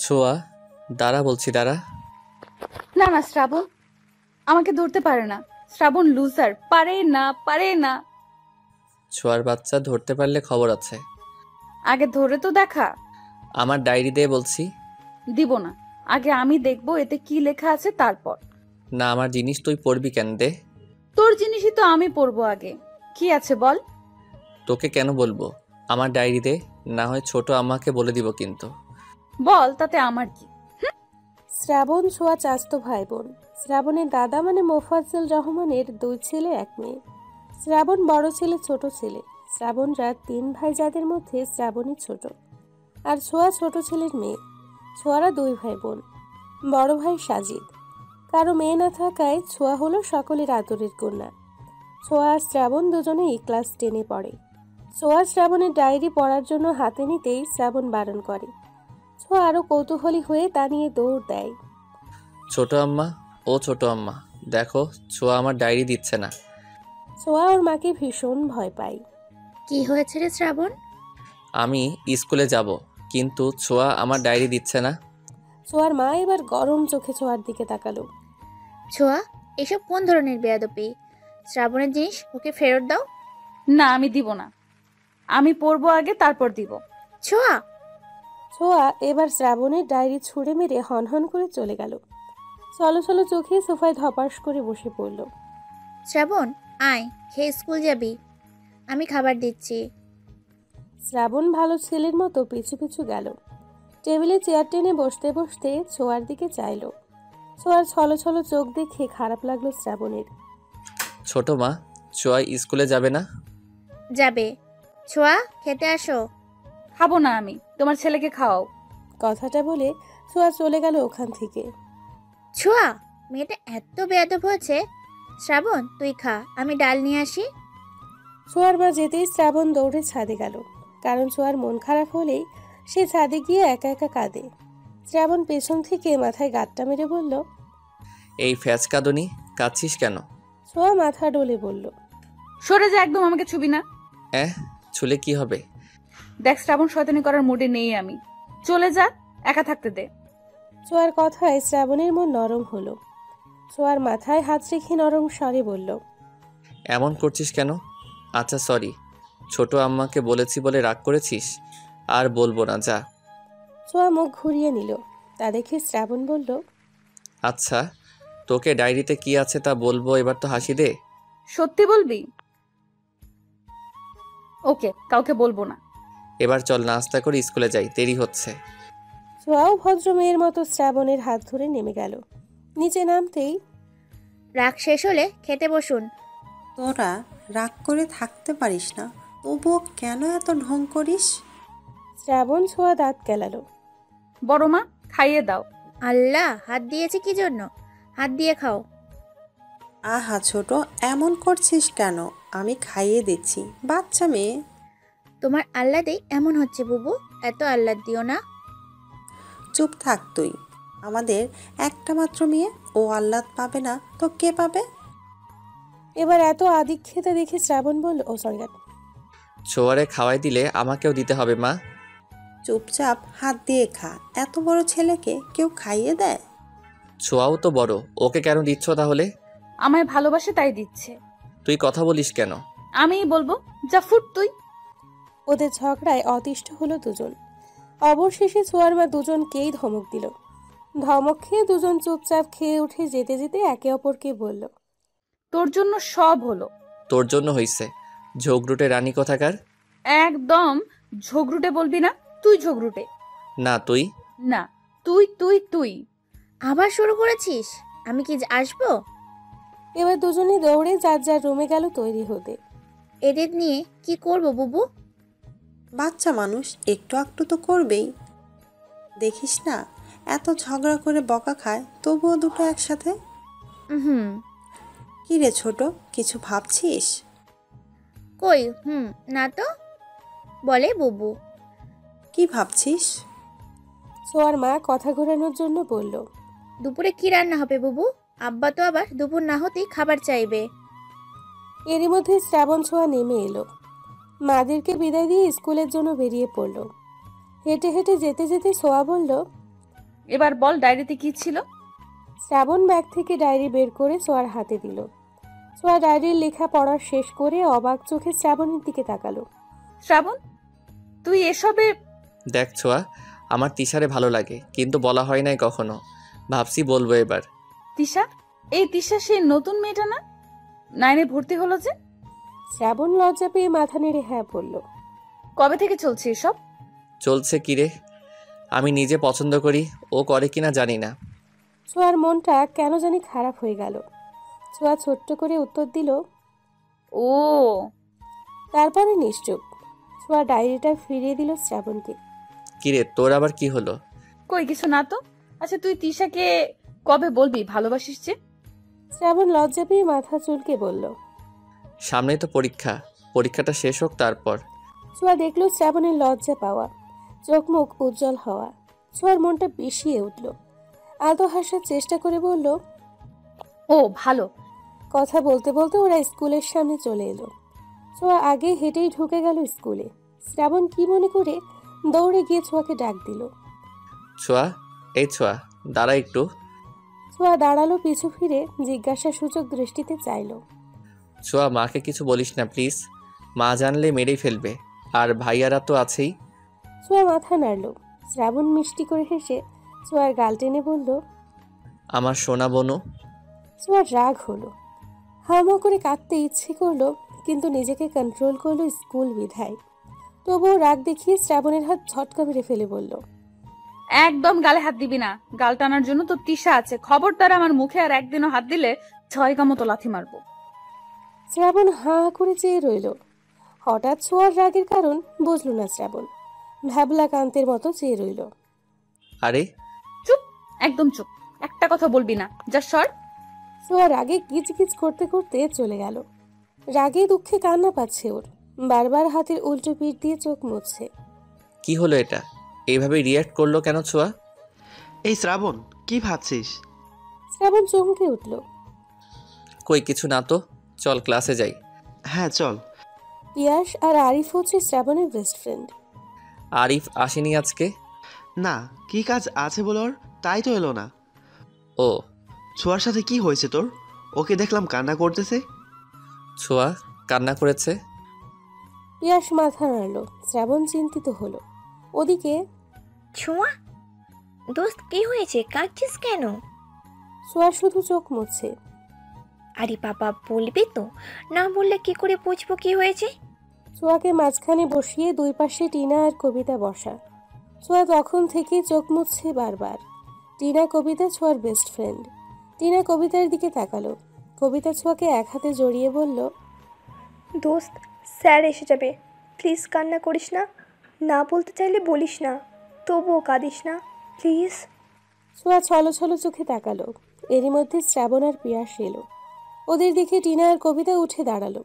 ছোঁয়া, দাঁড়া বলছি, দাঁড়া। না না শ্রাবণ আমাকে ধরতে পারে না। শ্রাবণ লুজার, পারে না পারে না। ছোঁয়ার বাচ্চা, ধরতে পারলে খবর আছে। আগে ধরে তো দেখা। আমার ডায়েরি দে বলছি। দিব না, আগে আমি দেখবো এতে কি লেখা আছে তারপর। না, আমার জিনিস তুই পড়বি কেন? দে। তোর জিনিসই তো আমি পড়বো আগে। কি আছে বল। তোকে কেন বলবো? আমার ডায়েরি দে, না হয় ছোট আম্মাকে বলে দিব কিন্তু। বল, তাতে আমার কি। শ্রাবণ ছোঁয়া চাচাতো ভাই বোন। শ্রাবণের দাদা মানে মোফাজ্জল রহমানের 2 ছেলে 1 মেয়ে। শ্রাবণ বড় ছেলে, ছোট ছেলে। শ্রাবণরা 3 ভাই, যাদের মধ্যে শ্রাবণই ছোট। আর ছোঁয়া ছোট ছেলের মেয়ে। ছোঁয়ারা 2 ভাই বোন। বড় ভাই সাজিদ। কারো মেয়ে না থাকায় ছোঁয়া হলো সকলের আদরের কন্যা। ছোঁয়া আর শ্রাবণ দুজনেই ক্লাস 10-এ পড়ে। ছোঁয়া শ্রাবণের ডায়েরি পড়ার জন্য হাতে নিতেই শ্রাবণ বারণ করে। ছোঁয়া আরো কৌতূহলী হয়ে তা নিয়ে দৌড় দেয়। ছোট আম্মা, ও ছোট আম্মা, দেখো ছোঁয়া আমার ডায়েরি দিচ্ছে না। ছোঁয়া ওর মাকে ভীষণ ভয় পায়। কি হয়েছে রে শ্রাবণ? আমি স্কুলে যাব, কিন্তু ছোঁয়া আমার ডায়েরি দিচ্ছে না। ছোঁয়ার মা এবার গরম চোখে ছোঁয়ার দিকে তাকালো। ছোঁয়া, এসব কোন ধরনের বেয়াদবি? শ্রাবণের জিনিস ওকে ফেরত দাও। না, আমি দিব না। আমি পড়বো আগে, তারপর দিব। ছোঁয়া! ছোঁয়া এবার শ্রাবণের ডায়েরি ছুঁড়ে মেরে হনহন করে চলে গেল। চলো চলো চোখে সোফায় ধপাস করে বসে পড়ল। শ্রাবণ, আয়, খেয়ে স্কুল যাবি। আমি খাবার দিচ্ছি। শ্রাবণ ভালো ছেলের মতো পিছু পিছু গেল। টেবিলে চেয়ার টেনে বসতে বসতে ছোঁয়ার দিকে চাইল। ছোঁয়ার ছলো ছলো চোখ দেখে খারাপ লাগলো শ্রাবণের। ছোট মা, ছোঁয়া স্কুলে যাবে না? যাবে। ছোঁয়া, খেতে আসো। খাবো না আমি, তোমার ছেলেকে খাওয়াও। কথাটা বলে ছোঁয়া চলে গেল ওখান থেকে। ছোঁয়া, মেয়েটা এত বেয়াদব হয়েছে। শ্রাবণ, তুই খা, আমি ডাল নিয়ে আসি। ছোঁয়ার মা যেতেই শ্রাবণ দৌড়ে ছাদে গেল। কারণ ছোঁয়ার মন খারাপ হলেই সে ছাদে গিয়ে একা একা কাঁদে। শ্রাবণ পেছন থেকে মাথায় গাঁটটা মেরে বলল, এই ফ্যাচ কাঁদনি, কাঁদছিস কেন? ছোঁয়া মাথা ডলে বলল, সরে যা, একদম আমাকে ছুবি না। ছুলে কি হবে? দেখ শ্রাবণ, শয়তানি করার মুডে নেই আমি। চলে যা, একা থাকতে দে। ছোঁয়ার কথায় শ্রাবণের মন নরম হলো। ছোঁয়ার মাথায় হাত রেখে নরম স্বরে বলল, এমন করছিস কেন? আচ্ছা সরি, ছোট আম্মাকে বলেছি বলে রাগ করেছিস? আর বলবো না, যা। ছোঁয়া মুখ ঘুরিয়ে নিল। তা দেখে শ্রাবণ বলল, আচ্ছা, তোকে ডায়েরিতে কি আছে তা বলবো, এবার তো হাসি দে। সত্যি বলবি? ওকে, কাউকে বলবো না। এবার চল নাস্তা করে স্কুলে যাই, দেরি হচ্ছে। ছোঁয়াও ভদ্র মেয়ের মতো শ্রাবণের হাত ধরে নেমে গেল। নিচে নামতেই, রাগ শেষ হলে খেতে বসুন। তোরা রাগ করে থাকতে পারিস না, তবুও কেন এত ঢং করিস? শ্রাবণ ছোঁয়া দাঁত কেলালো। বড় মা, খাইয়ে দাও। আল্লাহ, হাত দিয়েছে কি জন্য? হাত দিয়ে খাও। আহা ছোট, এমন করছিস কেন? আমি খাইয়ে দিচ্ছি, বাচ্চা মেয়ে। তোমার আহ্লাদেই এমন হচ্ছে বুবু, এত আহ্লাদ দিও না। চুপ থাক তুই। আমাদের একটা মাত্র মেয়ে, ও আহ্লাদ পাবে না তো কে পাবে? এবার এত আদিক্ষেতা দেখে শ্রাবণ বলল, ও সরি। ছোয়ারে খাওয়াই দিলে আমাকেও দিতে হবে মা। চুপচাপ হাত দিয়ে খা। এত বড় ছেলেকে কেউ খাইয়ে দেয়? ছোয়াও তো বড়, ওকে কেন দিচ্ছ তাহলে? আমায় ভালোবাসে তাই দিচ্ছে। তুই কথা বলিস কেন? আমিই বলবো, যা ফুট তুই। ওদের ঝগড়ায় অতিষ্ঠ হলো দুজন। অবশেষে ছোঁয়ার মা দুজনকেই ধমক দিল। ধমক খেয়ে দুজন চুপচাপ খেয়ে উঠে যেতে যেতে একে অপরকে বলল, তোর জন্য সব হলো। তোর জন্য হইছে, ঝগড়ুটে রানী কোথাকার। একদম ঝগড়ুটে বলবি না, তুই ঝগড়ুটে। না তুই। না, তুই তুই তুই। আবার শুরু করেছিস? আমি কি আসবো? এবার দুজনে দৌড়ে যার যার রুমে গেল তৈরি হতে। এদের নিয়ে কি করব বুবু? বাচ্চা মানুষ একটু একটু তো করবেই। দেখিস না এত ঝগড়া করে বকা খায়, তবুও দুটো একসাথে। হুম। কি রে ছোট, কিছু ভাবছিস? কই না তো। বলে বুবু। কি ভাবছিস? ছোঁয়ার মা কথা ঘোরানোর জন্য বলল, দুপুরে কি রান্না হবে বুবু? আব্বা তো আবার দুপুর না হতেই খাবার চাইবে। এরই মধ্যে শ্রাবণ ছোঁয়া নেমে এলো। মাদেরকে বিদায় দিয়ে স্কুলের জন্য বেরিয়ে পড়ল। হেঁটে হেঁটে যেতে যেতে ছোঁয়া বলল, এবার বল ডায়েরিতে কি ছিল? শ্রাবণ ব্যাগ থেকে ডায়েরি বের করে ছোঁয়ার হাতে দিল। ছোঁয়া ডায়েরির লেখা পড়া শেষ করে অবাক চোখে শ্রাবণের দিকে তাকালো। শ্রাবণ, তুই এসবে? দেখ ছোঁয়া, আমার তিশারে ভালো লাগে, কিন্তু বলা হয় নাই কখনো। ভাবছি বলবো এবার। তিশা? এই তিশা সেই নতুন মেয়েটা না? 9-এ ভর্তি হলো যে? শ্রাবণ লজ্জা পেয়ে মাথা নেড়ে হ্যাঁ বলল। কবে থেকে চলছে এসব? চলছে কি রে? আমি নিজে পছন্দ করি, ও করে কিনা জানি না। ছোঁয়ার মনটা কেন জানি খারাপ হয়ে গেল। ছোঁয়া ছোট্ট করে উত্তর দিল, ও। তারপরে নিশ্চুপ। ছোঁয়া ডায়েরিটা ফিরিয়ে দিল শ্রাবণকে। কিরে, তোর আবার কি হলো? কই কিছু না তো। আচ্ছা, তুই তিশাকে কবে বলবি ভালোবাসিস যে? শ্রাবণ লজ্জা পেয়ে মাথা চুলকে বলল। সামনেই তো পরীক্ষা, পরীক্ষাটা শেষ হোক তারপর। ছোঁয়া দেখল শ্রাবণের লজ্জা পাওয়া, চোখ মুখ উজ্জ্বল হওয়া। ছোঁয়ার মনটা বিষিয়ে উঠল। আলতো হাসার চেষ্টা করে বলল, ও ভালো। কথা বলতে বলতে ওরা স্কুলের সামনে চলে এলো। ছোঁয়া আগে হেঁটেই ঢুকে গেল স্কুলে। শ্রাবণ কি মনে করে দৌড়ে গিয়ে ছোঁয়াকে ডাক দিল। ছোঁয়া, এই ছোঁয়া, দাঁড়া একটু। ছোঁয়া দাঁড়ালো, পিছু ফিরে জিজ্ঞাসা সূচক দৃষ্টিতে চাইল। ছোঁয়া, মাকে কিছু বলিস না প্লিজ, মা জানলে মেরেই ফেলবে, আর ভাইয়ারা তো আছেই। ছোঁয়া মাথা নাড়ল। শ্রাবণ মিষ্টি করে হেসে ছোঁয়ার গাল টেনে বলল, আমার সোনা বনু। ছোঁয়ার রাগ হলো। হামা করে কাঁদতে ইচ্ছে করলো, কিন্তু নিজেকে কন্ট্রোল করলো স্কুল বিধায়। তবুও রাগ দেখিয়ে শ্রাবণের হাত ঝটকা মেরে ফেলে বলল, একদম গালে হাত দিবি না। গাল টানার জন্য তো তিশা আছে। খবরদার আমার মুখে আর একদিনও হাত দিলে 6 মতো লাথি মারবো। শ্রাবণ হাঁ করে চেয়ে রইল। হঠাৎ ছোঁয়ার রাগের কারণ বুঝল না শ্রাবণ। ভ্যাবলা কান্তের মতো চেয়ে রইল। আরে চুপ, একদম চুপ। একটা কথা বলবি না, যা সর। ছোঁয়া রাগে কিচকিচ করতে করতে চলে গেল। রাগে দুঃখে কান্না পাচ্ছে ওর। বারবার হাতের উল্টো পিঠ দিয়ে চোখ মুছছে। কি হলো এটা? এইভাবে রিয়্যাক্ট করলো কেন ছোঁয়া? এই শ্রাবণ, কি ভাবছিস? শ্রাবণ চমকে উঠল। কই কিছু না তো, চল ক্লাসে যাই। হ্যাঁ চল। পিয়াস আর আরিফ হচ্ছে শ্রাবণের বেস্ট ফ্রেন্ড। আরিফ আসেনি আজকে? না, কি কাজ আছে বল ওর, তাই তো এলো না। ও। ছোঁয়ার সাথে কি হয়েছে তোর? ওকে দেখলাম কান্না করতেছে। ছোঁয়া কান্না করেছে? পিয়াস মাথা নাড়ল। শ্রাবণ চিন্তিত হলো। ওদিকে ছোঁয়া, দোস্ত কি হয়েছে, কাঁদছিস কেন? ছোঁয়া শুধু চোখ মুছছে। আরে বাবা, বলবি তো, না বললে কি করে বুঝবো কি হয়েছে? ছোঁয়াকে মাঝখানে বসিয়ে দুই পাশে টিনা আর কবিতা বসা। ছোঁয়া তখন থেকে চোখ মুছছে বারবার। টিনা কবিতা ছোঁয়ার বেস্ট ফ্রেন্ড। টিনা কবিতার দিকে তাকালো। কবিতা ছোঁয়াকে এক হাতে জড়িয়ে বলল, দোস্ত, স্যার এসে যাবে, প্লিজ কান্না করিস না। না বলতে চাইলে বলিস না, তবুও কাঁদিস না প্লিজ। ছোঁয়া ছলো ছলো চোখে তাকালো। এরই মধ্যে শ্রাবণ আর পিয়াস এলো। ওদের দেখে টিনা আর কবিতা উঠে দাঁড়ালো।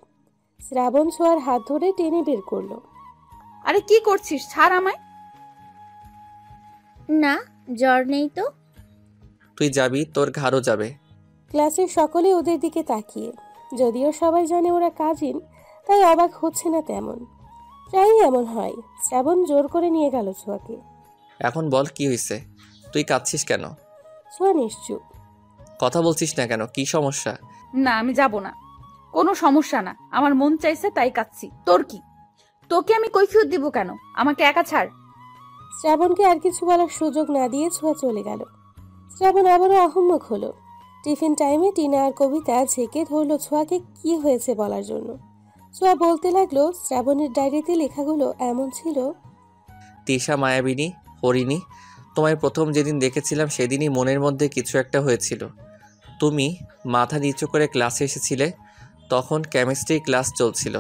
শ্রাবণ ছোঁয়ার হাত ধরে টেনে বের করলো। আরে কি করছিস, ছাড় আমায়। না, জ্বর নেই তো। তুই যাবি, তোর ঘাড়ও যাবে। ক্লাসের সকলে ওদের দিকে তাকিয়ে। যদিও সবাই জানে ওরা কাজিন, তাই অবাক হচ্ছে না তেমন। প্রায়ই এমন হয়। শ্রাবণ জোর করে নিয়ে গেল ছোঁয়াকে। এখন বল কি হয়েছে, তুই কাঁদছিস কেন? ছোঁয়া নিশ্চুপ। কথা বলছিস না কেন, কি সমস্যা? না, আমি যাব না। কোনো সমস্যা না, আমার মন চাইছে তাই কাঁদছি। তোর কি? তোকে আমি কৈফিয়ত দিব কেন? আমাকে একা ছাড়। শ্রাবণকে আর কিছু বলার সুযোগ না দিয়ে ছোঁয়া চলে গেল। শ্রাবণ আবারও আহম্মক হলো। টিফিন টাইমে টিনা আর কবিতা ঝেঁকে ধরলো ছোঁয়াকে কি হয়েছে বলার জন্য। ছোঁয়া বলতে লাগলো, শ্রাবণের ডায়েরিতে লেখাগুলো এমন ছিল, তিশা মায়াবিনী হরিণী, তোমায় প্রথম যেদিন দেখেছিলাম সেদিনই মনের মধ্যে কিছু একটা হয়েছিল। তুমি মাথা নিচু করে ক্লাসে এসেছিলে, তখন কেমিস্ট্রি ক্লাস চলছিল।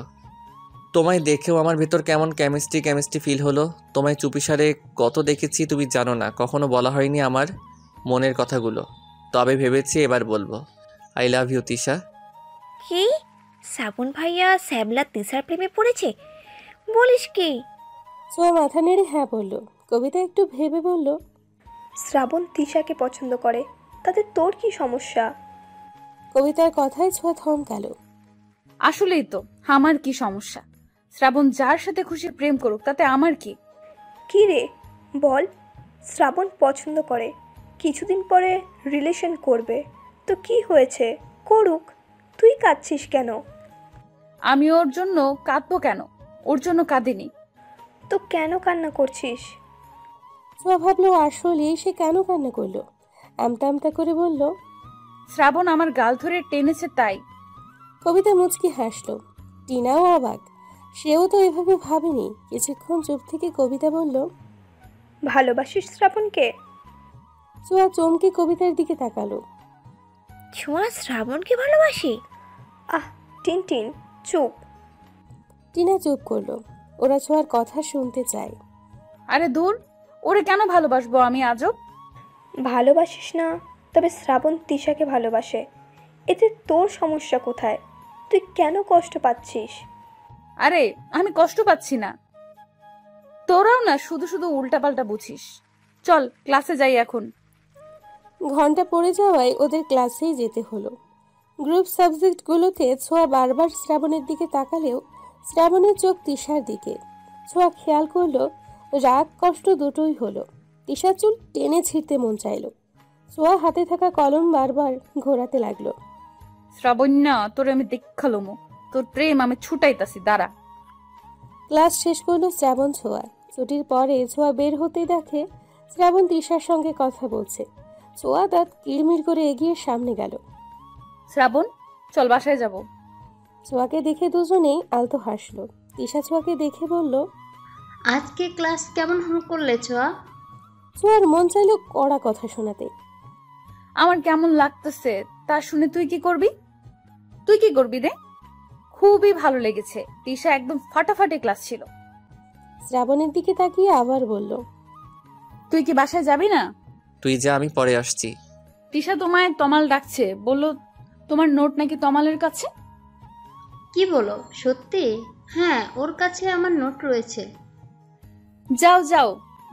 তোমায় দেখেও আমার ভেতর কেমন কেমিস্ট্রি ফিল হলো। তোমায় চুপিসারে কত দেখেছি তুমি জানো না, কখনো বলা হয়নি আমার মনের কথাগুলো। তবে ভেবেছি এবার বলবো, আই লাভ ইউ তিশা। কি? শ্রাবণ ভাইয়া শ্যামলা তিশার প্রেমে পড়েছে বলিস কি? ছোঁয়া মাথা নেড়ে হ্যাঁ বলল। কবিতা একটু ভেবে বলল, শ্রাবণ তিশাকে পছন্দ করে, তাতে তোর কি সমস্যা? কবিতার কথায় ছোঁয়া থমকালো। আসলেই তো, আমার কি সমস্যা? শ্রাবণ যার সাথে খুশি প্রেম করুক, তাতে আমার কি? কি রে বল, শ্রাবণ পছন্দ করে, কিছুদিন পরে রিলেশন করবে, তো কি হয়েছে, করুক, তুই কাঁদছিস কেন? আমি ওর জন্য কাঁদবো কেন? ওর জন্য কাঁদিনি। তো কেন কান্না করছিস? ছোঁয়া ভাবলো আসলেই সে কেন কান্না করলো। আমতা আমতা করে বলল, শ্রাবণ আমার গাল ধরে টেনেছে তাই। কবিতা মুচকি হাসলো। টিনাও অবাক, সেও তো এভাবে ভাবেনি। কিছুক্ষণ চুপ থেকে কবিতা বলল, ভালোবাসিস শ্রাবণকে? ছোঁয়া চমকে কবিতার দিকে তাকালো। ছোঁয়া শ্রাবণকে ভালোবাসি? আহ টিনটিন, চুপ। টিনা চুপ করলো। ওরা ছোঁয়ার কথা শুনতে চায়। আরে দূর, ওরে কেন ভালোবাসবো আমি আজব? ভালোবাসিস না? তবে শ্রাবণ তিশাকে ভালোবাসে, এতে তোর সমস্যা কোথায়? তুই কেন কষ্ট পাচ্ছিস? আরে আমি কষ্ট পাচ্ছি না। তোরাও না শুধু শুধু উল্টাপাল্টা বুঝিস। চল ক্লাসে যাই এখন। ঘন্টা পড়ে যাওয়ায় ওদের ক্লাসেই যেতে হলো। গ্রুপ সাবজেক্টগুলোতে ছোঁয়া বারবার শ্রাবণের দিকে তাকালেও শ্রাবণের চোখ তিশার দিকে। ছোঁয়া খেয়াল করলো রাগ কষ্ট দুটোই হলো। তিশার চুল টেনে ছিঁড়তে মন চাইলো। ছোঁয়া হাতে থাকা কলম বারবার ঘোরাতে লাগলো। শ্রাবণ্যা, তোরে আমি দেখালোমো, তোর প্রেম আমি ছুটাইতাছি, দাঁড়া। ক্লাস শেষ করলো শ্রাবণ ছোঁয়া। ছুটির পরে ছোঁয়া বের হতেই দেখে শ্রাবণ তিশার সঙ্গে কথা বলছে। ছোঁয়া দাঁত কিড়মির করে এগিয়ে সামনে গেল। শ্রাবণ, চল বাসায় যাব। ছোঁয়াকে দেখে দুজনেই আলতো হাসলো। তিশা ছোঁয়াকে দেখে বলল, আজকে ক্লাস কেমন করলে ছোঁয়া? ছোঁয়ার মন চাইলো কড়া কথা শোনাতে। আমার কেমন লাগতেছে তা শুনে তুই কি করবি? তুই কি করবি রে? খুবই ভালো লেগেছে। তিশা একদম ফাটাফাটি ক্লাস ছিল। শ্রাবণের দিকে তাকিয়ে আবার বলল, তুই কি বাসায় যাবি না? তুই যা, আমি পরে আসছি। তিশা তোমায় তমাল ডাকছে, বললো তোমার নোট নাকি তমালের কাছে। কি বলো, সত্যি? হ্যাঁ, ওর কাছে আমার নোট রয়েছে। যাও যাও,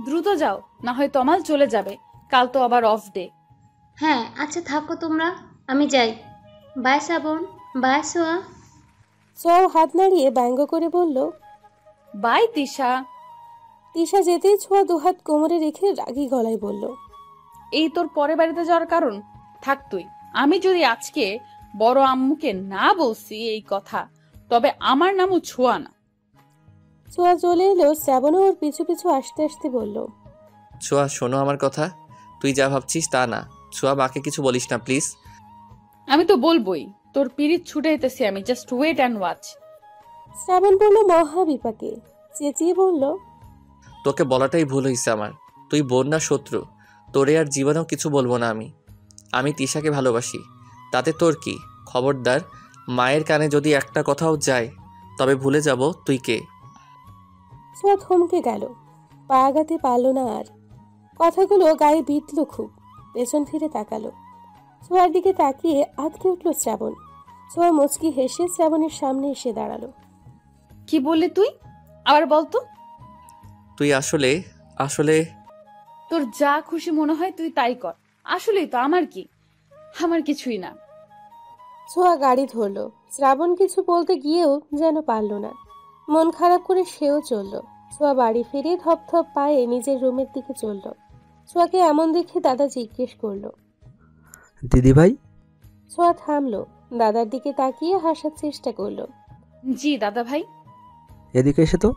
দ্রুত যাও, না হয় তমাল চলে যাবে। কাল তো আবার অফ ডে। হ্যাঁ আচ্ছা, থাকো তোমরা, আমি যাই। বাই শ্রাবণ, বাই ছোঁয়া। ছোঁয়াও হাত নাড়িয়ে ব্যঙ্গ করে বলল, বাই তিশা। তিশা যেতেই ছোঁয়া দুহাত কোমরে রেখে রাগী গলায় বলল, এই তোর পরে বাড়িতে যাওয়ার কারণ? থাক তুই। আমি যদি আজকে বড় আম্মুকে না বলছি এই কথা, তবে আমার নামও ছোঁয়া না। ছোঁয়া চলে এলো। শ্রাবণও ওর পিছু পিছু আসতে আসতে বলল, ছোঁয়া শোনো আমার কথা, তুই যা ভাবছিস তা না। ছোঁয়া, মাকে কিছু বলিস না প্লিজ। আমি তো বলবোই, তোর পিরিত ছুটে যেতেছি আমি, জাস্ট ওয়েট অ্যান্ড ওয়াচ। শ্রাবণ বলল মহা বিপাকে। চেঁচিয়ে বলল, তোকে বলাটাই ভুল হয়েছে আমার। তুই বোন না শত্রু। তোরে আর জীবনেও কিছু বলবো না আমি। আমি তিশাকে ভালোবাসি, তাতে তোর কি? খবরদার, মায়ের কানে যদি একটা কথাও যায় তবে ভুলে যাব তুই কে। ছোঁয়া থমকে গেল, পা আগাতে পারল না আর। কথাগুলো গায়ে বিঁধল খুব। পেছন ফিরে তাকালো। ছোঁয়ার দিকে তাকিয়ে আটকে উঠল শ্রাবণ। ছোঁয়া মুচকি হেসে শ্রাবণের সামনে এসে দাঁড়ালো। কি বললি তুই? আবার বলতো। তুই আসলে আসলে তোর যা খুশি মনে হয় তুই তাই কর। আসলেই তো আমার কি? আমার কিছুই না। ছোঁয়া গাড়ি ধরলো। শ্রাবণ কিছু বলতে গিয়েও যেন পারল না। মন খারাপ করে সেও চলল। ছোঁয়া বাড়ি ফিরে ধপধপ পায়ে নিজের রুমের দিকে চলল। ছোঁয়াকে এমন দেখে দাদা জিজ্ঞেস করলো, দিদি ভাই? ছোঁয়া থামলো। দাদার দিকে তাকিয়ে হাসার চেষ্টা করলো। জি দাদা ভাই। এদিকে এসে তো।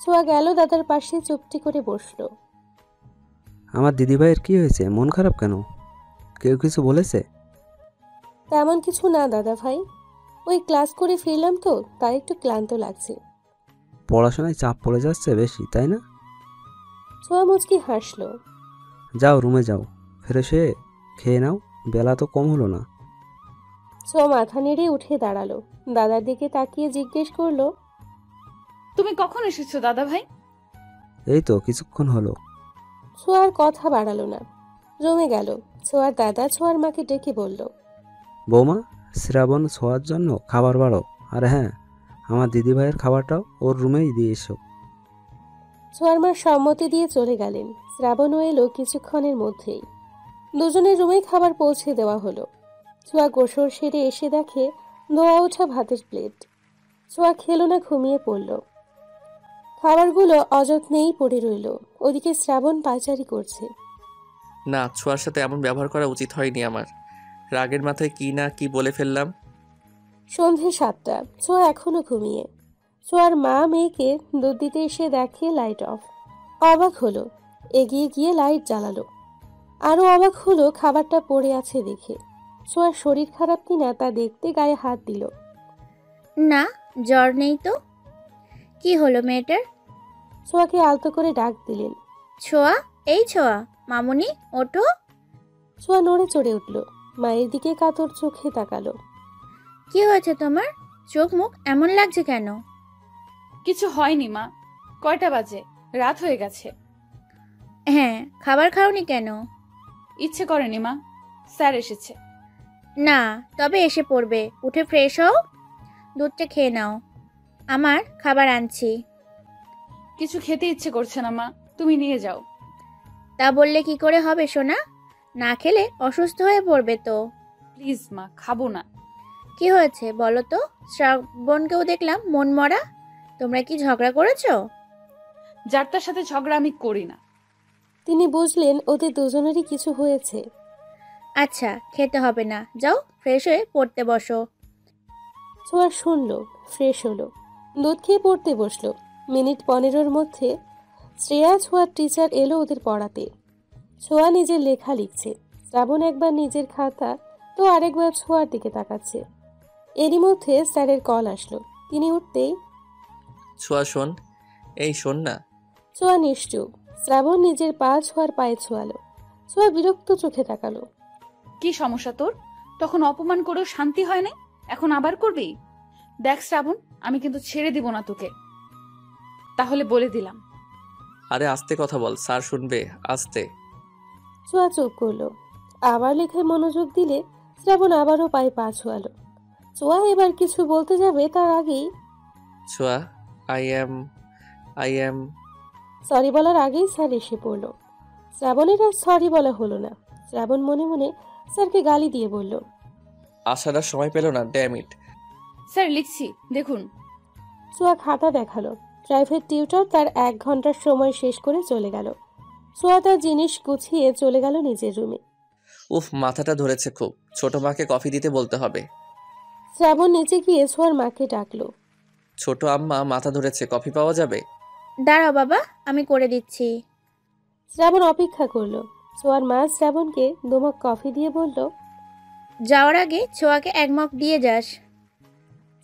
ছোঁয়া গেল দাদার পাশে, চুপটি করে বসলো। আমার দিদি ভাইয়ের কি হয়েছে, মন খারাপ কেন? কেউ কিছু বলেছে? তেমন কিছু না দাদা ভাই, ওই ক্লাস করে ফিরলাম তো, তাই একটু ক্লান্ত লাগছে। পড়াশোনায় চাপ পড়ে যাচ্ছে বেশি, তাই না? ছোঁয়া মুচকি হাসলো। যাও রুমে যাও, ফ্রেশ হয়ে খেয়ে নাও, বেলা তো কম হলো না। ছোঁয়া মাথা নেড়ে উঠে দাঁড়ালো। দাদার দিকে তাকিয়ে জিজ্ঞেস করলো, তুমি কখন এসেছো দাদা ভাই? এই তো কিছুক্ষণ হলো। ছোঁয়ার কথা বাড়ালো না, রুমে গেল। ছোঁয়ার দাদা ছোঁয়ার মাকে ডেকে বলল, বৌমা, শ্রাবণ ছোঁয়ার জন্য খাবার বাড়ো, আর হ্যাঁ, আমার দিদি ভাইয়ের খাবারটাও ওর রুমেই দিয়ে এসো। ছোঁয়ার মা সম্মতি দিয়ে চলে গেলেন। শ্রাবণও এলো কিছুক্ষণের মধ্যেই। দুজনের রুমেই খাবার পৌঁছে দেওয়া হলো। ছোঁয়া গোসল সেরে এসে দেখে ধোয়া ওঠা ভাতের প্লেট। ছোঁয়া খেলো না, ঘুমিয়ে পড়ল। খাবারগুলো অযত্নেই পড়ে রইল। ওদিকে শ্রাবণ পায়চারি করছে। না, ছোঁয়ার সাথে এমন ব্যবহার করা উচিত হয়নি আমার। রাগের মাথায় কি না কি বলে ফেললাম। সন্ধে 7টা, ছোঁয়া এখনো ঘুমিয়ে। ছোঁয়ার মা মেয়েকে দুধ দিতে এসে দেখে লাইট অফ। অবাক হলো, এগিয়ে গিয়ে লাইট জ্বালালো। আরো অবাক হলো খাবারটা পড়ে আছে দেখে। ছোঁয়ার শরীর খারাপ কিনা তা দেখতে গায়ে হাত দিল। না, জ্বর নেই তো। কি হলো মেয়েটার? ছোঁয়াকে আলতো করে ডাক দিলেন। ছোঁয়া, এই ছোঁয়া, মামুনি ওঠো। ছোঁয়া নড়ে চড়ে উঠল, মায়ের দিকে কাতর চোখে তাকালো। কি হয়েছে তোমার? চোখ মুখ এমন লাগছে কেন? কিছু হয়নি মা। কয়টা বাজে? রাত হয়ে গেছে। হ্যাঁ, খাবার খাওনি কেন? ইচ্ছে করেনি মা, স্যার এসেছে। না, তবে এসে পড়বে। উঠে ফ্রেশ হও, দুধটা খেয়ে নাও। আমার খাবার আনছি। কিছু খেতে ইচ্ছে করছে না মা, তুমি নিয়ে যাও। তা বললে কি করে হবে সোনা? না খেলে অসুস্থ হয়ে পড়বে তো। প্লিজ মা, খাবো না। কি হয়েছে বলো তো? শ্রাবণকেও দেখলাম মন মরা। তোমরা কি ঝগড়া করেছো? যার তার সাথে ঝগড়া আমি করি না। তিনি বুঝলেন ওদের দুজনেরই কিছু হয়েছে। আচ্ছা, খেতে হবে না, যাও ফ্রেশ হয়ে পড়তে বসো। ছোঁয়া শুনলো, ফ্রেশ হলো, দুধ খেয়ে পড়তে বসলো। মিনিট 15-র মধ্যে শ্রেয়া ছোঁয়ার টিচার এলো ওদের পড়াতে। ছোঁয়া নিজের লেখা লিখছে। শ্রাবণ একবার নিজের খাতা তো আরেকবার ছোঁয়ার দিকে তাকাচ্ছে। এরই মধ্যে স্যারের কল আসলো। তিনি উঠতেই, ছোঁয়া শোন, এই শোন না। ছোঁয়া নিশ্চুপ। শ্রাবণ নিজের পা ছোঁয়ার পায়ে ছোঁয়ালো। ছোঁয়া বিরক্ত চোখে তাকালো। কি সমস্যা তোর? তখন অপমান করেও শান্তি হয় না, এখন আবার করবি? দেখ শ্রাবণ, আমি কিন্তু ছেড়ে দিব না তোকে, তাহলে বলে দিলাম। আরে আস্তে কথা বল, স্যার শুনবে, আস্তে। ছোঁয়া চুপ করলো। আবার লেখায় মনোযোগ দিলে শ্রাবণ আবারও পায়ে পা ছোঁয়ালো। ছোঁয়া এবার কিছু বলতে যাবে তার আগেই, ছোঁয়া, আই অ্যাম। সরি বলার আগেই স্যার এসে পড়ল। শ্রাবণের আর সরি বলা হলো না। শ্রাবণ মনে মনে স্যারকে গালি দিয়ে বলল, আসার আর সময় পেল না, ড্যাম ইট। স্যার লিখছি, দেখুন। ছোঁয়া খাতা দেখালো। প্রাইভেট টিউটর তার 1 ঘন্টার সময় শেষ করে চলে গেল। ছোঁয়া তার জিনিস গুছিয়ে চলে গেল নিজের রুমে। উফ, মাথাটা ধরেছে খুব। ছোট মাকে কফি দিতে বলতে হবে। শ্রাবণ নিচে গিয়ে ছোঁয়ার মাকে ডাকলো। ছোট আম্মা, মাথা ধরেছে, কফি পাওয়া যাবে? দাঁড়াও বাবা, আমি করে দিচ্ছি। শ্রাবণ অপেক্ষা করলো। ছোঁয়ার মা শ্রাবণকে 2 মগ কফি দিয়ে বলল, যাওয়ার আগে ছোঁয়াকে 1 মগ দিয়ে যাস।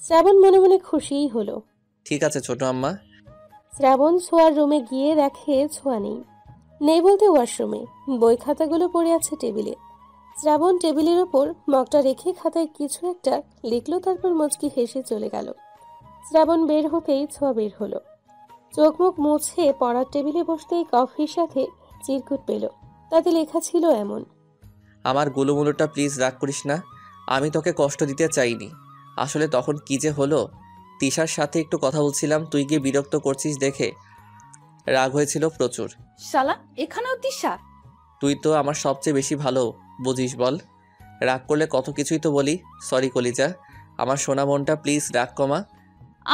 শ্রাবণ মনে মনে খুশিই হলো। ঠিক আছে ছোট আম্মা। শ্রাবণ ছোঁয়ার রুমে গিয়ে দেখে ছোঁয়া নেই। নেই বলতে ওয়াশরুমে। বই খাতাগুলো পড়ে আছে টেবিলে। শ্রাবণ টেবিলের ওপর মগটা রেখে খাতায় কিছু একটা লিখলো, তারপর মুচকি হেসে চলে গেল। শ্রাবণ বের হতেই ছোঁয়া বের হলো। চোখ মুখ মুছে পড়ার টেবিলে বসতেই কফির সাথে চিরকুট পেল। তাতে লেখা ছিল এমন, আমার গুলুমুলুটা প্লিজ রাগ করিস না, আমি তোকে কষ্ট দিতে চাইনি। আসলে তখন কি যে হলো, তিশার সাথে একটু কথা বলছিলাম, তুই গিয়ে বিরক্ত করছিস দেখে রাগ হয়েছিল প্রচুর। শালা, এখানেও তিশা? তুই তো আমার সবচেয়ে বেশি ভালো বুঝিস বল। রাগ করলে কত কিছুই তো বলি। সরি কলিজা, আমার সোনা বোনটা, প্লিজ রাগ কমা।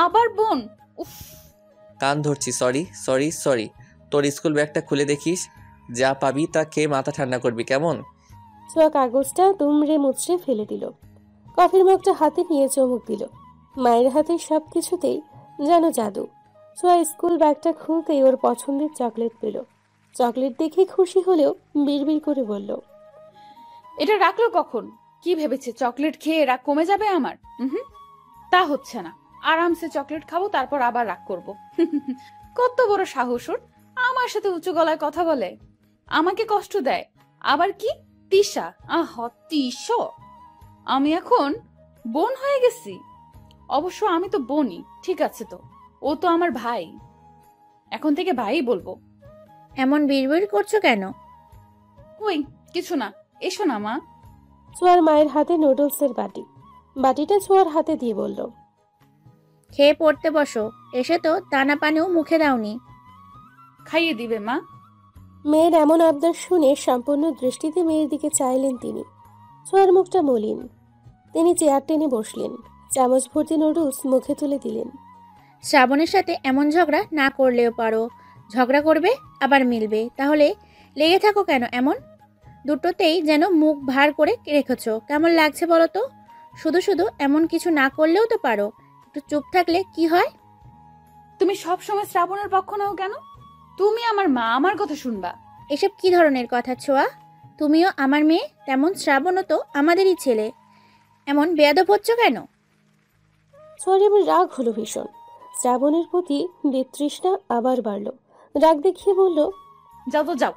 আবার বোন? উফ। কান ধরছি, সরি সরি সরি। তোর স্কুল ব্যাগটা খুলে দেখিস, যা পাবি তা খেয়ে মাথা ঠান্ডা করবি, কেমন? ছোঁয়া কাগজটা দুমড়ে মুচড়ে ফেলে দিল। কফির মগটা হাতে নিয়ে চমক দিল। মায়ের হাতে সব কিছুতেই যেন জাদু। ছোঁয়া স্কুল ব্যাগটা খুলতেই ওর পছন্দের চকলেট পেল। চকলেট দেখে খুশি হলেও বিড়বিড় করে বলল, এটা রাখলো কখন? কি ভেবেছে চকলেট খেয়ে রাগ কমে যাবে আমার? তা হচ্ছে না। আরামসে চকলেট খাবো, তারপর আবার রাগ করব। কত বড় সাহস ওর, আমার সাথে উঁচু গলায় কথা বলে, আমাকে কষ্ট দেয়। আবার কি তিশা? তিশ, আমি এখন বোন হয়ে গেছি? অবশ্য আমি তো বোনই, ঠিক আছে তো, ও তো আমার ভাই, এখন থেকে ভাই বলবো। এমন বিড়বিড় করছো কেন? কই কিছু না, এসো না মা। ছোঁয়ার মায়ের হাতে নুডলসের বাটি। বাটিটা ছোঁয়ার হাতে দিয়ে বলল, খেয়ে পড়তে বসো। এসে তো দানা পানিও মুখে দাওনি। খাইয়ে দিবে মা। মেয়ের এমন আবদার শুনে সম্পূর্ণ দৃষ্টিতে মেয়ের দিকে চাইলেন তিনি। ছোঁয়ার মুখটা মলিন। তিনি চেয়ার টেনে বসলেন, চামচ ভর্তি নুডলস মুখে তুলে দিলেন। শ্রাবণের সাথে এমন ঝগড়া না করলেও পারো। ঝগড়া করবে আবার মিলবে, তাহলে লেগে থাকো কেন এমন? দুটোতেই যেন মুখ ভার করে রেখেছো। কেমন লাগছে বলো তো? শুধু শুধু এমন কিছু না করলেও তো পারো। একটু চুপ থাকলে কি হয়? তুমি সব সময় শ্রাবণের পক্ষ নাও কেন? তুমি আমার মা, আমার কথা শুনবা। এসব কি ধরনের কথা ছোঁয়া? তুমিও আমার মেয়ে, তেমন শ্রাবণও তো আমাদেরই ছেলে। এমন বেয়াদব হচ্ছ কেন? ছোঁয়ার এবার রাগ হলো ভীষণ। শ্রাবণের প্রতি বিতৃষ্ণা আবার বাড়ল। রাগ দেখিয়ে বলল, যাও তো যাও,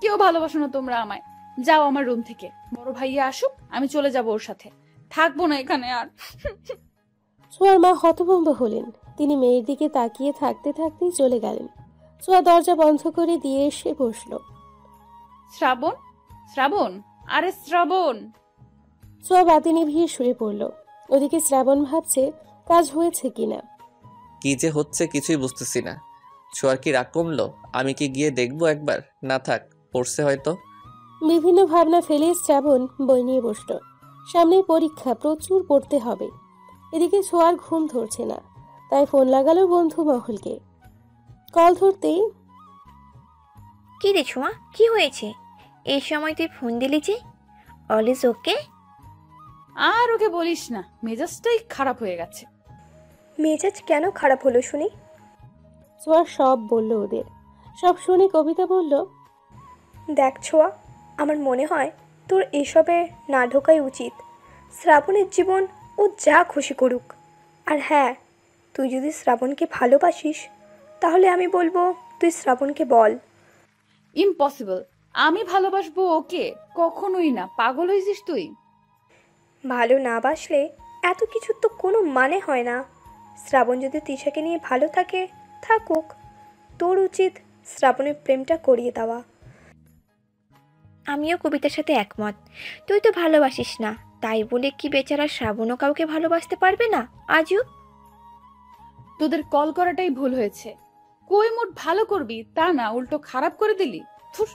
কেউ ভালোবাসো না তোমরা আমায়। যাও আমার রুম থেকে, বড় ভাইয়া আসুক, আমি চলে যাব ওর সাথে, থাকবো না এখানে আর। ছোঁয়ার মা হতভম্ব হলেন। তিনি মেয়ের দিকে তাকিয়ে থাকতে থাকতেই চলে গেলেন। ছোঁয়া দরজা বন্ধ করে দিয়ে এসে বসল। শ্রাবণ, শ্রাবণ, আরে শ্রাবণ। ছোঁয়া বাতি নিভিয়ে শুয়ে পড়ল। ওদিকে শ্রাবণ ভাবছে কাজ হয়েছে কিনা। কি যে হচ্ছে কিছুই বুঝতেছি না। ছোঁয়ার কি রাগ কমলো? আমি কি গিয়ে দেখবো একবার? না থাক, পড়ছে হয়তো। বিভিন্ন ভাবনা ফেলে শ্রাবণ বই নিয়ে বসল। সামনে পরীক্ষা, প্রচুর পড়তে হবে। এদিকে ছোঁয়ার ঘুম ধরছে না, তাই ফোন লাগালো বন্ধু মহলকে। কল ধরতেই, কি রে ছোঁয়া, কি হয়েছে? এই সময় তুই ফোন দিলি যে? All is okay? আর ওকে বলিস না, মেজাজটাই খারাপ হয়ে গেছে। মেজাজ কেন খারাপ হলো শুনি? ছোঁয়া সব বলল ওদের। সব শুনে কবিতা বলল, দেখ ছোঁয়া, আমার মনে হয় তোর এসবে না ঢোকাই উচিত। শ্রাবণের জীবন ও যা খুশি করুক। আর হ্যাঁ, তুই যদি শ্রাবণকে ভালোবাসিস তাহলে আমি বলবো তুই শ্রাবণকে বল। ইম্পসিবল, আমি ভালোবাসবো ওকে? কখনোই না, পাগল হয়েছিস তুই? ভালো না বাসলে এত কিছুর তো কোনো মানে হয় না। শ্রাবণ যদি তিশাকে নিয়ে ভালো থাকে, থাকুক। তোর উচিত শ্রাবণের প্রেমটা করিয়ে দেওয়া। আমিও কবিতার সাথে একমত। তুই তো ভালোবাসিস না, তাই বলে কি বেচারা শ্রাবণও কাউকে ভালোবাসতে পারবে না? আজও তোদের কল করাটাই ভুল হয়েছে। কই মুড ভালো করবি তা না, উল্টো খারাপ করে দিলি। থুস,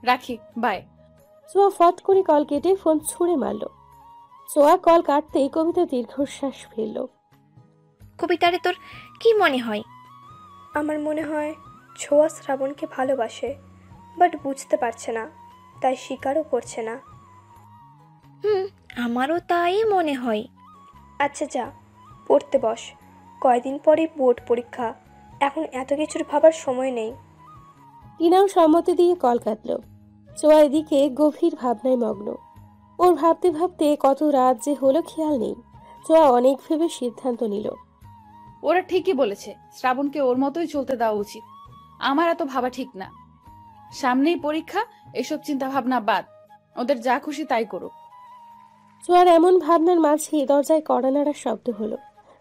রাখি, বাই। ছোঁয়া ফট করে কল কেটে ফোন ছুঁড়ে মারল। ছোঁয়া কল কাটতেই কবিতা দীর্ঘশ্বাস ফেলল। কবিতারে তোর কি মনে হয়? আমার মনে হয় ছোঁয়া শ্রাবণকে ভালোবাসে, বাট বুঝতে পারছে না, তাই স্বীকারও করছে না। আমারও তাই মনে হয়। আচ্ছা যা, পড়তে বস। কয়দিন পরেই বোর্ড পরীক্ষা, এখন এত কিছুর ভাবার সময় নেই। টিনাও সম্মতি দিয়ে কল কাটল। ছোঁয়া এদিকে গভীর ভাবনায় মগ্ন। ওর ভাবতে ভাবতে কত রাত যে হলো খেয়াল নেই। ছোঁয়া অনেক ভেবে সিদ্ধান্ত নিল। ওরা ঠিকই বলেছে, শ্রাবণকে ওর মতোই চলতে দেওয়া উচিত। আমার এত ভাবা ঠিক না। সামনেই পরীক্ষা, এসব চিন্তা ভাবনা বাদ। ওদের যা খুশি তাই করুক। ছোঁয়ার এমন ভাবনার মাঝে দরজায় কড়া নাড়ার শব্দ হলো।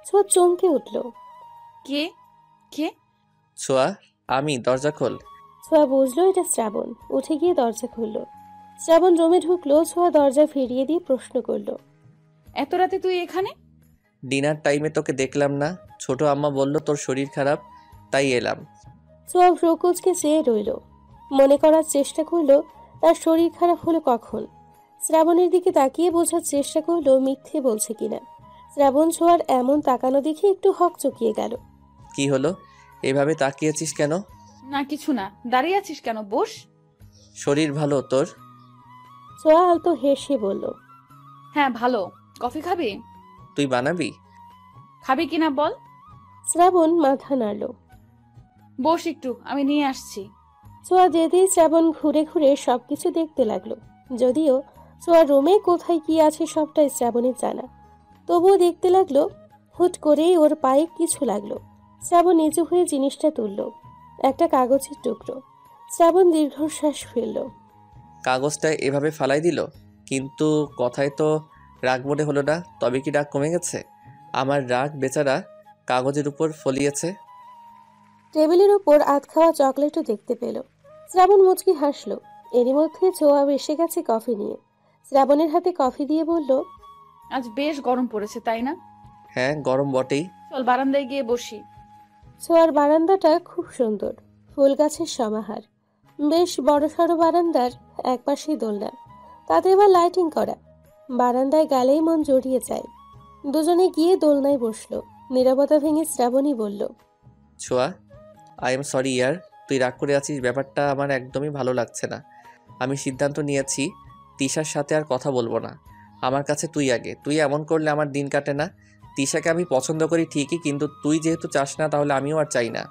ছোঁয়া চমকে উঠল। কে? কে? ছোঁয়া, আমি, দরজা খোল। ছোঁয়া বুঝলো এটা শ্রাবণ। উঠে গিয়ে দরজা খুলল। শ্রাবণ রুমে ঢুকলো। ছোঁয়া দরজা ফিরিয়ে দিয়ে প্রশ্ন করল, এত রাতে তুই এখানে? ডিনার টাইমে তোকে দেখলাম না, ছোট আম্মা বলল তোর শরীর খারাপ, তাই এলাম। ছোঁয়া ভ্রুকুচকে চেয়ে রইল। মনে করার চেষ্টা করলো তার শরীর খারাপ হলো কখন। শ্রাবণের দিকে তাকিয়ে বোঝার চেষ্টা করলো মিথ্যে বলছে কিনা। শ্রাবণ ছোঁয়ার এমন তাকানো দেখে একটু হক চকিয়ে গেল। কি হলো, এভাবে তাকিয়েছিস কেন? না কিছু না, দাঁড়িয়ে আছিস কেন? বস। শরীর ভালো তোর? ছোঁয়া আলতো হেসে বলল, হ্যাঁ ভালো। কফি খাবি? তুই বানাবি? খাবি কিনা বল। শ্রাবণ মাথা নাড়ল। বস একটু, আমি নিয়ে আসছি। ছোঁয়া যেতেই শ্রাবণ ঘুরে ঘুরে সবকিছু দেখতে লাগলো। যদিও ছোঁয়ার রুমে কোথায় কি আছে সবটাই শ্রাবণের জানা, তবুও দেখতে লাগলো। হুট করেই ওর পায়ে কিছু লাগলো। শ্রাবণ নিচু হয়ে জিনিসটা তুলল। একটা কাগজের টুকরো। শ্রাবণ দীর্ঘশ্বাস ফেলল। কাগজটা এভাবে ফালাই দিল, কিন্তু কথায় তো রাগ মনে হলো না। তবে কি রাগ কমে গেছে? আমার রাগ বেচারা কাগজের উপর ফলিয়েছে। টেবিলের উপর আধ খাওয়া চকলেটও দেখতে পেল। শ্রাবণ মুচকি হাসল। এরই মধ্যে ছোঁয়া এসে গেছে কফি নিয়ে। শ্রাবণের হাতে কফি দিয়ে বলল, আজ বেশ গরম পড়েছে তাই না? হ্যাঁ, গরম বটেই। চল বারান্দায় গিয়ে বসি। ছোঁয়ার বারান্দাটা খুব সুন্দর, ফুল গাছের সমাহার। বেশ বড়সড় বারান্দার একপাশেই দোলনা, তাতে আবার লাইটিং করা। বারান্দায় গেলেই মন জড়িয়ে যায়। দুজনে গিয়ে দোলনায় বসলো। নীরবতা ভেঙে শ্রাবণী বলল, ছোঁয়া, আই এম সরি ইয়ার, তুই রাগ করে আছিস, ব্যাপারটা আমার একদমই ভালো লাগছে না। আমি সিদ্ধান্ত নিয়েছি তিশার সাথে আর কথা বলবো না। আমার কাছে তুই আগে। তুই এমন করলে আমার দিন কাটে না। তিশাকে আমি পছন্দ করি ঠিকই, কিন্তু তুই যেহেতু চাস না তাহলে আমিও আর চাই না।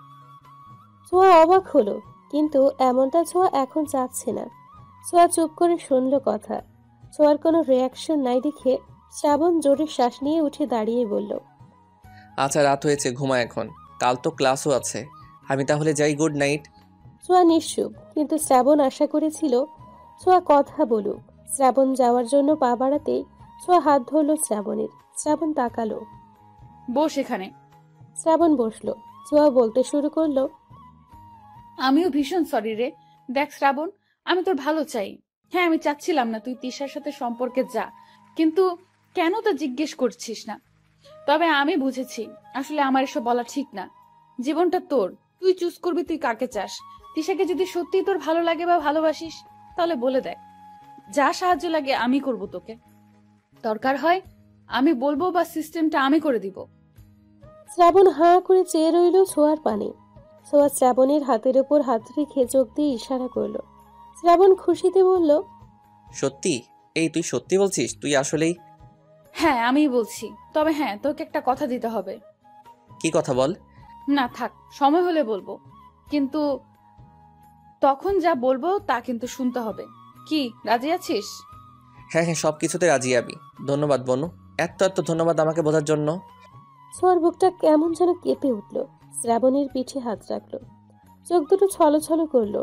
ছোঁয়া অবাক হলো, কিন্তু এমনটা ছোঁয়া এখন চাচ্ছে না। ছোঁয়া চুপ করে শুনল কথা। ছোঁয়ার কোনো রিয়াকশন নাই দেখে শ্রাবণ জোরে শ্বাস নিয়ে উঠে দাঁড়িয়ে বলল, আচ্ছা রাত হয়েছে, ঘুমা এখন, কাল তো ক্লাসও আছে। আমি তাহলে যাই, গুড নাইট। ছোঁয়া নিশ্চুপ, কিন্তু শ্রাবণ আশা করেছিল ছোঁয়া কথা বলুক। শ্রাবণ যাওয়ার জন্য পা বাড়াতেই ছোঁয়া হাত ধরল শ্রাবণের। শ্রাবণ তাকালো। বস এখানে। শ্রাবণ বসলো। ছোঁয়া বলতে শুরু করলো, আমিও ভীষণ সরি রে। দেখ শ্রাবণ, আমি তোর ভালো চাই। হ্যাঁ, আমি চাচ্ছিলাম না তুই তিশার সাথে সম্পর্কে যা, কিন্তু কেন তা জিজ্ঞেস করছিস না। তবে আমি বুঝেছি আসলে আমার এসব বলা ঠিক না। জীবনটা তোর, তুই চুজ করবি তুই কাকে চাস। তিশাকে যদি সত্যি তোর ভালো লাগে বা ভালোবাসিস তাহলে বলে দেখ, যা সাহায্য লাগে আমি করব তোকে। দরকার হয় আমি বলবো বা সিস্টেমটা আমি করে দিব। শ্রাবণ হাঁ করে চেয়ে রইল ছোঁয়ার পানে। ছোঁয়া শ্রাবণের হাতের ওপর হাত রেখে চোখ দিয়ে ইশারা করলো। শ্রাবণ খুশিতে বলল, সত্যি? এই তুই সত্যি বলছিস? তুই আসলেই? হ্যাঁ আমি বলছি, তবে হ্যাঁ তোকে একটা কথা দিতে হবে। কি কথা বল। না থাক, সময় হলে বলবো, কিন্তু তখন যা বলবো তা কিন্তু শুনতে হবে। কি রাজি আছিস? হ্যাঁ হ্যাঁ, সব কিছুতে রাজি আমি। ধন্যবাদ বনু, এত এত ধন্যবাদ আমাকে বোঝার জন্য। ছোঁয়ার বুকটা কেমন যেন কেঁপে উঠল। শ্রাবণের পিঠে হাত রাখলো। চোখ দুটো ছলছল করলো।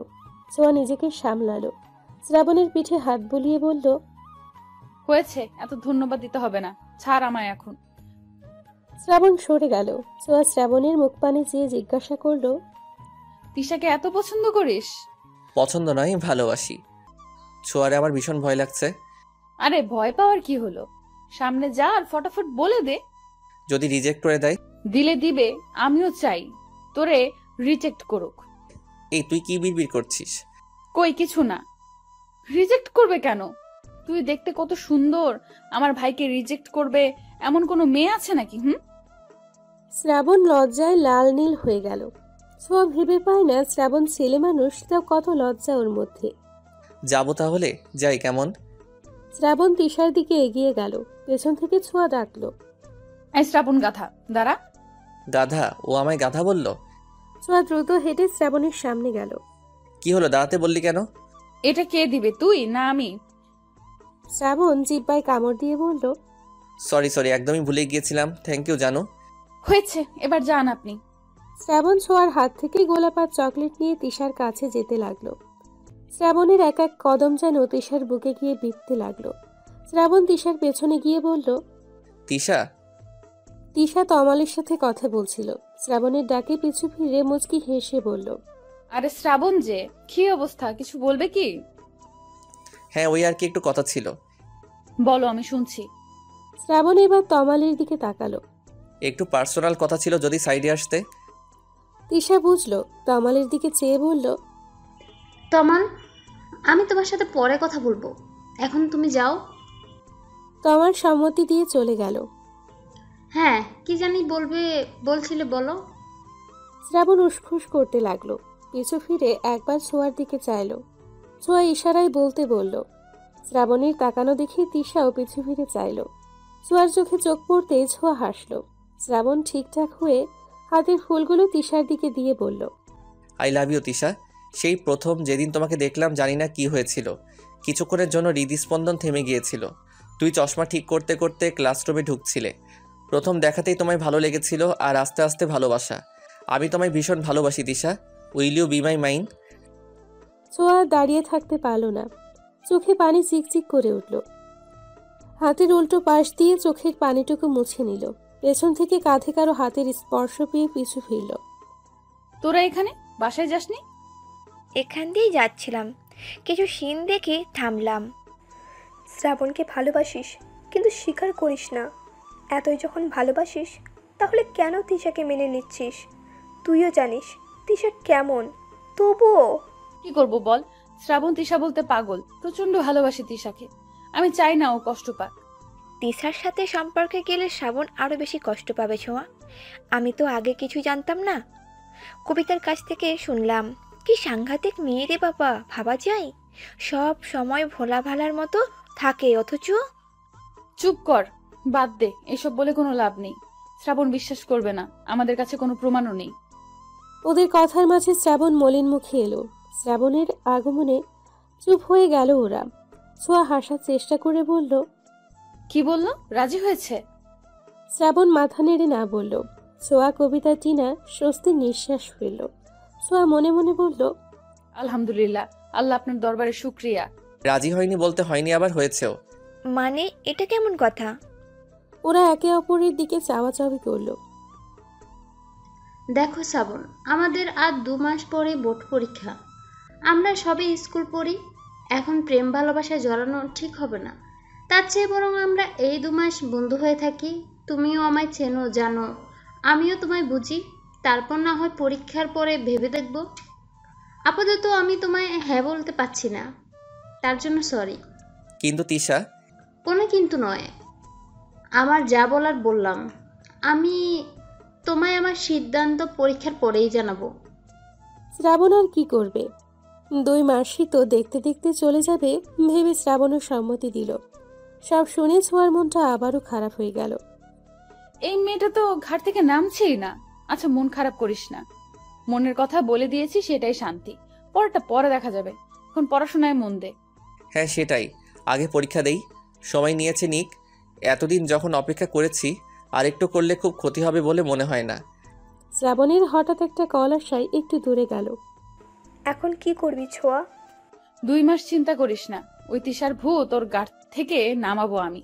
ছোঁয়া নিজেকে সামলালো। শ্রাবণের পিঠে হাত বুলিয়ে বলল, হয়েছে, এত ধন্যবাদ দিতে হবে না, ছাড় আমায় এখন। শ্রাবণ সরে গেল। ছোঁয়া শ্রাবণের মুখ পানে চেয়ে জিজ্ঞাসা করলো, তিশাকে এত পছন্দ করিস? পছন্দ নয়, ভালোবাসি। ছোঁয়ারে আমার ভীষণ ভয় লাগছে। আরে ভয় পাওয়ার কি হলো, সামনে যা আর ফটাফট বলে দে। যদি রিজেক্ট করে দেয়? দিলে দিবে, আমিও চাই তোরে রিজেক্ট করুক। এই তুই কি বিড়বিড় করছিস? কই কিছু না। রিজেক্ট করবে কেন? তুই দেখতে কত সুন্দর, আমার ভাইকে রিজেক্ট করবে এমন কোনো মেয়ে আছে নাকি? শ্রাবণ লজ্জায় লাল নীল হয়ে গেল। ছোঁয়া ভেবে পায় না শ্রাবণ ছেলে মানুষ, তাও কত লজ্জা ওর মধ্যে। যাবো তাহলে, যাই কেমন? শ্রাবণ তিশার দিকে এগিয়ে গেল। পেছন থেকে ছোঁয়া ডাকলো, এই শ্রাবণ গাধা, দাঁড়া। গাধা? ও আমায় গাধা বলল? ছোঁয়া দ্রুত হেঁটে শ্রাবণের সামনে গেল। কি হলো, দাঁড়াতে বললি কেন? এটা কে দিবে, তুই না আমি? শ্রাবণ জিহ্বায় কামড় দিয়ে বলল, সরি সরি, একদমই ভুলে গিয়েছিলাম। থ্যাংক ইউ জানু। হয়েছে, এবার যান আপনি। শ্রাবণ ছোঁয়ার হাত থেকে গোলাপ আর চকলেট নিয়ে তিশার কাছে যেতে লাগলো। শ্রাবণের এক এক কদম যেন তিশার বুকে গিয়ে বিঁধতে লাগলো। শ্রাবণ তিশার পেছনে গিয়ে বলল, তিশা। তিশা তমালের সাথে কথা বলছিল। শ্রাবণের ডাকে পিছু ফিরে মুচকি হেসে বলল, আরে শ্রাবণ যে, কি অবস্থা, কিছু বলবে কি? হ্যাঁ, ওই আর কি একটু কথা ছিল। বলো, আমি শুনছি। শ্রাবণ এবার তমালের দিকে তাকালো। একটু পার্সোনাল কথা ছিল, যদি সাইডে আসতে। তিশা বুঝলো, তমালের দিকে চেয়ে বলল, তমাল, আমি তোমার সাথে পরে কথা বলবো, এখন তুমি যাও। তমাল সম্মতি দিয়ে চলে গেল। হ্যাঁ, কি জানি বলছিলে, বলো। শ্রাবণ উসখুস করতে লাগলো। পিছু ফিরে একবার ছোঁয়ার দিকে চাইলো। ছোঁয়া ইশারায় বলতে বলল। শ্রাবণের তাকানো দেখে তিশাও পিছু ফিরে চাইলো। ছোঁয়ার চোখে চোখ পড়তেই ছোঁয়া হাসলো। শ্রাবণ ঠিকঠাক হয়ে হাতের ফুলগুলো তিশার দিকে দিয়ে বলল, আই লাভ ইউ তিশা। সেই প্রথম যেদিন তোমাকে দেখলাম, জানি না কি হয়েছিল, কিছুক্ষণের জন্য হৃদস্পন্দন থেমে গিয়েছিল। তুই চশমা ঠিক করতে করতে ক্লাসরুমে ঢুকছিলে। প্রথম দেখাতেই তোমায় ভালো লেগেছিল, আর আস্তে আস্তে ভালোবাসা। আমি তোমায় ভীষণ ভালোবাসি Tisha. Will you be my mind? ছোঁয়া দাঁড়িয়ে থাকতে পারল না। চোখে পানি চিকচিক করে উঠল। হাতের উল্টো পাশ দিয়ে চোখের পানিটুকু মুছে নিল। পেছন থেকে কাঁধে কারো হাতের স্পর্শ পেয়ে পিছু ফিরল। তোরা এখানে বাসায় যাসনি? এখান দিয়েই যাচ্ছিলাম, কিছু সিন দেখে থামলাম। শ্রাবণকে ভালোবাসিস, কিন্তু স্বীকার করিস না। এতই যখন ভালোবাসিস, তাহলে কেন তিশাকে মেনে নিচ্ছিস? তুইও জানিস তিশা কেমন, তবুও। কি করব বল, শ্রাবণ তিশা বলতে পাগল, প্রচন্ড ভালোবাসি তিশাকে। আমি চাই না ও কষ্ট পাক। তিশার সাথে সম্পর্কে গেলে শ্রাবণ আরও বেশি কষ্ট পাবে ছোঁয়া। আমি তো আগে কিছুই জানতাম না, কবিতার কাছ থেকে শুনলাম। কি সাংঘাতিক মেয়ে রে বাবা, ভাবা যায়? সব সময় ভোলা ভালার মতো থাকে, অথচ চুপ কর, বাদ দে, এসব বলে কোনো লাভ নেই। শ্রাবণ বিশ্বাস করবে না, আমাদের কাছে কোনো প্রমাণও নেই। ওদের কথার মাঝে শ্রাবণ মলিন মুখে এলো। শ্রাবণের আগমনে চুপ হয়ে গেল ওরা। ছোঁয়া হাসার চেষ্টা করে বলল, কি বললো? রাজি হয়েছে? শ্রাবণ মাথা নেড়ে না বলল। ছোঁয়া, কবিতা, টিনা স্বস্তির নিঃশ্বাস ফেলল। ছোঁয়া মনে মনে বলল, আলহামদুলিল্লাহ, আল্লাহ আপনার দরবারে শুকরিয়া। রাজি হয়নি বলতে হয়নি, আবার হয়েছেও। মানে এটা কেমন কথা? ওরা একে অপরের দিকে চাওয়াচাওয়ি করল। দেখো শ্রাবণ, আমাদের আর 2 মাস পরে বোর্ড পরীক্ষা। আমরা সবে স্কুল পড়ি, এখন প্রেম ভালোবাসায় জড়ানো ঠিক হবে না। তার চেয়ে বরং আমরা এই 2 মাস বন্ধু হয়ে থাকি। তুমিও আমায় চেনো, জানো, আমিও তোমায় বুঝি। তারপর না হয় পরীক্ষার পরে ভেবে দেখব। আপাতত আমি তোমায় হ্যাঁ বলতে পারছি না, তার জন্য সরি। কিন্তু তিশা, কোনো কিন্তু নয়, আমার যা বলার বললাম। আমি তোমায় আমার সিদ্ধান্ত পরীক্ষার পরেই জানাবো। শ্রাবণ আর কি করবে? 2 মাসই তো দেখতে দেখতে চলে যাবে ভেবে শ্রাবণের সম্মতি দিল। সব শুনে ছোঁয়ার মনটা আবারও খারাপ হয়ে গেল। এই মেয়েটা তো ঘাট থেকে নামছেই না। আচ্ছা, মন খারাপ করিস না, মনের কথা বলে দিয়েছি, সেটাই শান্তি। পরেরটা পরে দেখা যাবে, এখন পড়াশোনায় মন দে। হ্যাঁ সেটাই, আগে পরীক্ষা দেই। সময় নিয়েছে নিক, এতদিন যখন অপেক্ষা করেছি, আর একটু করলে খুব ক্ষতি হবে বলে মনে হয় না। শ্রাবণের হঠাৎ একটা কল আসায় একটু দূরে গেল। এখন কি করবি ছোঁয়া? 2 মাস চিন্তা করিস না, ওই তিশার ভূত তোর গাট থেকে নামাবো আমি।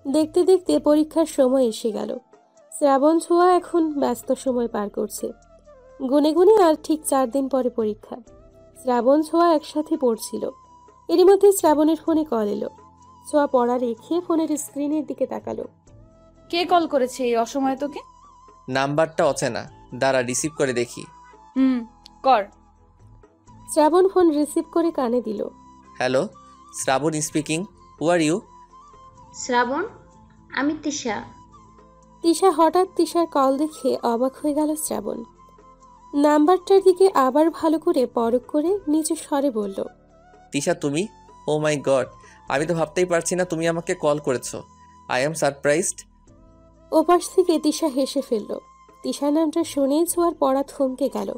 দেখতে দেখতে পরীক্ষার সময় এসে গেল। শ্রাবণ ছোঁয়া এখন ব্যস্ত সময় পার করছে। গুনে গুনে আর ঠিক 4 দিন পরে পরীক্ষা। শ্রাবণ ছোঁয়া একসাথে পড়ছিল। এরই মধ্যে শ্রাবণের ফোনে কল এলো। ছোঁয়া পড়া রেখে ফোনের স্ক্রিনের দিকে তাকালো। কে কল করেছে এই অসময়ে তোকে? নাম্বারটা অচেনা, দাঁড়া রিসিভ করে দেখি। কর। শ্রাবণ ফোন রিসিভ করে কানে দিল। Hello, Shrabon speaking. Who are you? Shrabon, আমি তিশা। তিশা। হঠাৎ তিশার কল দেখে অবাক হয়ে গেল শ্রাবণ। নাম্বারটার দিকে আবার ভালো করে পরখ করে নিচু স্বরে বলল, তিশা তুমি? ও মাই গড, আমি তো ভাবতেই পারছি না তুমি আমাকে কল করেছো। I am surprised. ওপাশ থেকে তিশা হেসে ফেলল। তিশা নামটা শুনেই ছোঁয়ার পড়া থমকে গেল।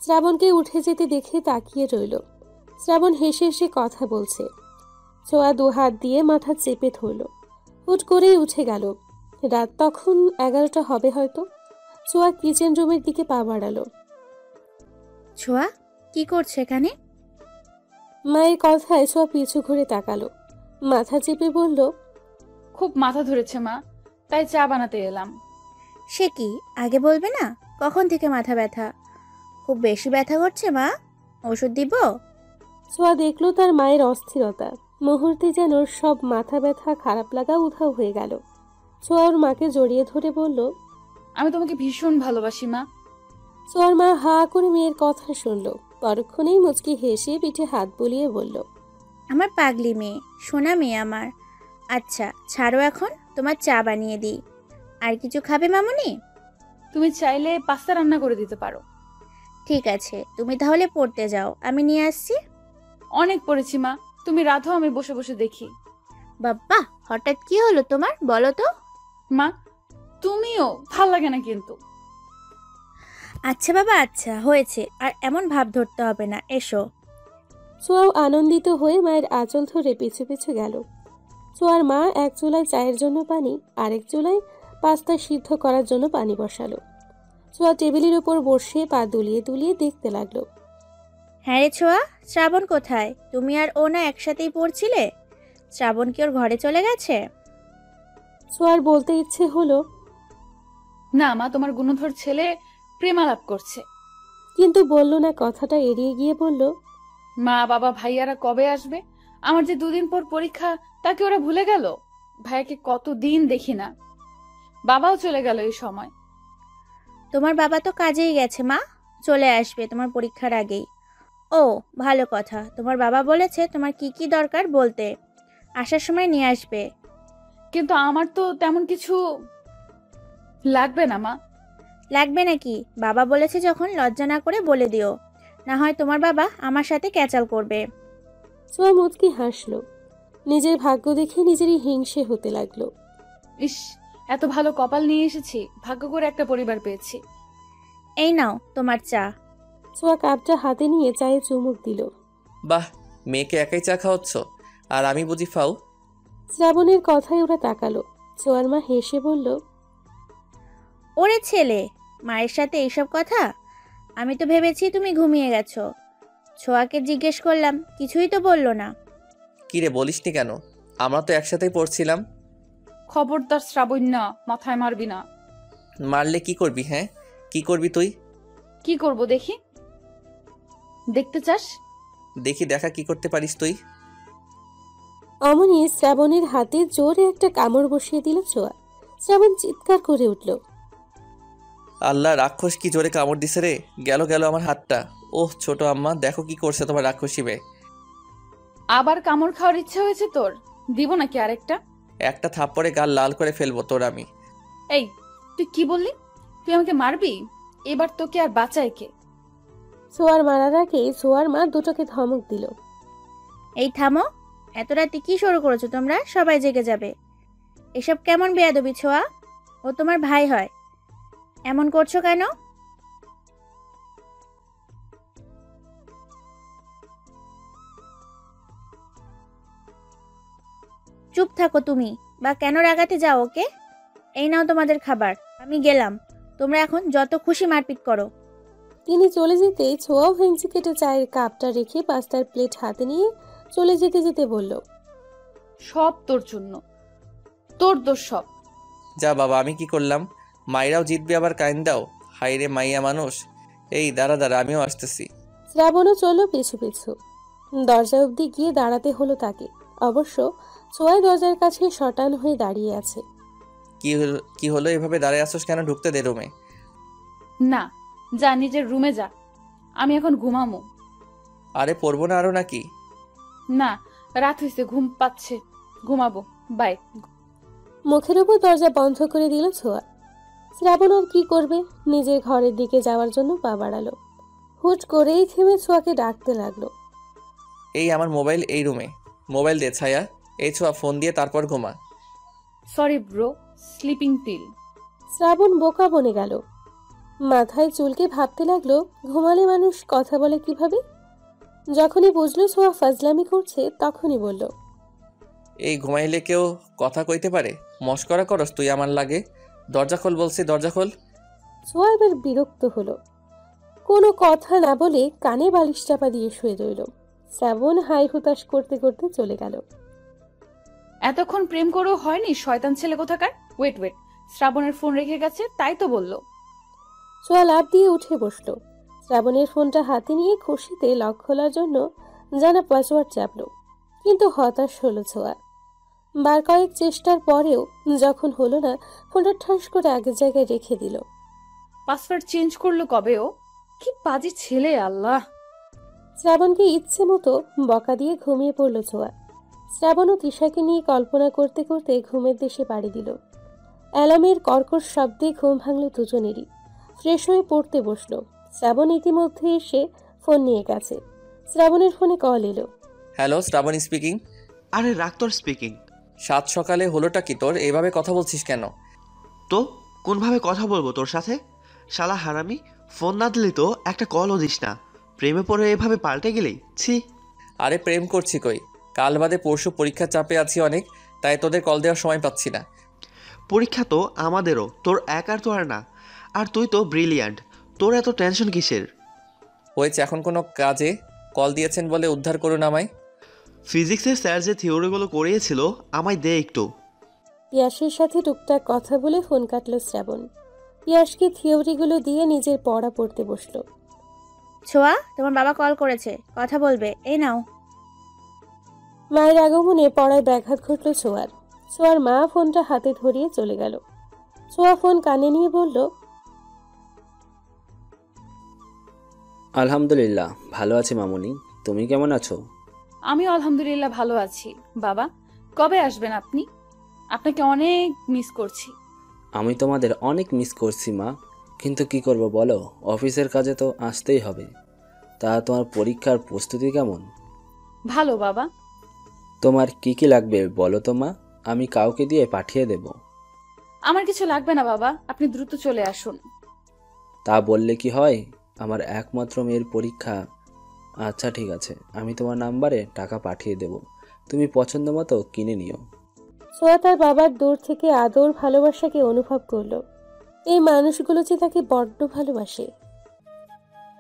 শ্রাবণকে উঠে যেতে দেখে তাকিয়ে রইল। শ্রাবণ হেসে হেসে কথা বলছে। ছোঁয়া 2 হাত দিয়ে মাথা চেপে ধরল। হুট করেই উঠে গেল। রাত তখন 11টা হবে হয়তো। ছোঁয়া কিচেন রুমের দিকে পা বাড়ালো। ছোঁয়া, কি করছে এখানে? মায়ের কথায় ছোঁয়া পিছু ঘুরে তাকালো। মাথা চেপে বলল, খুব মাথা ধরেছে মা, তাই চা বানাতে এলাম। সে কি, আগে বলবে না? কখন থেকে মাথা ব্যথা? খুব বেশি ব্যথা করছে মা, ওষুধ দিব? ছোঁয়া দেখলো তার মায়ের অস্থিরতা। মুহূর্তে যেন সব মাথা ব্যথা খারাপ লাগা উধাও হয়ে গেল। ছোঁয়া ওর মাকে জড়িয়ে ধরে বলল, আমি তোমাকে ভীষণ ভালোবাসি মা। ছোঁয়ার মা হা করে মেয়ের কথা শুনল। পরক্ষণেই মুচকি হেসে পিঠে হাত বুলিয়ে বলল, আমার পাগলি মেয়ে, সোনা মেয়ে আমার। আচ্ছা ছাড়ো, এখন তোমার চা বানিয়ে দিই। আর কিছু খাবে মামুনি? তুমি চাইলে পাস্তা রান্না করে দিতে পারো। ঠিক আছে, তুমি তাহলে পড়তে যাও, আমি নিয়ে আসছি। অনেক পড়েছি মা, তুমি রাধো, আমি বসে বসে দেখি। বাবা, হঠাৎ কি হলো তোমার, বলো তো? মা তুমিও, ভাল লাগে না কিন্তু। আচ্ছা বাবা, আচ্ছা হয়েছে, আর এমন ভাব ধরতে হবে না, এসো। ছোঁয়াও আনন্দিত হয়ে মায়ের আঁচল ধরে পিছু পিছু গেল। ছোঁয়ার মা এক চুলায় চায়ের জন্য পানি, আরেক চুলায় পাস্তা সিদ্ধ করার জন্য পানি বসালো। ছোঁয়া টেবিলের উপর বসে পা দুলিয়ে দুলিয়ে দেখতে লাগলো। হ্যাঁ রে ছোঁয়া, শ্রাবণ কোথায়? তুমি আর ও না একসাথেই পড়ছিলে? শ্রাবণ কি ওর ঘরে চলে গেছে? ছোঁয়ার বলতে ইচ্ছে হলো, না মা, তোমার গুণধর ছেলে প্রেমালাপ করছে। কিন্তু বলল না। কথাটা এড়িয়ে গিয়ে বলল, মা বাবা ভাইয়ারা কবে আসবে? আমার যে 2 দিন পর পরীক্ষা, তাকে ওরা ভুলে গেল। ভাইয়াকে কতদিন দেখি না, বাবাও চলে গেল এই সময়। তোমার বাবা তো কাজেই গেছে মা, চলে আসবে তোমার পরীক্ষার আগেই। ও ভালো কথা, তোমার বাবা বলেছে তোমার কি কি দরকার বলতে, আসার সময় নিয়ে আসবে। কিন্তু আমার তো তেমন কিছু লাগবে না মা। লাগবে নাকি? বাবা বলেছে যখন লজ্জা না করে বলে দিও, না হয় তোমার বাবা আমার সাথে ক্যাচাল করবে। ছোঁয়া মুচকি হাসল। নিজের ভাগ্য দেখে নিজেরই হিংসে হতে লাগলো। ইস, এত ভালো কপাল নিয়ে এসেছি, ভাগ্য করে একটা পরিবার পেয়েছি। এই নাও তোমার চা। ছোঁয়া কাপটা হাতে নিয়ে চায়ে চুমুক দিল। বাহ, মেয়েকে একাই চা খাওয়াচ্ছ, আর আমি বুঝি ফাও? শ্রাবণের কথায় ওরা তাকালো। ছোঁয়ার মা হেসে বলল, ওরে ছেলে, মায়ের সাথে এইসব কথা? আমি তো ভেবেছি তুমি ঘুমিয়ে গেছো। ছোঁয়াকে জিজ্ঞেস করলাম, কিছুই তো বললো না। কিরে, বলিসনি কেন? আমরা তো একসাথেই পড়ছিলাম। খবরদার শ্রাবণ্য, মাথায় মারবি না। মারলে কি করবি? হ্যাঁ, কি করবি তুই? কি করব দেখি? দেখতে চাস? দেখি, দেখা কি করতে পারিস তুই। অমনি শ্রাবণের হাতে জোরে একটা কামড় বসিয়ে দিল ছোঁয়া। শ্রাবণ চিৎকার করে উঠল। আল্লাহ, রাক্ষস কি জোরে কামড় দিছে রে! গেল গেল আমার হাতটা। ওহ ছোট আম্মা, দেখো কি করছে তোমার রাক্ষসী মেয়ে। আবার কামড় খাওয়ার ইচ্ছা হয়েছে তোর? দিব নাকি আরেকটা? একটা থাপ্পড়ে গাল লাল করে ফেলবো তোর আমি। এই, তুই কি বললি? তুই আমাকে মারবি? এবার তোকে আর বাঁচায় কে? ছোঁয়ার মারার আগে ছোঁয়ার মা দুটোকে ধমক দিল। এই থামো, এত রাতে কি শুরু করেছো তোমরা? সবাই জেগে যাবে। এসব কেমন বেয়াদবি ছোঁয়া? ও তোমার ভাই হয়, এমন করছো কেন? চুপ থাকো তুমি, বা কেন রাগাতে যাও ওকে? এই নাও তোমাদের খাবার, আমি গেলাম। তোমরা এখন যত খুশি মারপিট করো। তিনি চলে যেতেই ছোঁয়াও ভেঙচি কেটে চায়ের কাপটা রেখে পাস্তার প্লেট হাতে নিয়ে চলে যেতে যেতে বলল, সব তোর জন্য, তোর দোষ সব। যা বাবা, আমি কি করলাম? মাইরাও জিতবে আবার কাইন দাও। হাইরে মাইয়া মানুষ। এই দাঁড়া দাঁড়া, আমিও আসতেছি। শ্রাবণও চলল পিছু পিছু। দরজা অবধি গিয়ে দাঁড়াতে হলো তাকে। অবশ্য ছোঁয়াই দরজার কাছে শটান হয়ে দাঁড়িয়ে আছে। কি হলো এভাবে দাঁড়ায় আসোস কেন? ঢুকতে দে রুমে। না, যা নিজের রুমে যা, আমি এখন ঘুমামো। আরে পড়বো না আরো নাকি? না, রাত হয়েছে, ঘুম পাচ্ছে, ঘুমাবো, বাই। মুখের উপর দরজা বন্ধ করে দিল ছোঁয়া। শ্রাবণ আর কি করবে, নিজের ঘরের দিকে যাওয়ার জন্য পা বাড়ালো। হুট করেই থেমে ছোঁয়াকে ডাকতে লাগলো। এই আমার মোবাইল এই রুমে। মোবাইল দে ছায়া। এই ছোঁয়া, ফোন দিয়ে তারপর ঘুমা। Sorry bro, sleeping pill. Shrabon বোকা বনে গেল। মাথায় চুলকে ভাবতে লাগলো, ঘুমালে মানুষ কথা বলে কিভাবে। যখনই বুঝলো ছোঁয়া ফাজলামি করছে, তখনই বলল, এই ঘুমাইলে কেউ কথা কইতে পারে? মস্করা করস তুই আমার লাগে? দরজা খোল বলছি, দরজা খোল। ছোঁয়া এবার বিরক্ত হলো। কোনো কথা না বলে কানে বালিশ চাপা দিয়ে শুয়ে রইল। শ্রাবণ হাই হুতাশ করতে করতে চলে গেল। এতক্ষণ প্রেম করেও হয়নি, শয়তান ছেলে কোথাকার। ওয়েট ওয়েট, শ্রাবণের ফোন রেখে গেছে, তাই তো বললো। ছোঁয়া লাফ দিয়ে উঠে বসলো। শ্রাবণের ফোনটা হাতে নিয়ে খুশিতে লক খোলার জন্য জানা পাসওয়ার্ড চাপলো, কিন্তু হতাশ হলো ছোঁয়া। বার কয়েক চেষ্টার পরেও যখন হলো না, ফোনটা ঠাস করে আগের জায়গায় রেখে দিল। পাসওয়ার্ড চেঞ্জ করলো কবে ও? কি বাজে ছেলে, আল্লাহ। শ্রাবণকে ইচ্ছে মতো বকা দিয়ে ঘুমিয়ে পড়ল ছোঁয়া। শ্রাবণ ও তৃষাকে নিয়ে কল্পনা করতে করতে ঘুমের দেশে পাড়ি দিল। অ্যালার্মের কর্কশ শব্দে ঘুম ভাঙল দুজনেরই। ফ্রেশ হয়ে পড়তে বসলো। শ্রাবণ ইতিমধ্যে এসে ফোন নিয়ে গেছে। শ্রাবণের ফোনে কল এলো। Hello, Shrabon speaking. আরে রাখ তোর স্পিকিং। সাত সকালে হলোটা কি তোর? এভাবে কথা বলছিস কেন? তো কোনভাবে কথা বলবো তোর সাথে? শালা হারামি, ফোন না দিলি তো একটা কলও দিস না। প্রেমে পড়ে এভাবে পাল্টে গেলি, ছি। আরে প্রেম করছি কই? কাল বাদে পরশু পরীক্ষার চাপে আছি অনেক, তাই তোদের কল দেওয়ার সময় পাচ্ছি না। পরীক্ষা তো আমাদেরও, তোর একার তো আর না। আর তুই তো ব্রিলিয়ান্ট, তোর এত টেনশন কিসের? হয়েছে, এখন কোনো কাজে কল দিয়েছেন বলে উদ্ধার করুন আমায়। ফিজিক্সের স্যার যে থিওরিগুলো করিয়েছিল, আমায় দে একটু। পিয়াসের সাথে টুকটাক কথা বলে ফোন কাটল শ্রাবণ। পিয়াসকে থিওরিগুলো দিয়ে নিজের পড়া পড়তে বসলো। ছোঁয়া, তোমার বাবা কল করেছে, কথা বলবে, এই নাও। মায়ের আগমনে পড়ায় ব্যাঘাত ঘটল ছোঁয়ার। ছোঁয়ার মা ফোনটা হাতে ধরিয়ে চলে গেল। ছোঁয়া ফোন কানে নিয়ে বলল, আলহামদুলিল্লাহ ভালো আছি মামুনি, তুমি কেমন আছো? আমি আলহামদুলিল্লাহ ভালো আছি। বাবা, কবে আসবেন আপনি? আপনাকে অনেক মিস করছি। আমি তোমাদের অনেক মিস করছি মা, কিন্তু কি করব বলো, অফিসের কাজে তো আসতেই হবে। তা তোমার পরীক্ষার প্রস্তুতি কেমন? ভালো বাবা। তোমার কি কি লাগবে বলো তো মা, আমি কাউকে দিয়ে পাঠিয়ে দেব। আমার কিছু লাগবে না বাবা, আপনি দ্রুত চলে আসুন। তা বললে কি হয়, আমার একমাত্র মেয়ের পরীক্ষা। আচ্ছা ঠিক আছে, আমি তোমার নাম্বারে টাকা পাঠিয়ে দেব, তুমি পছন্দ মতো কিনে নিও। ছোঁয়া তার বাবার দূর থেকে আদর ভালোবাসাকে অনুভব করলো। এই মানুষগুলো যে তাকে বড্ড ভালোবাসে।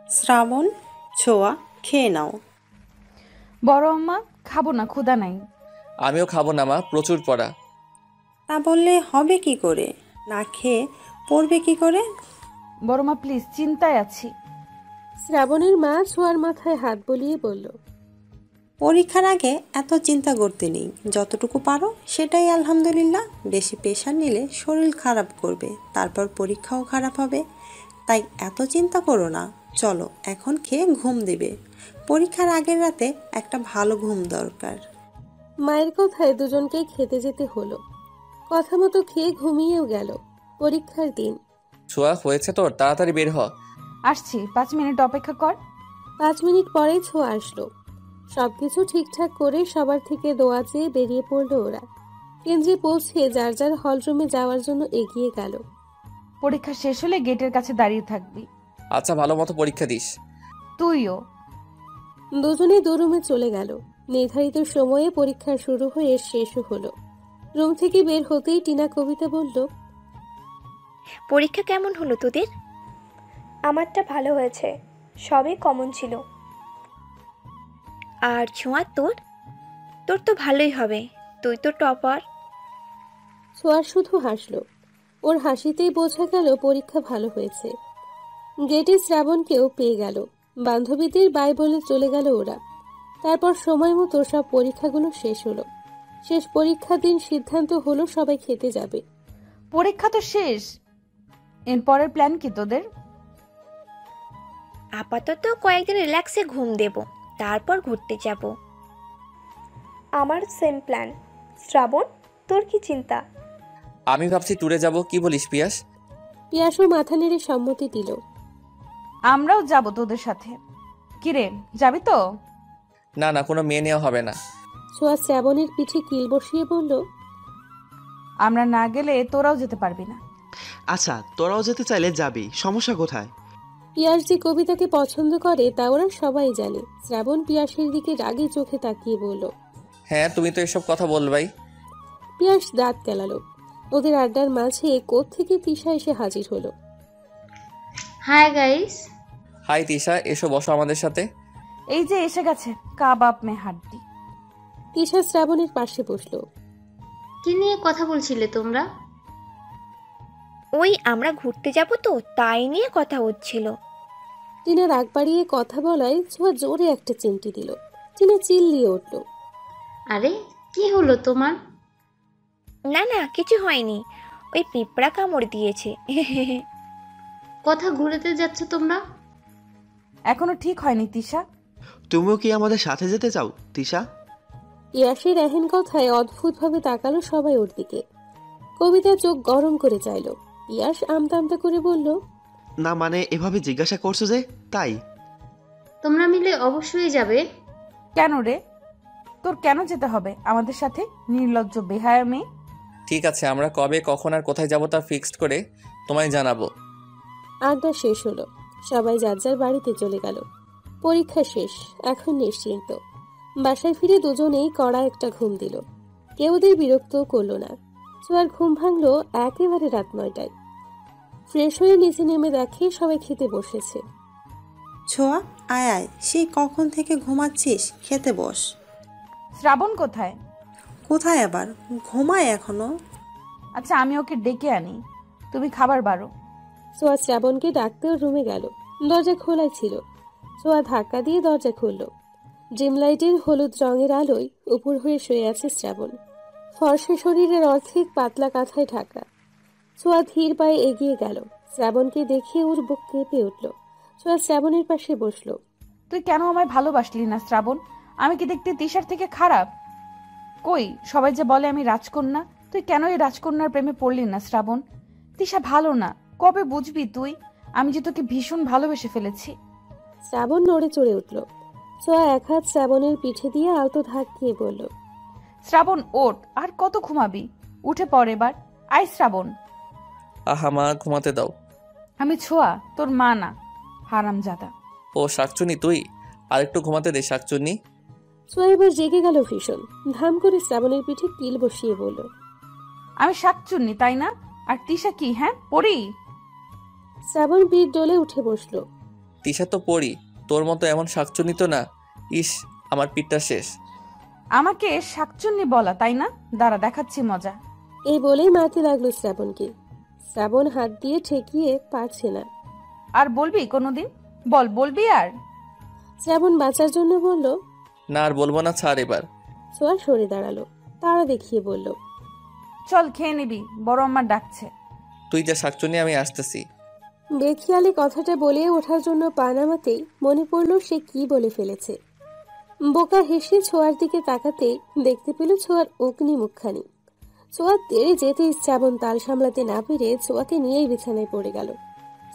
শ্রাবণ, ছোঁয়া, খেয়ে নাও। বড় আম্মা, খাবো না, ক্ষুধা নাই। আমিও খাবো না মা, প্রচুর পড়া। তা বললে হবে কি করে? না খেয়ে পড়বে কি করে? বড় মা প্লিজ, চিন্তায় আছি। শ্রাবণের মা ছোঁয়ার মাথায় হাত বুলিয়ে বলল, পরীক্ষার আগে এত চিন্তা করতে নেই, যতটুকু পারো সেটাই আলহামদুলিল্লাহ। বেশি প্রেশার নিলে শরীর খারাপ করবে, তারপর পরীক্ষাও খারাপ হবে। তাই এত চিন্তা করো না, চলো এখন খেয়ে ঘুম দেবে। পরীক্ষার আগের রাতে একটা ভালো ঘুম দরকার। মায়ের কথায় দুজনকেই খেতে যেতে হলো। কথা মতো খেয়ে ঘুমিয়েও গেল। পরীক্ষার দিন। ছোঁয়া, হয়েছে তোর, তাড়াতাড়ি বের হ। আসছি, 5 মিনিট অপেক্ষা কর। 5 মিনিট পরেই ছোঁয়া আসলো। সবকিছু ঠিকঠাক করে সবার থেকে দোয়া চেয়ে বেরিয়ে পড়লো ওরা। কেন্দ্রে পৌঁছে যার যার হলরুমে যাওয়ার জন্য এগিয়ে গেল। পরীক্ষা শেষ হলে গেটের কাছে দাঁড়িয়ে থাকবি। আচ্ছা, ভালো মতো পরীক্ষা দিস। তুইও। দুজনে দু রুমে চলে গেল। নির্ধারিত সময়ে পরীক্ষা শুরু হয়ে শেষও হলো। রুম থেকে বের হতেই টিনা কবিতা বলল, পরীক্ষা কেমন হলো তোদের? আমারটা ভালো হয়েছে, সবই কমন ছিল। আর ছোঁয়া, তোর তোর তো ভালোই হবে, তুই তো টপার। ছোঁয়া শুধু হাসলো। ওর হাসিতেই বোঝা গেল পরীক্ষা ভালো হয়েছে। গেটে শ্রাবণকেও পেয়ে গেল। বান্ধবীদের বাই বলে চলে গেল ওরা। তারপর সময় মতো সব পরীক্ষাগুলো শেষ হলো। শেষ পরীক্ষার দিন সিদ্ধান্ত হলো সবাই খেতে যাবে। পরীক্ষা তো শেষ, এরপরের প্ল্যান কি তোদের? আপাতত কয়েকদিন রিল্যাক্সে ঘুম দেব, তারপর ঘুরতে যাব। আমার সেম প্ল্যান। শ্রাবণ, তোর কি চিন্তা? আমি ভাবছি ট্যুরে যাব, কি বলিস পিয়াস? পিয়াসও মাথা নেড়ে সম্মতি দিল। আমরাও যাব তোদের সাথে। কিরে, যাবি তো? না না, কোনো মেয়ে নেওয়া হবে না। ছোঁয়া শ্রাবণের পিঠে কিল বসিয়ে বলল, আমরা না গেলে তোরাও যেতে পারবি না। আচ্ছা, তোরাও যেতে চাইলে যাবি, সমস্যা কোথায়? পিয়াস যে কবিতাকে পছন্দ করে তা ওরা সবাই জানে। শ্রাবণ পিয়াসের দিকে রাগী চোখে তাকিয়ে বলল, হ্যাঁ, তুমি তো এসব কথা বলবাই। পিয়াস দাঁত কেলালো। ওদের আড্ডার মাঝে কোত্থেকে তিশা এসে হাজির হলো। Hi guys. হাই তিশা, এসো বসো আমাদের সাথে। এই যে এসে গেছে কাবাব মে হাড্ডি। তিশা শ্রাবণের পাশে বসলো। কি নিয়ে কথা বলছিলে তোমরা? ওই আমরা ঘুরতে যাব তো, তাই নিয়ে কথা হচ্ছিল। টিনা রাগ বাড়িয়ে কথা বলায় ছোঁয়া জোরে একটা চিমটি দিল। টিনা চিল্লিয়ে উঠল, আরে কি হলো তোমার? না না, কিছু হয়নি, ওই পিঁপড়া কামড় দিয়েছে। কথা ঘুরেতে যাচ্ছ তোমরা? এখনো ঠিক হয়নি তিশা। তুমিও কি আমাদের সাথে যেতে চাও তিশা? পিয়াসের এহেন কথায় অদ্ভুতভাবে তাকালো সবাই ওর দিকে। কবিতা চোখ গরম করে চাইল। পিয়াস আমতা আমতা করে বলল, না মানে এভাবে জিজ্ঞাসা করছো যে, তাই। তোমরা মিলে অবশ্যই যাবে। কেন রে, তোর কেন যেতে হবে আমাদের সাথে, নির্লজ্জ বেহায়া মেয়ে? ঠিক আছে, আমরা কবে, কখন আর কোথায় যাব তা ফিক্সড করে তোমায় জানাবো। আড্ডা শেষ হলো। সবাই যার যার বাড়িতে চলে গেল। পরীক্ষা শেষ, এখন নিশ্চিন্ত। বাসায় ফিরে দুজনেই কড়া একটা ঘুম দিল। কেউ ওদের বিরক্তও করলো না। ছোঁয়ার ঘুম ভাঙলো একেবারে রাত 9টায়। ফ্রেশ হয়ে নিচে নেমে দেখে সবাই খেতে বসেছে। ছোঁয়া, আয় আয়, সেই কখন থেকে ঘুমাচ্ছিস, খেতে বস। শ্রাবণ কোথায়? কোথায় আবার, ঘুমায় এখনো। আচ্ছা, আমি ওকে ডেকে আনি, তুমি খাবার বাড়ো। ছোঁয়া শ্রাবণকে ডাকতেও রুমে গেল। দরজা খোলাই ছিল। ছোঁয়া ধাক্কা দিয়ে দরজা খুলল। ড্রিম লাইটের হলুদ রঙের আলোয় উপর হয়ে শুয়ে আছে শ্রাবণ। ফর্সা শরীরের অর্ধেক পাতলা কাঁথায় ঢাকা। ছোঁয়া ধীর পায়ে এগিয়ে গেল। শ্রাবণকে দেখে ওর বুক কেঁপে উঠল। ছোঁয়া শ্রাবণের পাশে বসলো। তুই কেন আমায় ভালোবাসলি না শ্রাবণ? আমি কি দেখতে তিশার থেকে খারাপ? কই, সবাই যে বলে আমি রাজকন্যা, তুই কেন এই রাজকন্যার প্রেমে পড়লি না শ্রাবণ? তিশা ভালো না, কবে বুঝবি তুই? আমি যে তোকে ভীষণ ভালোবেসে ফেলেছি। শ্রাবণ নড়ে চড়ে উঠল। ছোঁয়া এক হাত শ্রাবণের পিঠে দিয়ে আলতো ধাক্কিয়ে বলল, শ্রাবণ ওঠ, আর কত ঘুমাবি? উঠে পড় এবার। আয় শ্রাবণ। আহা মা, ঘুমাতে দাও। আমি ছোঁয়া, তোর মা না, হারামজাদা। ও শাকচুনি তুই, আরেকটু ঘুমাতে দে শাকচুনি। ছোঁয়া এবার জেগে গেল ভীষণ। ধাম করে শ্রাবণের পিঠে কিল বসিয়ে বলল, আমি শাকচুন্নি তাই না? আর তিশা কি, হ্যাঁ পড়ি? শ্রাবণ পিঠ ডলে উঠে বসলো। তিশা তো পড়ি, তোর মতো এমন শাকচুনি তো না। ইস, আমার পিঠটা শেষ। আমাকে শাকচুন্নি বলা তাই না? দাঁড়া দেখাচ্ছি মজা। এই বলেই মারতে লাগলো শ্রাবণকে। শ্রাবণ হাত দিয়ে ঠেকিয়ে পারছে না। আর বলবি কোনোদিন? বলবি আর? শ্রাবণ বাঁচার জন্য বলল, না আর বলবো না, ছাড় এবার। ছোঁয়া সরে দাঁড়ালো, তারা দেখিয়ে বলল, চল খেয়ে নিবি, বড় আমার ডাকছে। তুই যা শাকচুনি, আমি আসতেছি। বেখিয়ালি কথাটা বলে ওঠার জন্য পা নামাতেই মনে পড়ল সে কি বলে ফেলেছে। বোকা হেসে ছোঁয়ার দিকে তাকাতেই দেখতে পেল ছোঁয়ার অগ্নি মুখখানি। ছোঁয়া তেড়ে যেতেই শ্রাবণ তাল সামলাতে না পেরে ছোঁয়াকে নিয়েই বিছানায় পড়ে গেল।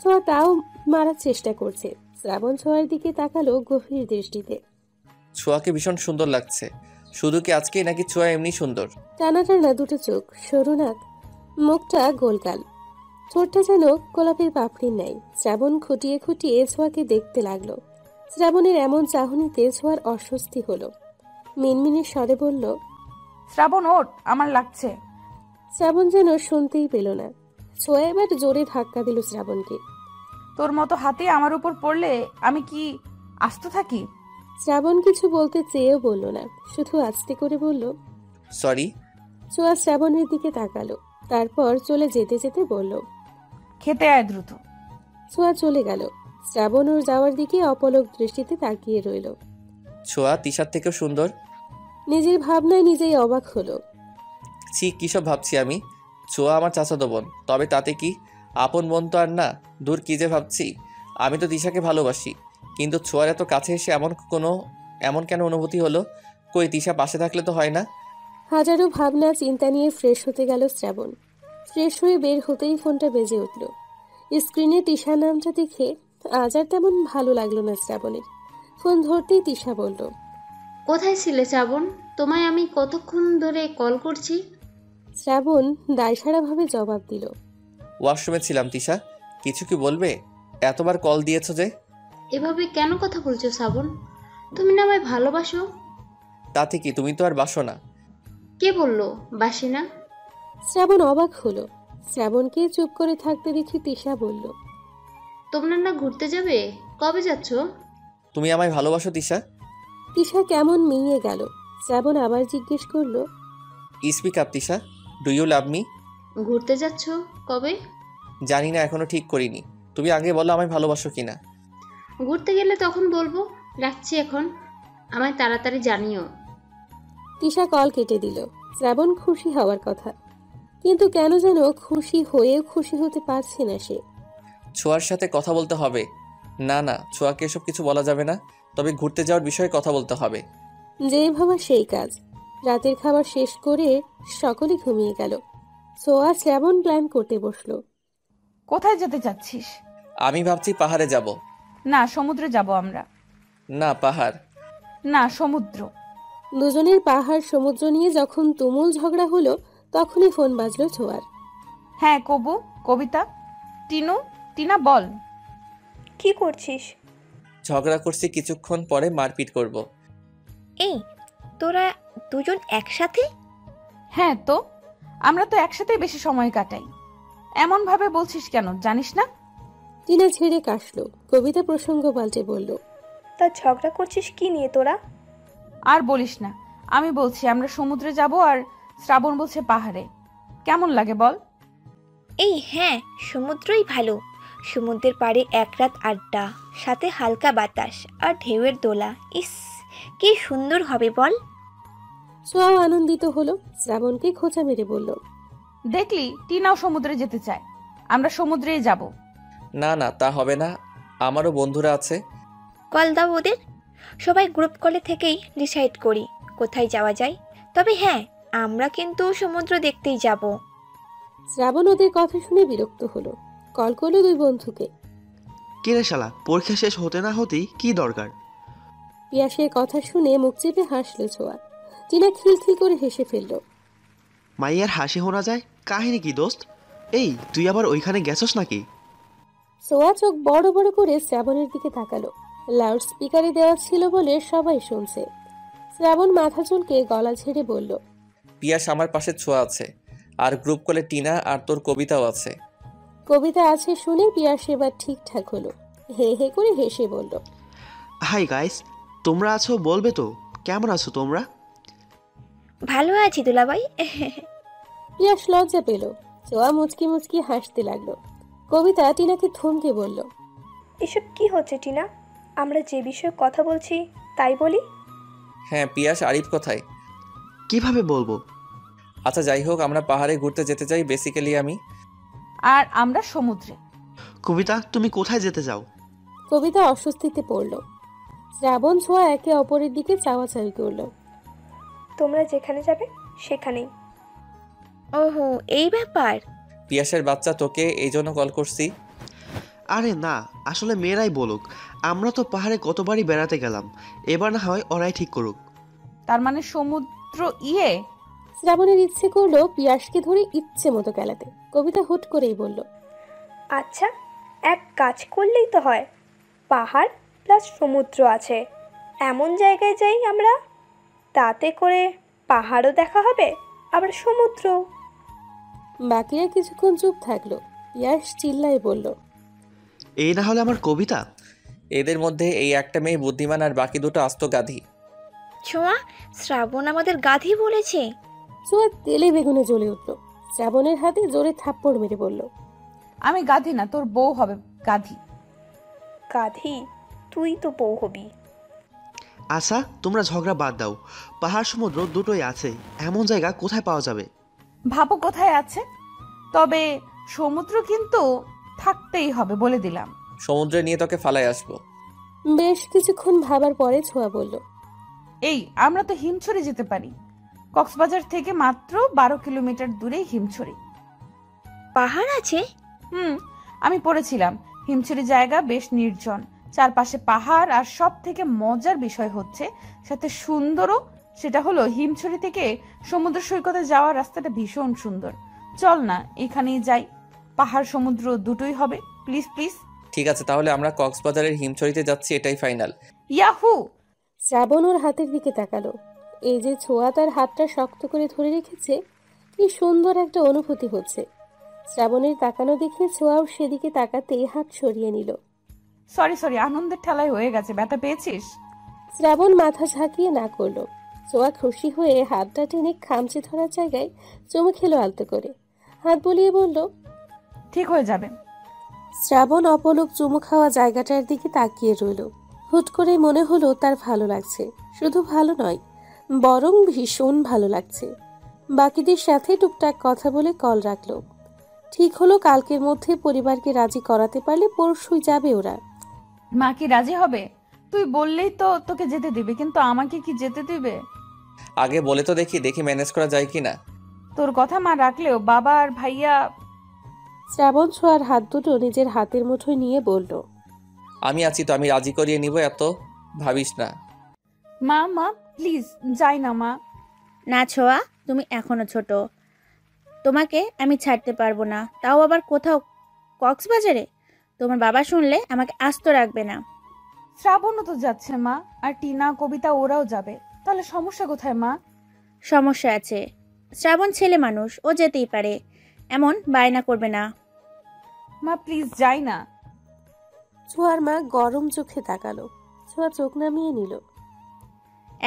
ছোঁয়া তাও মারার চেষ্টা করছে। শ্রাবণ ছোঁয়ার দিকে তাকালো গভীর দৃষ্টিতে। ছোঁয়াকে ভীষণ সুন্দর লাগছে। শুধু কি আজকেই, নাকি ছোঁয়া এমনি সুন্দর? টানা টানা দুটো চোখ, সরু নাক, মুখটা গোলগাল, ঠোঁটটা যেন গোলাপের পাপড়ির ন্যায়। শ্রাবণ খুঁটিয়ে খুঁটিয়ে ছোঁয়াকে দেখতে লাগলো। শ্রাবণের এমন চাহনিতে ছোঁয়ার অস্বস্তি হলো। মিনমিনে স্বরে বলল, শ্রাবণ ওঠ, আমার লাগছে। শ্রাবণ যেন শুনতেই পেল না। ছোঁয়া এবার জোরে ধাক্কা দিল শ্রাবণকে। তোর মতো হাতে আমার উপর পড়লে আমি কি আস্ত থাকি? শ্রাবণ কিছু বলতে চেয়েও বলল না, শুধু আস্তে করে বলল, সরি। ছোঁয়া শ্রাবণের দিকে তাকালো, তারপর চলে যেতে যেতে বলল, খেতে আয় দ্রুত। ছোঁয়া চলে গেল। শ্রাবণ ওর যাওয়ার দিকে অপলক দৃষ্টিতে তাকিয়ে রইল। ছোঁয়া তিশার থেকেও সুন্দর। নিজের ভাবনায় নিজেই অবাক হলো। ছি, কিসব ভাবছি আমি? ছোঁয়া আমার চাচাতো বোন, তবে তাতে কি? আপন বোন তো আর না। দূর, কি যে ভাবছি। আমি তো তিশাকে ভালোবাসি, কিন্তু ছোঁয়ার এত কাছে এসে এমন কেন অনুভূতি হলো? কই, তিশা পাশে থাকলে তো হয় না? হাজারো ভাবনা চিন্তা নিয়ে ফ্রেশ হতে গেল শ্রাবণ। ফ্রেশ হয়ে বের হতেই ফোনটা বেজে উঠল। স্ক্রিনে তিশা নামটা দেখে আজ আর তেমন ভালো লাগলো না শ্রাবণের। ফোন ধরতেই তিশা বলল, কোথায় ছিলে শ্রাবণ? তোমায় আমি কতক্ষণ ধরে কল করছি। শ্রাবণ দায়সারাভাবে জবাব দিল, ওয়াশরুমে ছিলাম। তিশা, কিছু কি বলবে? এতবার কল দিয়েছো যে? এভাবে কেন কথা বলছো শ্রাবণ? তুমি না আমায় ভালোবাসো। তাতে কি, তুমি তো আর বাসো না। কে বললো বাসি না? শ্রাবণ অবাক হলো। শ্রাবণকে চুপ করে থাকতে দেখে তিশা বলল, তোমরা না ঘুরতে যাবে? কবে যাচ্ছ? তুমি আমায় ভালোবাসো তিশা? তিশা কেমন মিইয়ে গেল। শ্রাবণ আবার জিজ্ঞেস করলো, speak up Tisha, do you love me? ঘুরতে যাচ্ছ কবে? জানি না, এখনো ঠিক করিনি। তুমি আগে বলো আমায় ভালোবাসো কিনা। ঘুরতে গেলে তখন বলবো। রাখছি এখন, আমায় তাড়াতাড়ি জানিও। তিশা কল কেটে দিল। শ্রাবণ খুশি হওয়ার কথা, কিন্তু কেন যেন খুশি হয়েও খুশি হতে পারছে না সে। ছোঁয়ার সাথে কথা বলতে হবে। না না, ছোঁয়াকে এসব কিছু বলা যাবে না, তবে ঘুরতে যাওয়ার বিষয়ে কথা বলতে হবে। যেই ভাবা সেই কাজ। রাতের খাবার শেষ করে সকলে ঘুমিয়ে গেল। ছোঁয়া শ্রাবণ প্ল্যান করতে বসলো। কোথায় যেতে চাচ্ছিস? আমি ভাবছি পাহাড়ে যাব। না, সমুদ্রে যাব আমরা। না, পাহাড়। না, সমুদ্র। দুজনের পাহাড় সমুদ্র নিয়ে যখন তুমুল ঝগড়া হলো, তখনই ফোন বাজলো ছোঁয়ার। হ্যাঁ কবু, কবিতা, টিনা বল। কি করছিস? ঝগড়া করছি, কিছুক্ষণ পরে মারপিট করব। এই তোরা দুজন একসাথে? হ্যাঁ তো, আমরা তো একসাথে বেশি সময় কাটাই। এমন ভাবে বলছিস কেন, জানিস না? টিনা ছেড়ে কাশলো। কবিতা প্রসঙ্গ পাল্টে বলল, তা ঝগড়া করছিস কি নিয়ে তোরা? আর বলিস না, আমি বলছি আমরা সমুদ্রে যাব আর শ্রাবণ বলছে পাহাড়ে। কেমন লাগে বল? এই হ্যাঁ, সমুদ্রই ভালো। সমুদ্রের পাড়ে এক রাত আড্ডা, সাথে হালকা বাতাস আর ঢেউয়ের দোলা। ইস, কি সুন্দর হবে বল। ছোঁয়াও আনন্দিত হলো। শ্রাবণকে খোঁচা মেরে বলল, দেখলি, টিনাও সমুদ্রে যেতে চায়। আমরা সমুদ্রেই যাব। না না, তা হবে না, আমারও বন্ধুরা আছে। কল দাও ওদের। সবাই গ্রুপ কলে থেকেই ডিসাইড করি কোথায় যাওয়া যায়। তবে হ্যাঁ, আমরা কিন্তু সমুদ্র দেখতেই যাব। শ্রাবণ ওদের কথা শুনে বিরক্ত হলো। কল করলো দুই বন্ধুকে। কে রে শালা, পরীক্ষা শেষ হতে না হতেই কি দরকার? পিয়াসের কথা শুনে মুখ চেপে হাসলো ছোঁয়া। টিনা খিলখিল করে হেসে ফেলল। মাইয়ার হাসি শোনা যায়, কাহিনী কি দোস্ত? এই তুই আবার ওইখানে গেছস নাকি? ছোঁয়া চোখ বড় বড় করে শ্রাবণের দিকে তাকালো। লাউড স্পিকারে দেওয়া ছিল বলে সবাই শুনছে। শ্রাবণ মাথা চুলকে গলা ঝেড়ে বলল, পিয়াস আমার পাশে ছোঁয়া আছে, আর গ্রুপ কলে টিনা আর তোর কবিতাও আছে। কবিতা আছে শুনে পিয়াস এবার ঠিকঠাক হলো। হে হে করে হেসে বলল, হাই গাইস, তোমরা আছো বলবে তো? কেমন আছো তোমরা? ভালো আছি দুলাভাই। পিয়াস লজ্জা পেল। ছোঁয়া মুচকি মুচকি হাসতে লাগলো। কবিতা টিনাকে থমকে বলল, এসব কি হচ্ছে টিনা? আমরা যে বিষয়ে কথা বলছি তাই বলি। হ্যাঁ, পিয়াস আরিফ কোথায়? কিভাবে বলবো? আচ্ছা যাই হোক, আমরা পাহাড়ে ঘুরতে যেতে চাই বেসিক্যালি আমি। আর আমরা সমুদ্রে। কবিতা, তুমি কোথায় যেতে চাও? কবিতা অস্বস্তিতে পড়ল। শ্রাবণ ছোঁয়া একে অপরের দিকে চাওয়াচাওয়ি করল। তোমরা যেখানে যাবে সেখানেই। ওহো, এই ব্যাপার। পিয়াসের বাচ্চা, তোকে এই জন্য কল করছি। আরে না, আসলে মেয়েরাই বলুক। আমরা তো পাহাড়ে কতবারই বেড়াতে গেলাম, এবার না হয় ওরাই ঠিক করুক। তার মানে সমুদ্র শ্রাবণের ইচ্ছে করলো পিয়াসকে ধরে ইচ্ছে মতো খেলাতে। কবিতা হুট করেই বলল, আচ্ছা, এক কাজ করলেই তো হয়। পাহাড় প্লাস সমুদ্র আছে, এমন জায়গায় যাই আমরা। তাতে করে পাহাড়ও দেখা হবে, আবার সমুদ্র। বাকিরা কিছুক্ষণ চুপ থাকলো। পিয়াস চিল্লায় বলল, এই না হলে আমার কবিতা। এদের মধ্যে এই একটা মেয়ে বুদ্ধিমান, আর বাকি দুটো আস্ত গাধি। ছোঁয়া, শ্রাবণ আমাদের গাধি বলেছে। ছোঁয়া তেলে বেগুনে জ্বলে উঠল। শ্রাবণের হাতে জোরে থাপ্পড় মেরে বলল, আমি গাধি না, তোর বউ হবে গাধি। গাধি? তুই তো বউ হবি। আচ্ছা, তোমরা ঝগড়া বাদ দাও। পাহাড় সমুদ্র দুটোই আছে, এমন জায়গা কোথায় পাওয়া যাবে? ভাবো কোথায় আছে। তবে সমুদ্র কিন্তু থাকতেই হবে, বলে দিলাম। সমুদ্রে নিয়ে তোকে ফালায় আসবো। বেশ কিছুক্ষণ ভাবার পরে ছোঁয়া বলল, এই আমরা তো হিমছড়ি যেতে পারি। কক্সবাজার থেকে মাত্র 12 কিলোমিটার দূরে হিমছড়ি। পাহাড় আছে? আমি পড়েছিলাম। হিমছড়ি জায়গা বেশ নির্জন, চারপাশে পাহাড়, আর সব থেকে মজার বিষয় হচ্ছে সাথে সুন্দরও। সেটা হলো হিমছড়ি থেকে সমুদ্র সৈকতে যাওয়ার রাস্তাটা ভীষণ সুন্দর। চল না এখানেই যাই, পাহাড় সমুদ্র দুটোই হবে। Please please. ঠিক আছে, তাহলে আমরা কক্সবাজারের হিমছড়িতে যাচ্ছি, এটাই ফাইনাল। ইয়াহু! শ্রাবণ ওর হাতের দিকে তাকালো। এই যে ছোঁয়া তার হাতটা শক্ত করে ধরে রেখেছে, কি সুন্দর একটা অনুভূতি হচ্ছে। শ্রাবণের তাকানো দেখে ছোঁয়াও সেদিকে তাকাতে হাত সরিয়ে নিল। সরি, আনন্দের ঠেলায় হয়ে গেছে। ব্যথা পেয়েছিস? শ্রাবণ মাথা ঝাঁকিয়ে না করলো। ছোঁয়া খুশি হয়ে হাতটা টেনে খামচে ধরার জায়গায় চুমু খেলো আলতো করে। হাত বুলিয়ে বলল, ঠিক হয়ে যাবে। শ্রাবণ অপলক চুমু খাওয়া জায়গাটার দিকে তাকিয়ে রইল। হুট করে মনে হলো তার ভালো লাগছে। শুধু ভালো নয়, বরং ভীষণ ভালো লাগছে। বাকিদের সাথে টুকটাক কথা বলে কল রাখলো। ঠিক হলো কালকের মধ্যে পরিবারকে রাজি করাতে পারলে পরশুই যাবে ওরা। মা কি রাজি হবে? তুই বললেই তো তোকে যেতে দিবে, কিন্তু আমাকে কি যেতে দিবে? আগে বলে তো দেখি ম্যানেজ করা যায় কিনা। তোর কথা মা রাখলেও বাবা আর ভাইয়া। শ্রাবণ ছোঁয়ার হাত দুটো নিজের হাতের মুঠোয় নিয়ে বলল, আমি আছি তো, আমি রাজি করিয়ে নিব, এত ভাবিস না। মা প্লিজ যাই না মা। না ছোঁয়া, তুমি এখনো ছোট, তোমাকে আমি ছাড়তে পারবো না, তাও আবার কোথাও কক্সবাজারে। তোমার বাবা শুনলে আমাকে আস্ত রাখবে না। শ্রাবণও তো যাচ্ছে মা, আর টিনা, কবিতা ওরাও যাবে। তাহলে সমস্যা কোথায় মা? সমস্যা আছে, শ্রাবণ ছেলে মানুষ, ও যেতেই পারে, এমন বায়না করবে না। মা প্লিজ যাই না। ছোঁয়ার মা গরম চোখে তাকালো। ছোঁয়া চোখ নামিয়ে নিল।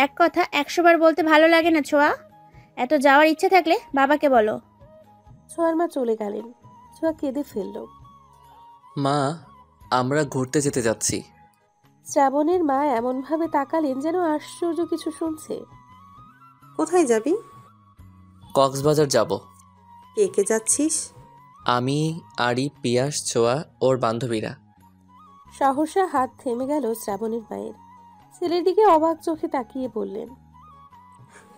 এক কথা 100 বার বলতে ভালো লাগে না ছোঁয়া, এত যাওয়ার ইচ্ছে থাকলে বাবাকে বলো। ছোঁয়ার মা চলে গেলেন। ছোঁয়া কেঁদে ফেলল। মা, আমরা ঘুরতে যেতে যাচ্ছি। শ্রাবণের মা এমনভাবে তাকালেন যেন আশ্চর্য কিছু শুনছে। কোথায় যাবি? কক্সবাজার যাব। কে কে যাচ্ছিস? আমি, আরিফ, পিয়াস, ছোঁয়া, ওর বান্ধবীরা। সহসা হাত থেমে গেল শ্রাবণের মায়ের। ছেলের দিকে অবাক চোখে তাকিয়ে বললেন,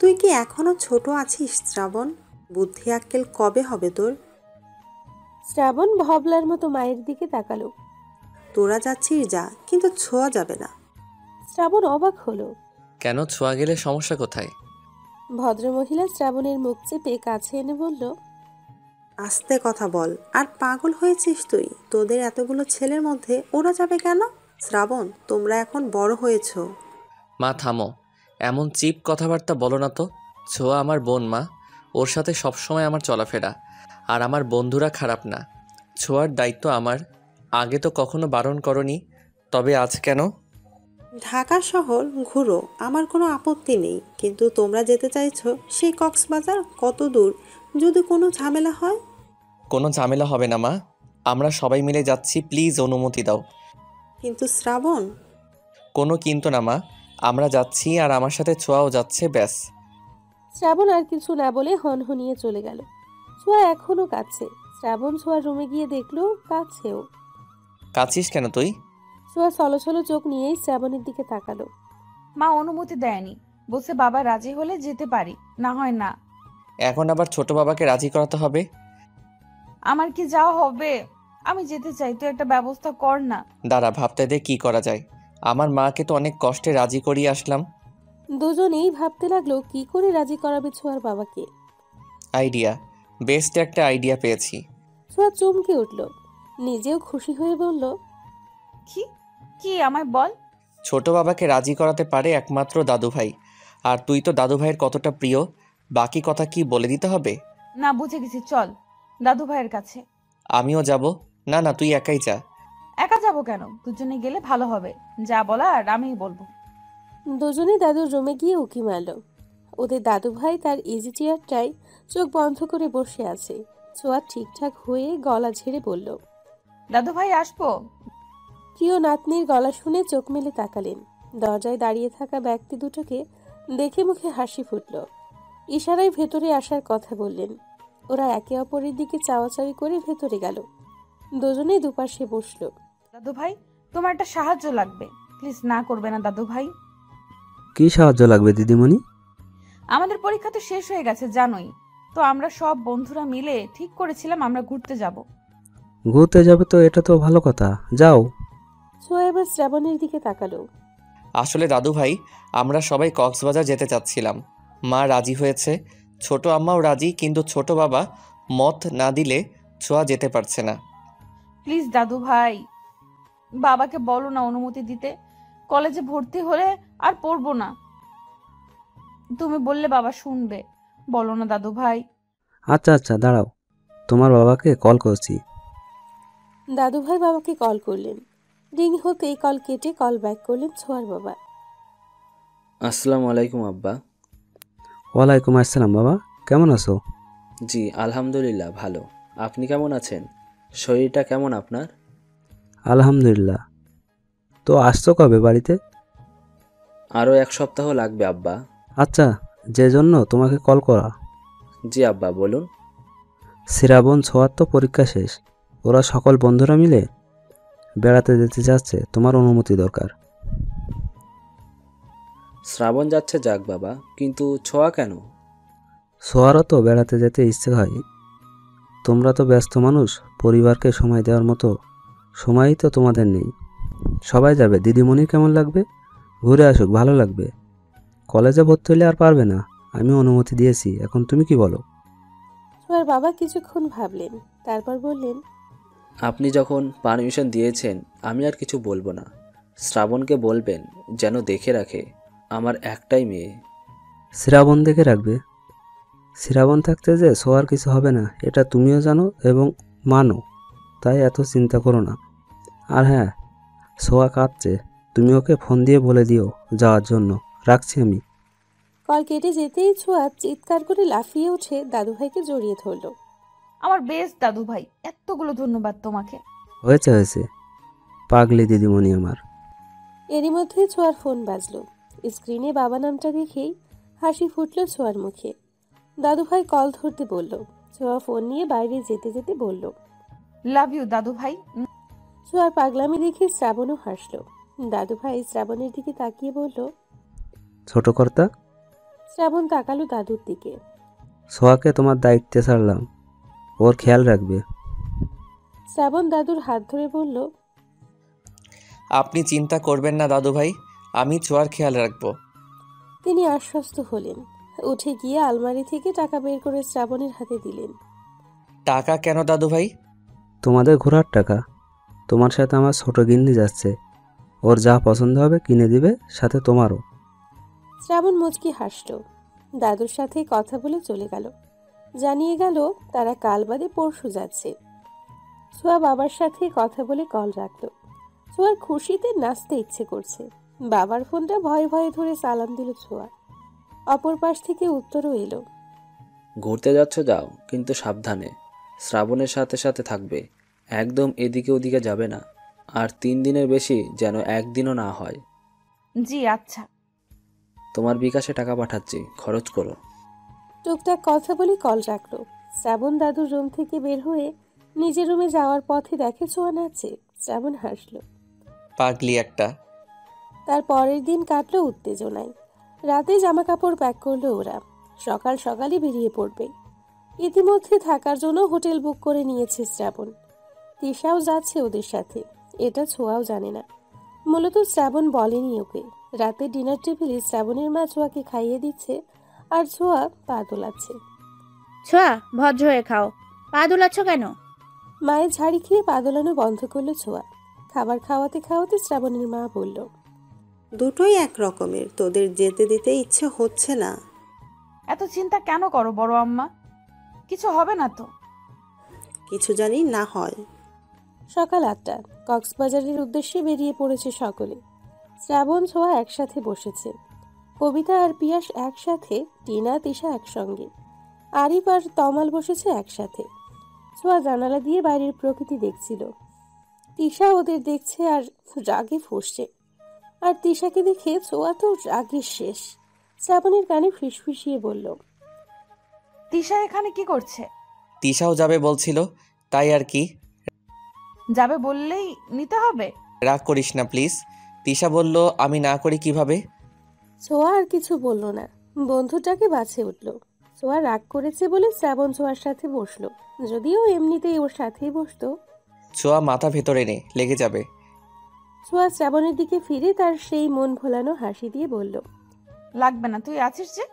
তুই কি এখনো ছোট আছিস শ্রাবণ? বুদ্ধি আক্কেল কবে হবে তোর? শ্রাবণ ভবলার মতো মায়ের দিকে তাকালো। তোরা যাচ্ছিস যা, কিন্তু ছোঁয়া যাবে না। শ্রাবণ অবাক হলো। কেন, ছোঁয়া গেলে সমস্যা কোথায়? ভদ্রমহিলা শ্রাবণের মুখ চেপে কাছে এনে বলল, আস্তে কথা বল। আর পাগল হয়েছিস তুই? তোদের এতগুলো ছেলের মধ্যে ওরা যাবে কেন? শ্রাবণ, তোমরা এখন বড় হয়েছো। মা থামো, এমন চিপ কথাবার্তা বলো না তো। ছোঁয়া আমার বোন মা, ওর সাথে সবসময় আমার চলাফেরা। আর আমার বন্ধুরা খারাপ না, ছোঁয়ার দায়িত্ব আমার। আগে তো কখনো বারণ করনি, তবে আজ কেন? ঢাকা শহর ঘুরো, আমার কোনো আপত্তি নেই, কিন্তু তোমরা যেতে চাইছো সেই কক্সবাজার কত দূর? যদি কোনো ঝামেলা হয়? কোনো ঝামেলা হবে না মা, আমরা সবাই মিলে যাচ্ছি, প্লিজ অনুমতি দাও। কিন্তু শ্রাবণ। কোনো কিন্তু না মা, আমরা যাচ্ছি আর আমার সাথে ছোঁয়াও যাচ্ছে, ব্যাস। শ্রাবণ আর কিছু না বলে হনহনিয়ে চলে গেল। ছোঁয়া এখনো কাঁদছে। শ্রাবণ ছোঁয়ার রুমে গিয়ে দেখলো কাঁদছেও। কাঁদছিস কেন তুই? ছোঁয়া ছলছল চোখ নিয়েই শ্রাবণের দিকে তাকালো। মা অনুমতি দেয়নি, বলছে বাবা রাজি হলে যেতে পারি, না হয় না। এখন আবার ছোট বাবাকে রাজি করাতে হবে? আমার কি যাওয়া হবে? আমি যেতে চাই, তুই একটা ব্যবস্থা কর না। দাঁড়া, ভাবতে দে কি করা যায়। আমার মাকে তো অনেক কষ্টে রাজি করিয়ে আসলাম। দুজনেই ভাবতে লাগলো কি করে রাজি করাবে ছোঁয়ার বাবাকে। আইডিয়া, বেস্ট একটা আইডিয়া পেয়েছি। ছোঁয়া চমকে উঠল, নিজেও খুশি হয়ে বলল, কি কি আমায় বল। ছোট বাবাকে রাজি করাতে পারে একমাত্র দাদু ভাই। আর তুই তো দাদু ভাইয়ের কতটা প্রিয়, বাকি কথা কি বলে দিতে হবে? না, বুঝে গেছি, চল দাদু ভাইয়ের কাছে। আমিও যাব। না না, তুই একাই যা। একা যাবো কেন, দুজনে গেলে ভালো হবে। যা বলার আমিই বলবো। দুজনে দাদুর রুমে গিয়ে উকি মারল। ওদের দাদু ভাই তার ইজি চেয়ারটায় চোখ বন্ধ করে বসে আছে। ছোঁয়া ঠিকঠাক হয়ে গলা ঝেড়ে বলল, দাদু ভাই আসবো? প্রিয় নাতনির গলা শুনে চোখ মেলে তাকালেন। দরজায় দাঁড়িয়ে থাকা ব্যক্তি দুটোকে দেখে মুখে হাসি ফুটল। ইশারায় ভেতরে আসার কথা বললেন। ওরা একে অপরের দিকে চাওয়াচাওয়ি করে ভেতরে গেল। দুজনে দুপাশে বসলো। দাদু ভাই, তোমার একটা সাহায্য লাগবে, প্লিজ না করবে না দাদু ভাই? কি সাহায্য লাগবে দিদিমণি? আমাদের পরীক্ষা তো শেষ হয়ে গেছে জানোই তো, আমরা সব বন্ধুরা মিলে ঠিক করেছিলাম আমরা ঘুরতে যাব। ঘুরতে যাবে তো, এটা তো ভালো কথা, যাও। ছোঁয়া এবার শ্রাবণের দিকে তাকালো। আসলে দাদু ভাই, আমরা সবাই কক্সবাজার যেতে চাচ্ছিলাম। মা রাজি হয়েছে, ছোট আম্মাও রাজি, কিন্তু ছোট বাবা মত না দিলে ছোঁয়া যেতে পারছে না। প্লিজ দাদু ভাই, বাবাকে বলো না অনুমতি দিতে। কলেজে ভর্তি হলে আর পড়বো না, তুমি বললে বাবা শুনবে। বলো না দাদু ভাই। আচ্ছা আচ্ছা, দাঁড়াও, তোমার বাবাকে কল করছি। দাদু ভাই বাবাকে কল করলেন। রিং হতেই কল কেটে কল ব্যাক করলেন ছোঁয়ার বাবা। আসসালামু আলাইকুম আব্বা। ওয়ালাইকুম আসসালাম বাবা, কেমন আছো? জি আলহামদুলিল্লাহ ভালো। আপনি কেমন আছেন? শরীরটা কেমন আপনার? আলহামদুলিল্লাহ। তো আসছো কবে বাড়িতে? আরও 1 সপ্তাহ লাগবে আব্বা। আচ্ছা, যে জন্য তোমাকে কল করা। জি আব্বা বলুন। শ্রাবণ ছোঁয়ার তো পরীক্ষা শেষ, ওরা সকল বন্ধুরা মিলে বেড়াতে যেতে যাচ্ছে, তোমার অনুমতি দরকার। শ্রাবণ যাচ্ছে যাক বাবা, কিন্তু ছোঁয়া কেন? ছোঁয়ারও তো বেড়াতে যেতে ইচ্ছে হয়। তোমরা তো ব্যস্ত মানুষ, পরিবারকে সময় দেওয়ার মতো সময়ই তো তোমাদের নেই। সবাই যাবে, দিদিমণির কেমন লাগবে? ঘুরে আসুক, ভালো লাগবে। কলেজে ভর্তি হলে আর পারবে না, আমি অনুমতি দিয়েছি, এখন তুমি কি বলো? ছোঁয়ার বাবা কিছুক্ষণ ভাবলেন, তারপর বললেন, আপনি যখন পারমিশন দিয়েছেন আমি আর কিছু বলবো না। শ্রাবণকে বলবেন যেন দেখে রাখে, আমার একটাই মেয়ে। শ্রাবণ দেখে রাখবে? শ্রাবণ থাকতে যে ছোঁয়ার কিছু হবে না, এটা তুমিও জানো এবং মানো, তাই এত চিন্তা করো না। আর হ্যাঁ, ছোঁয়া কাঁদছে, তুমি ওকে ফোন দিয়ে বলে দিও যাওয়ার জন্য। রাখছি আমি। কল কেটে যেতেই ছোঁয়া চিৎকার করে লাফিয়ে উঠে দাদু ভাইকে জড়িয়ে ধরল। আমার বেস্ট দাদু ভাই, এতগুলো ধন্যবাদ তোমাকে। হয়েছে হয়েছে, পাগলি দিদিমণি আমার। এরই মধ্যে ছোঁয়ার ফোন বাজলো। স্ক্রিনে বাবা নামটা দেখেই হাসি ফুটল ছোঁয়ার মুখে। দাদু ভাই কল ধরতে বলল। ছোঁয়া ফোন নিয়ে বাইরে যেতে যেতে বলল, লাভ ইউ দাদু ভাই। ছোঁয়ার পাগলামি দেখে শ্রাবণও হাসলো। দাদু ভাই শ্রাবণের দিকে তাকিয়ে বলল, ছোট কর্তা। শ্রাবণ তাকালো দাদুর দিকে। ছোঁয়াকে তোমার দায়িত্বে ছাড়লাম, ওর খেয়াল রাখবে। শ্রাবণ দাদুর হাত ধরে বলল, আপনি চিন্তা করবেন না দাদু ভাই, আমি ছোঁয়ার খেয়াল রাখবো। তিনি আশ্বস্ত হলেন। উঠে গিয়ে আলমারি থেকে টাকা বের করে শ্রাবণের হাতে দিলেন। টাকা কেন দাদু ভাই? তোমাদের ঘোরার টাকা। তোমার সাথে আমার ছোট গিন্নি যাচ্ছে, ওর যা পছন্দ হবে কিনে দিবে, সাথে তোমারও। শ্রাবণ মুচকি হাসল। দাদুর সাথে কথা বলে চলে গেল। জানিয়ে গেল তারা কাল বাদে পরশু যাচ্ছে। ছোঁয়া বাবার সাথে কথা বলে কল রাখল। ছোঁয়ার খুশিতে নাচতে ইচ্ছে করছে। বাবার ফোনটা ভয়ে ভয়ে ধরে সালাম দিল ছোঁয়া। অপর পাশ থেকে উত্তরও এলো। ঘুরতে যাচ্ছ যাও, কিন্তু সাবধানে। শ্রাবণের সাথে সাথে থাকবে, একদম এদিকে ওদিকে যাবে না। আর 3 দিনের বেশি যেন একদিনও না হয়। জি আচ্ছা। তোমার বিকাশে টাকা পাঠাচ্ছি, খরচ করো। টুকটাক কথা বলে কল রাখলো। শ্রাবণ দাদুর রুম থেকে বের হয়ে নিজের রুমে যাওয়ার পথে দেখে ছোঁয়া নাচছে। শ্রাবণ হাসলো। পাগলি একটা। তার পরের দিন কাটলো উত্তেজনায়। রাতে জামা কাপড় প্যাক করলো ওরা। সকাল সকালই বেরিয়ে পড়বে। ইতিমধ্যে থাকার জন্য হোটেল বুক করে নিয়েছে শ্রাবণ। তিশাও যাচ্ছে ওদের সাথে। এটা ছোঁয়াও জানে না। মূলত শ্রাবণ বলেনি ওকে। রাতে ডিনার টেবিলে শ্রাবণের মা ছোঁয়াকে খাইয়ে দিচ্ছে, আর ছোঁয়া পা দোলাচ্ছে। ছোঁয়া, ভদ্র হয়ে খাও, পা দোলাচ্ছ কেন? মায়ের ঝাড়ি খেয়ে পা দোলানো বন্ধ করলো ছোঁয়া। খাবার খাওয়াতে খাওয়াতে শ্রাবণের মা বলল, দুটোই এক রকমের, তোদের যেতে দিতে ইচ্ছে হচ্ছে না। এত চিন্তা কেন করো বড় আম্মা? কিছু হবে না তো? কিছু জানি না হয়। সকাল 8টা। কক্সবাজারের উদ্দেশ্যে বেরিয়ে পড়েছে সকলে। শ্রাবণ ছোঁয়া একসাথে বসেছে। কবিতা আর পিয়াস একসাথে, টিনা তিশা একসঙ্গে, আরিফ আর তমাল বসেছে একসাথে। ছোঁয়া জানালা দিয়ে বাইরের প্রকৃতি দেখছিল। তিশা ওদের দেখছে আর রাগে ফুঁসছে। আর তিশাকে দেখে ছোঁয়া তো রাগে শেষ। শ্রাবণের কানে ফিসফিসিয়ে বলল, তিশা এখানে কি করছে? তিশাও যাবে বলছিল, তাই আর কি। যাবে বললেই নিতে হবে? রাগ করিস না প্লিজ। তিশা বলল, আমি না করি কিভাবে? ছোঁয়া আর কিছু বলল না। বন্ধুটাকে বাছে উঠল। ছোঁয়া রাগ করেছে বলে শ্রাবণ ছোঁয়ার সাথে বসলো। যদিও এমনিতেই ওর সাথেই বসতো। ছোঁয়া মাথা ভেতরে নে, লেগে যাবে। ছোঁয়া শ্রাবণের দিকে ফিরে তার সেই মন ভোলানো হাসি দিয়ে বলল, লাগবে না, তুই আছিস যে।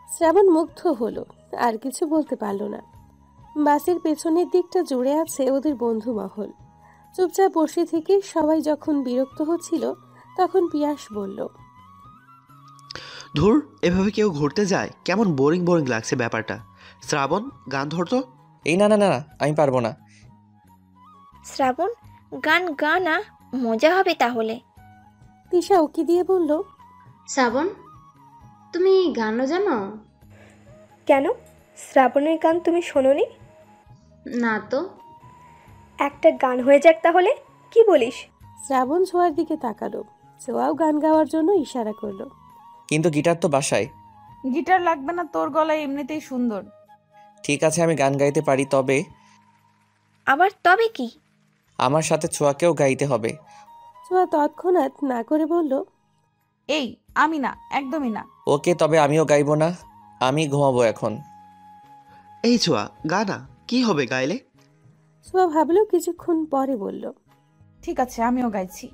শ্রাবণ মুগ্ধ হলো। আর কিছু বলতে পারল না। বাসের পেছনের দিকটা জুড়ে আছে ওদের বন্ধু মহল। চুপচাপ বসে থেকে সবাই যখন বিরক্ত হচ্ছিল, তখন পিয়াস বলল, ধুর, এভাবে কেউ ঘুরতে যায়? কেমন বোরিং বোরিং লাগছে ব্যাপারটা। শ্রাবণ, গান ধরতো। এই না না না, আমি পারবো না। শ্রাবণ, গান গা না, মজা হবে তাহলে। তিশা উকি দিয়ে বলল, শ্রাবণ, তুমি গানও জানো? কেন, শ্রাবণের গান তুমি শোনোনি? না তো। একটা গান হয়ে যাক তাহলে, কি বলিস? শ্রাবণ ছোঁয়ার দিকে তাকালো। ছোঁয়াও গান গাওয়ার জন্য ইশারা করলো। কিন্তু গিটার তো বাসায়। গিটার লাগবে না, তোর গলায় এমনিতেই সুন্দর। ঠিক আছে, আমি গান গাইতে পারি, তবে আবার তবে কি? আমার সাথে ছোঁয়াকেও গাইতে হবে। ছোঁয়া তৎক্ষণাৎ না করে বলল, এই, আমি না, একদমই না। ওকে, তবে আমিও গাইবো না। আমি ঘুমাবো এখন। এই ছোঁয়া, গা না, কি হবে গাইলে? ছোঁয়া ভাবলো, কিছুক্ষণ পরে বলল, ঠিক আছে, আমিও গাইছি।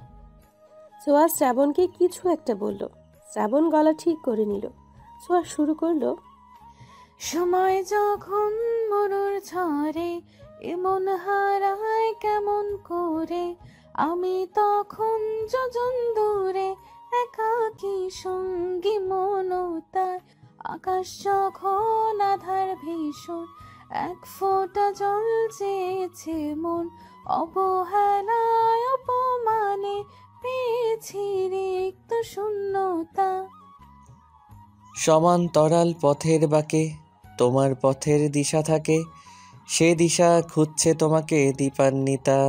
ছোঁয়া শ্রাবণকে কিছু একটা বলল। শ্রাবণ গলা ঠিক করে নিল। ছোঁয়া শুরু করলো, সময় যখন মরুর ঝরে এমন হারায় কেমন করে, আমি তখন যোজন দূরে একাকী সঙ্গী মনতার, আকাশ যখন আধার ভীষণ এক ফোঁটা জল চেয়েছে মন, অবহেলায় অপমানে পেয়েছি রিক্ত শূন্যতা। সমান্তরাল পথের বাঁকে তোমার পথের দিশা থাকে, সে দিশা খুঁজছে তোমাকে দীপান্বিতা।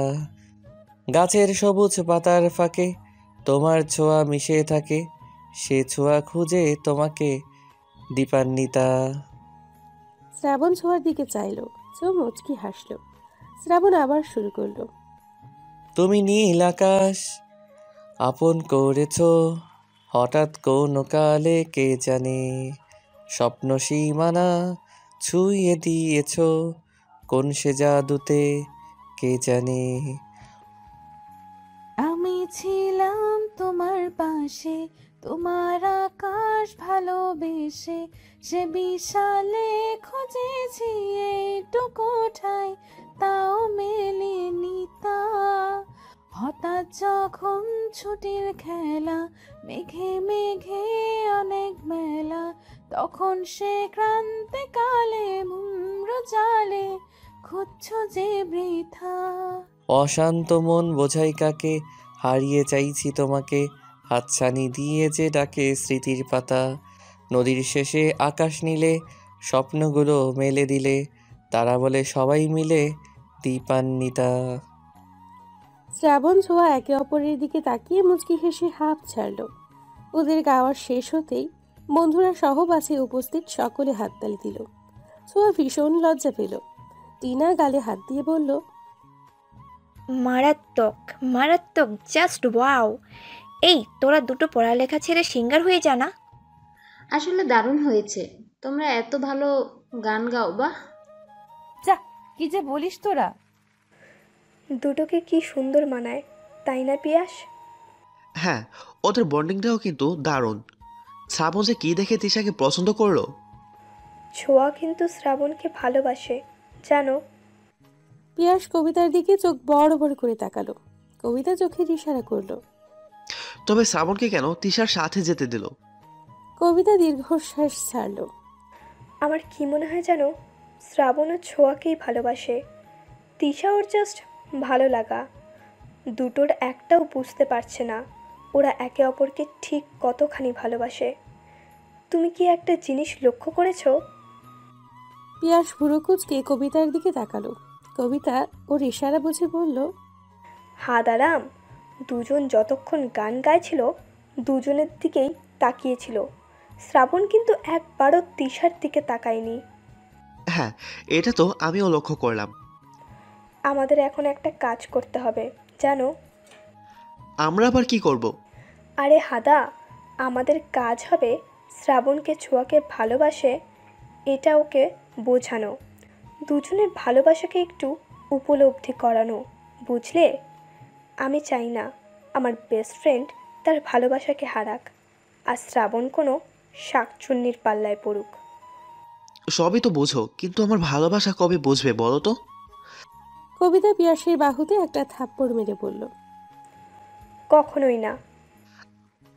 গাছের সবুজ পাতার ফাঁকে তোমার ছোঁয়া মিশে থাকে, সে ছোঁয়া খুঁজে তোমাকে দীপান্বিতা। শ্রাবণ ছোঁয়ার দিকে চাইলো। ছোঁয়া মুচকি হাসলো। শ্রাবণ আবার শুরু করলো, তুমি নীল আকাশ আপন করেছো, হঠাৎ কোন কালে কে জানে, স্বপ্ন সীমানা ছুঁয়ে দিয়েছো, কোন সে জাদুতে কে জানে। আমি ছিলাম তোমার পাশে, তোমার আকাশ ভালোবেসে, সে বিশালে খুঁজেছি এইটুকু ঠাই, তাও মেলেনি তা। হঠাৎ যখন ছুটির খেলা, মেঘে মেঘে অনেক মেলা, তখন সে ক্রান্তিকালে ভুম্র জালে খুঁজছ যে বৃথা। অশান্ত মন বোঝাই কাকে, হারিয়ে চাইছি তোমাকে, হাতছানি দিয়ে যে ডাকে স্মৃতির পাতা। নদীর শেষে আকাশ নীলে, স্বপ্নগুলো মেলে দিলে, তারা বলে সবাই মিলে দীপান্বিতা। শ্রাবণ ছোঁয়া একে অপরের দিকে তাকিয়ে মুচকি হেসে হাঁপ ছাড়ল। ওদের গাওয়ার শেষ হতেই বন্ধুরা সহ বাসে উপস্থিত সকলে হাততালি দিল। ছোঁয়া ভীষণ লজ্জা পেল। টিনা গালে হাত দিয়ে বলল, মারাত্মক মারাত্মক, জাস্ট ওয়াও। এই তোরা দুটো পড়ালেখা ছেড়ে সিঙ্গার হয়ে যা না। আসলে দারুণ হয়েছে, তোমরা এত ভালো গান গাও। বাহ, যা, কি যে বলিস তোরা। দুটোকে কি সুন্দর মানায়, তাই না পিয়াস? হ্যাঁ, ওদের বন্ডিংটাও কিন্তু দারুণ। শ্রাবণ যে কী দেখে তিশাকে পছন্দ করলো। ছোঁয়া কিন্তু শ্রাবণকে ভালোবাসে, জানো? পিয়াস কবিতার দিকে চোখ বড় বড় করে তাকালো। কবিতা চোখের ইশারা করলো। তবে শ্রাবণকে কেন তিশার সাথে যেতে দিল? কবিতা দীর্ঘশ্বাস ছাড়ল। আমার কি মনে হয় জানো, শ্রাবণও ছোঁয়াকেই ভালোবাসে। তিশা ওর জাস্ট ভালো লাগা। দুটোর একটাও বুঝতে পারছে না ওরা একে অপরকে ঠিক কতখানি ভালোবাসে। তুমি কি একটা জিনিস লক্ষ্য করেছো? পিয়াস ভুরু কুঁচকে কবিতার দিকে তাকালো। কবিতা ওর ইশারা বুঝে বলল, হাদারাম। দুজন যতক্ষণ গান গাইছিল দুজনের দিকেই তাকিয়েছিল। শ্রাবণ কিন্তু একবারও তিশার দিকে তাকায়নি। হ্যাঁ, এটা তো আমিও লক্ষ্য করলাম। আমাদের এখন একটা কাজ করতে হবে, জানো? আমরা আবার কি করব? আরে হাদা, আমাদের কাজ হবে শ্রাবণকে ছোঁয়াকে ভালোবাসে এটা ওকে বোঝানো, দুজনের ভালোবাসাকে একটু উপলব্ধি করানো, বুঝলে? আমি চাই না আমার বেস্ট ফ্রেন্ড তার ভালোবাসাকে হারাক, আর শ্রাবণ কোনো শাকচুন্নির পাল্লায় পড়ুক। সবই তো বোঝো, কিন্তু আমার ভালোবাসা কবে বুঝবে বলো তো? কবিতা পিয়াসের বাহুতে একটা থাপ্পড় মেরে বলল, কখনোই না।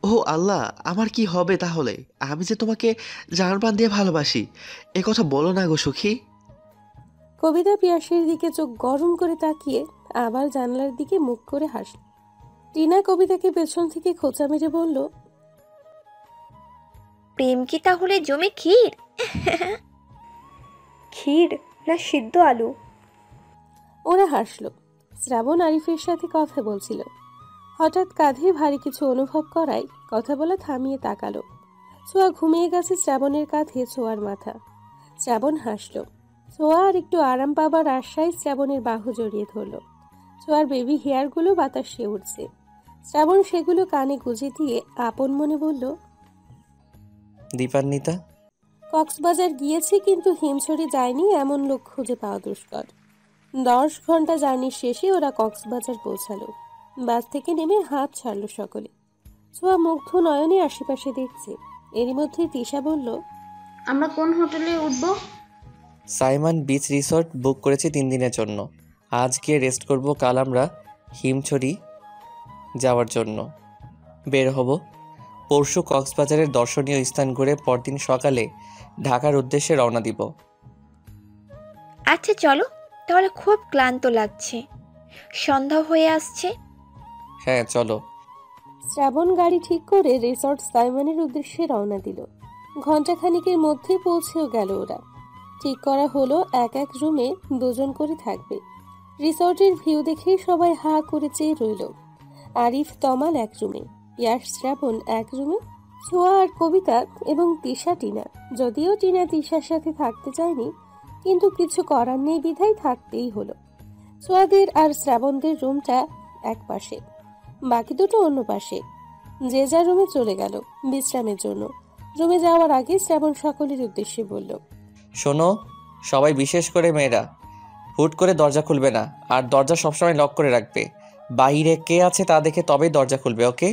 ও আল্লাহ, আমার কি হবে তাহলে? আমি যে তোমাকে জানপ্রাণ দিয়ে ভালোবাসি, এ কথা বলো না গো সখী। কবিতা পিয়াসের দিকে চোখ গরম করে তাকিয়ে আবার জানলার দিকে মুখ করে হাসল। টিনা কবিতাকে পেছন থেকে খোঁচা মেরে বলল, প্রেম কি তাহলে জমে ক্ষীর? ক্ষীর না সিদ্ধ আলু? ওরা হাসল। শ্রাবণ আরিফের সাথে কথা বলছিল। হঠাৎ কাঁধে ভারী কিছু অনুভব করায় কথা বলা থামিয়ে তাকালো। ছোঁয়া ঘুমিয়ে গেছে শ্রাবণের কাঁধে ছোঁয়ার মাথা। শ্রাবণ হাসল। ছোঁয়া আর একটু আরাম পাবার আশায় শ্রাবণের বাহু জড়িয়ে ধরল। ছোঁয়ার বেবি হেয়ারগুলো বাতাসে উঠছে। শ্রাবণ সেগুলো কানে গুঁজে দিয়ে আপন মনে বলল, দীপান্বিতা। কক্সবাজার গিয়েছি কিন্তু হিমছড়ি যায়নি এমন লোক খুঁজে পাওয়া দুষ্কর। 10 ঘন্টা জার্নির শেষে ওরা কক্সবাজার পৌঁছালো। বাস থেকে নেমে হাত ছাড়ল সকলে। ছোঁয়া মুগ্ধ নয়নে আশেপাশে দেখছে। এরই মধ্যে তিশা বলল, আমরা কোন হোটেলে উঠবো? সাইমন বিচ রিসর্ট বুক করেছি 3 দিনের জন্য। আজ গিয়ে রেস্ট করব, কাল আমরা হিমছড়ি যাওয়ার জন্য বের হব। পরশু কক্সবাজারের দর্শনীয় স্থান ঘুরে পরদিন সকালে ঢাকার উদ্দেশ্যে রওনা দিব। আচ্ছা চলো, তাহলে খুব ক্লান্ত লাগছে, সন্ধ্যা হয়ে আসছে। হ্যাঁ চলো। শ্রাবণ গাড়ি ঠিক করে রিসর্ট সাইমনের উদ্দেশ্যে রওনা দিল। ঘণ্টাখানিকের মধ্যে পৌঁছেও গেল ওরা। ঠিক করা হলো এক এক রুমে 2 জন করে থাকবে। রিসর্টের ভিউ দেখে সবাই হা করে চেয়ে রইল। আরিফ তমাল এক রুমে, পিয়াস শ্রাবণ এক রুমে, ছোঁয়া আর কবিতা এবং তিশা টিনা। যদিও টিনা তিশার সাথে থাকতে চায়নি, কিন্তু কিছু করার নেই বিধায় থাকতেই হলো। ছোঁয়াদের আর শ্রাবণদের রুমটা এক পাশে, বাকি দুটো অন্য পাশে। যে যার রুমে চলে গেল বিশ্রামের জন্য। রুমে যাওয়ার আগে শ্রাবণ সকলের উদ্দেশ্যে বলল, শোনো সবাই, বিশেষ করে মেয়েরা, হুট করে দরজা খুলবে না, আর দরজা সবসময় লক করে রাখবে। বাইরে কে আছে তা দেখে তবেই দরজা খুলবে, ওকে?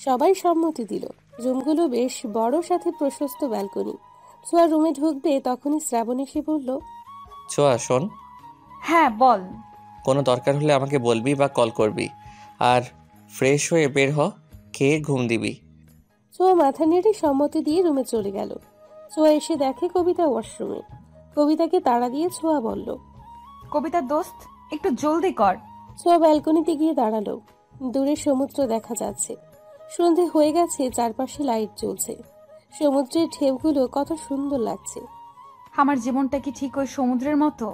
সবাই সম্মতি দিল। রুমগুলো বেশ বড়, সাথে প্রশস্ত ব্যালকনি। ছোঁয়া রুমে ঢুকবে তখনই শ্রাবণ এসে বলল, ছোঁয়া শোন, হ্যাঁ বল। কোনো দরকার হলে আমাকে বলবি বা কল করবি। আর ফ্রেশ হয়ে বের হ, খেয়ে ঘুম দিবি। ছোঁয়া মাথা নেড়ে সম্মতি দিয়ে রুমে চলে গেল। ছোঁয়া এসে দেখে কবিতা ওয়াশরুমে। কবিতাকে তাড়া দিয়ে ছোঁয়া বলল, কবিতা দোস্ত, একটু জলদি কর। ছোঁয়া ব্যালকনিতে গিয়ে দাঁড়ালো। দূরে সমুদ্র দেখা যাচ্ছে। সন্ধে হয়ে গেছে, চারপাশে লাইট জ্বলছে। সমুদ্রের ঢেউগুলো কত সুন্দর লাগছে। আমার জীবনটা কি ঠিক ওই সমুদ্রের মতো?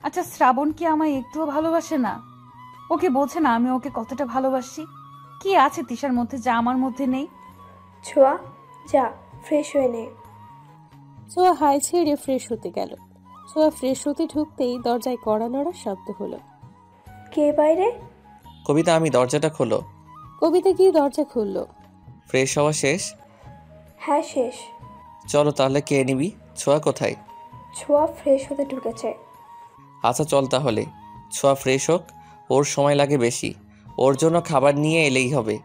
আচ্ছা, শ্রাবণ কি আমায় একটুও ভালোবাসে না? ওকে বলছে না আমি ওকে কতটা ভালোবাসি? কি আছে তিশার মধ্যে যা আমার মধ্যে নেই? ছোঁয়া, যা ফ্রেশ হয়ে নে। ছোঁয়া হাই ছেড়ে ফ্রেশ হতে গেল। ছোঁয়া ফ্রেশ হতে ঢুকতেই দরজায় কড়া নড়ার শব্দ হলো। কে বাইরে? কবিতা, আমি দরজাটা খোলো। কবিতা গিয়ে দরজা খুলল। ফ্রেশ হওয়া শেষ? হ্যাঁ শেষ। চলো তাহলে, কে নিবি? ছোঁয়া কোথায়? ছোঁয়া ফ্রেশ হতে ঢুকেছে। আচ্ছা চল তাহলে। ছোঁয়া ফ্রেশ হোক, ওর সময় লাগে বেশি। ওর জন্য খাবার নিয়ে এলেই হবে।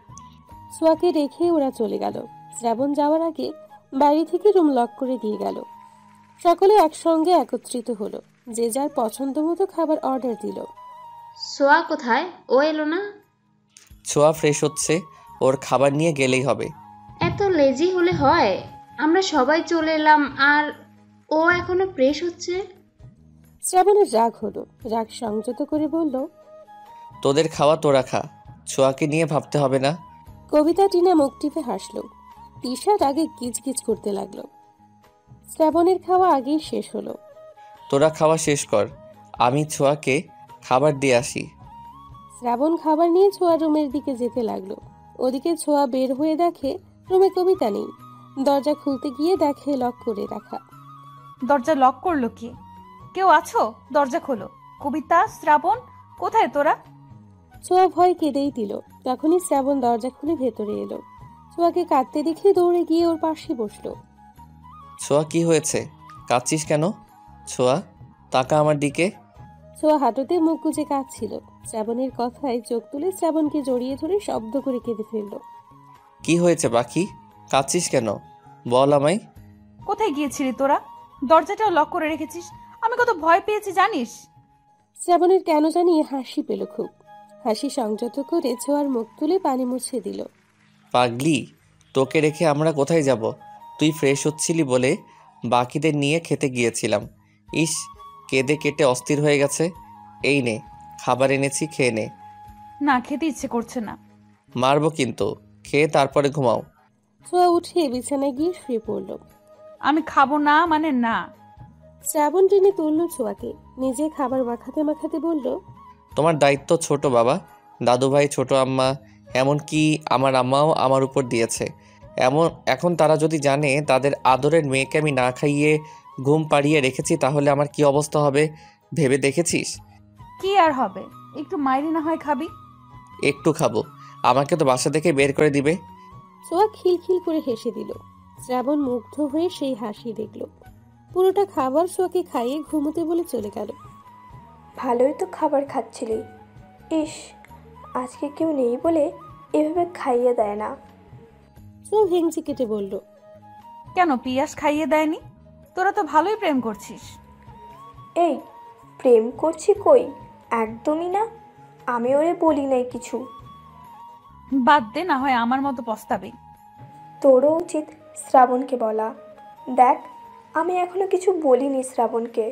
ছোঁয়াকে রেখে ওরা চলে গেল। শ্রাবণ যাওয়ার আগে বাড়ি থেকে রুম লক করে দিয়ে গেল। সকলে একসঙ্গে একত্রিত হলো। যে যার পছন্দ মতো খাবার অর্ডার দিল। সোয়া কোথায়? ও এলো না? ছোঁয়া ফ্রেশ হচ্ছে, ওর খাবার নিয়ে গেলেই হবে। এত লেজি হলে হয়? আমরা সবাই চলে এলাম আর ও এখনো ফ্রেশ হচ্ছে। শ্রাবণের রাগ হলো। রাগ সংযত করে বলল, তোদের খাওয়া তোরা খা, ছোঁয়াকে নিয়ে ভাবতে হবে না। কবিতা টিনা মুখ টিপে হাসল। তিশা রাগে গিজগিজ করতে লাগলো। শ্রাবণের খাওয়া আগেই শেষ হলো। তোরা খাওয়া শেষ কর, আমি ছোঁয়াকে খাবার দিয়ে আসি। শ্রাবণ খাবার নিয়ে ছোঁয়া রুমের দিকে যেতে লাগলো। ওদিকে ছোঁয়া বের হয়ে দেখে রুমে কবিতা নেই। দরজা খুলতে গিয়ে দেখে লক করে রাখা। দরজা লক করলো কি? কেউ আছো? দরজা খোলো। কবিতা, শ্রাবণ, কোথায় তোরা? ছোঁয়া ভয় কেঁদেই দিল। তখনই শ্রাবণ দরজা খুলে ভেতরে এলো। ছোঁয়াকে কাঁদতে দেখে দৌড়ে গিয়ে ওর পাশে বসলো। ছোঁয়া কি হয়েছে? কাঁদছিস কেন? ছোঁয়া তাকা আমার দিকে। ছোঁয়া হাঁটুতে মুখ গুজে কাঁদছিল। শ্রাবণের কথায় চোখ তুলে শ্রাবণকে জড়িয়ে ধরে শব্দ করে কেঁদে ফেলল। কি হয়েছে পাখি? কাঁদছিস কেন? বল আমায়। কোথায় গিয়েছিলি তোরা? দরজাটাও লক করে রেখেছিস। আমি কত ভয় পেয়েছি জানিস? শ্রাবণের কেন জানি হাসি পেল খুব। হাসি সংযত করে ছোঁয়ার মুখ তুলে পানি মুছে দিল। পাগলি, তোকে রেখে আমরা কোথায় যাব? তুই ফ্রেশ হচ্ছিলি বলে বাকিদের নিয়ে খেতে গিয়েছিলাম। ইস, কেঁদে কেটে অস্থির হয়ে গেছে। এই নে, খাবার এনেছি, খেয়ে নে। না, খেতে ইচ্ছে করছে না। মারবো কিন্তু, খেয়ে তারপরে ঘুমাও। ছোঁয়া উঠে বিছানায় গিয়ে শুয়ে পড়ল। আমি খাবো না মানে না। শ্রাবণ টেনে তুলল ছোঁয়াকে। নিজে খাবার মাখাতে মাখাতে বলল, তোমার দায়িত্ব ছোট বাবা, দাদু ভাই, ছোট আম্মা, এমনকি আমার আম্মাও আমার উপর দিয়েছে। এখন তারা যদি জানে তাদের আদরের মেয়েকে আমি না খাইয়ে ঘুম পাড়িয়ে রেখেছি, তাহলে আমার কি অবস্থা হবে ভেবে দেখেছিস? কি আর হবে, একটু মাইরি না হয় খাবি? একটু খাবো, আমাকে তো বাসা থেকে বের করে দিবে। ছোঁয়া খিলখিল করে হেসে দিল। শ্রাবণ মুগ্ধ হয়ে সেই হাসি দেখল। পুরোটা খাবার ছোঁয়াকে খাইয়ে ঘুমোতে বলে চলে গেল। ভালোই তো খাবার খাচ্ছিলি। ইস, আজকে কেউ নেই বলে এভাবে খাইয়ে দেয় না। ছোঁয়া ভেঙচি কেটে বলল, কেন পিয়াস খাইয়ে দেয়নি? তোরা তো ভালোই প্রেম করছিস। এই, প্রেম করছি কই? একদমই না। আমি ওরে বলি নাই কিছু। বাদ দে, না হয় আমার মতো পস্তাবে। তোরও উচিত শ্রাবণকে বলা। দেখ, আমি এখনো কিছু বলিনি শ্রাবণকে।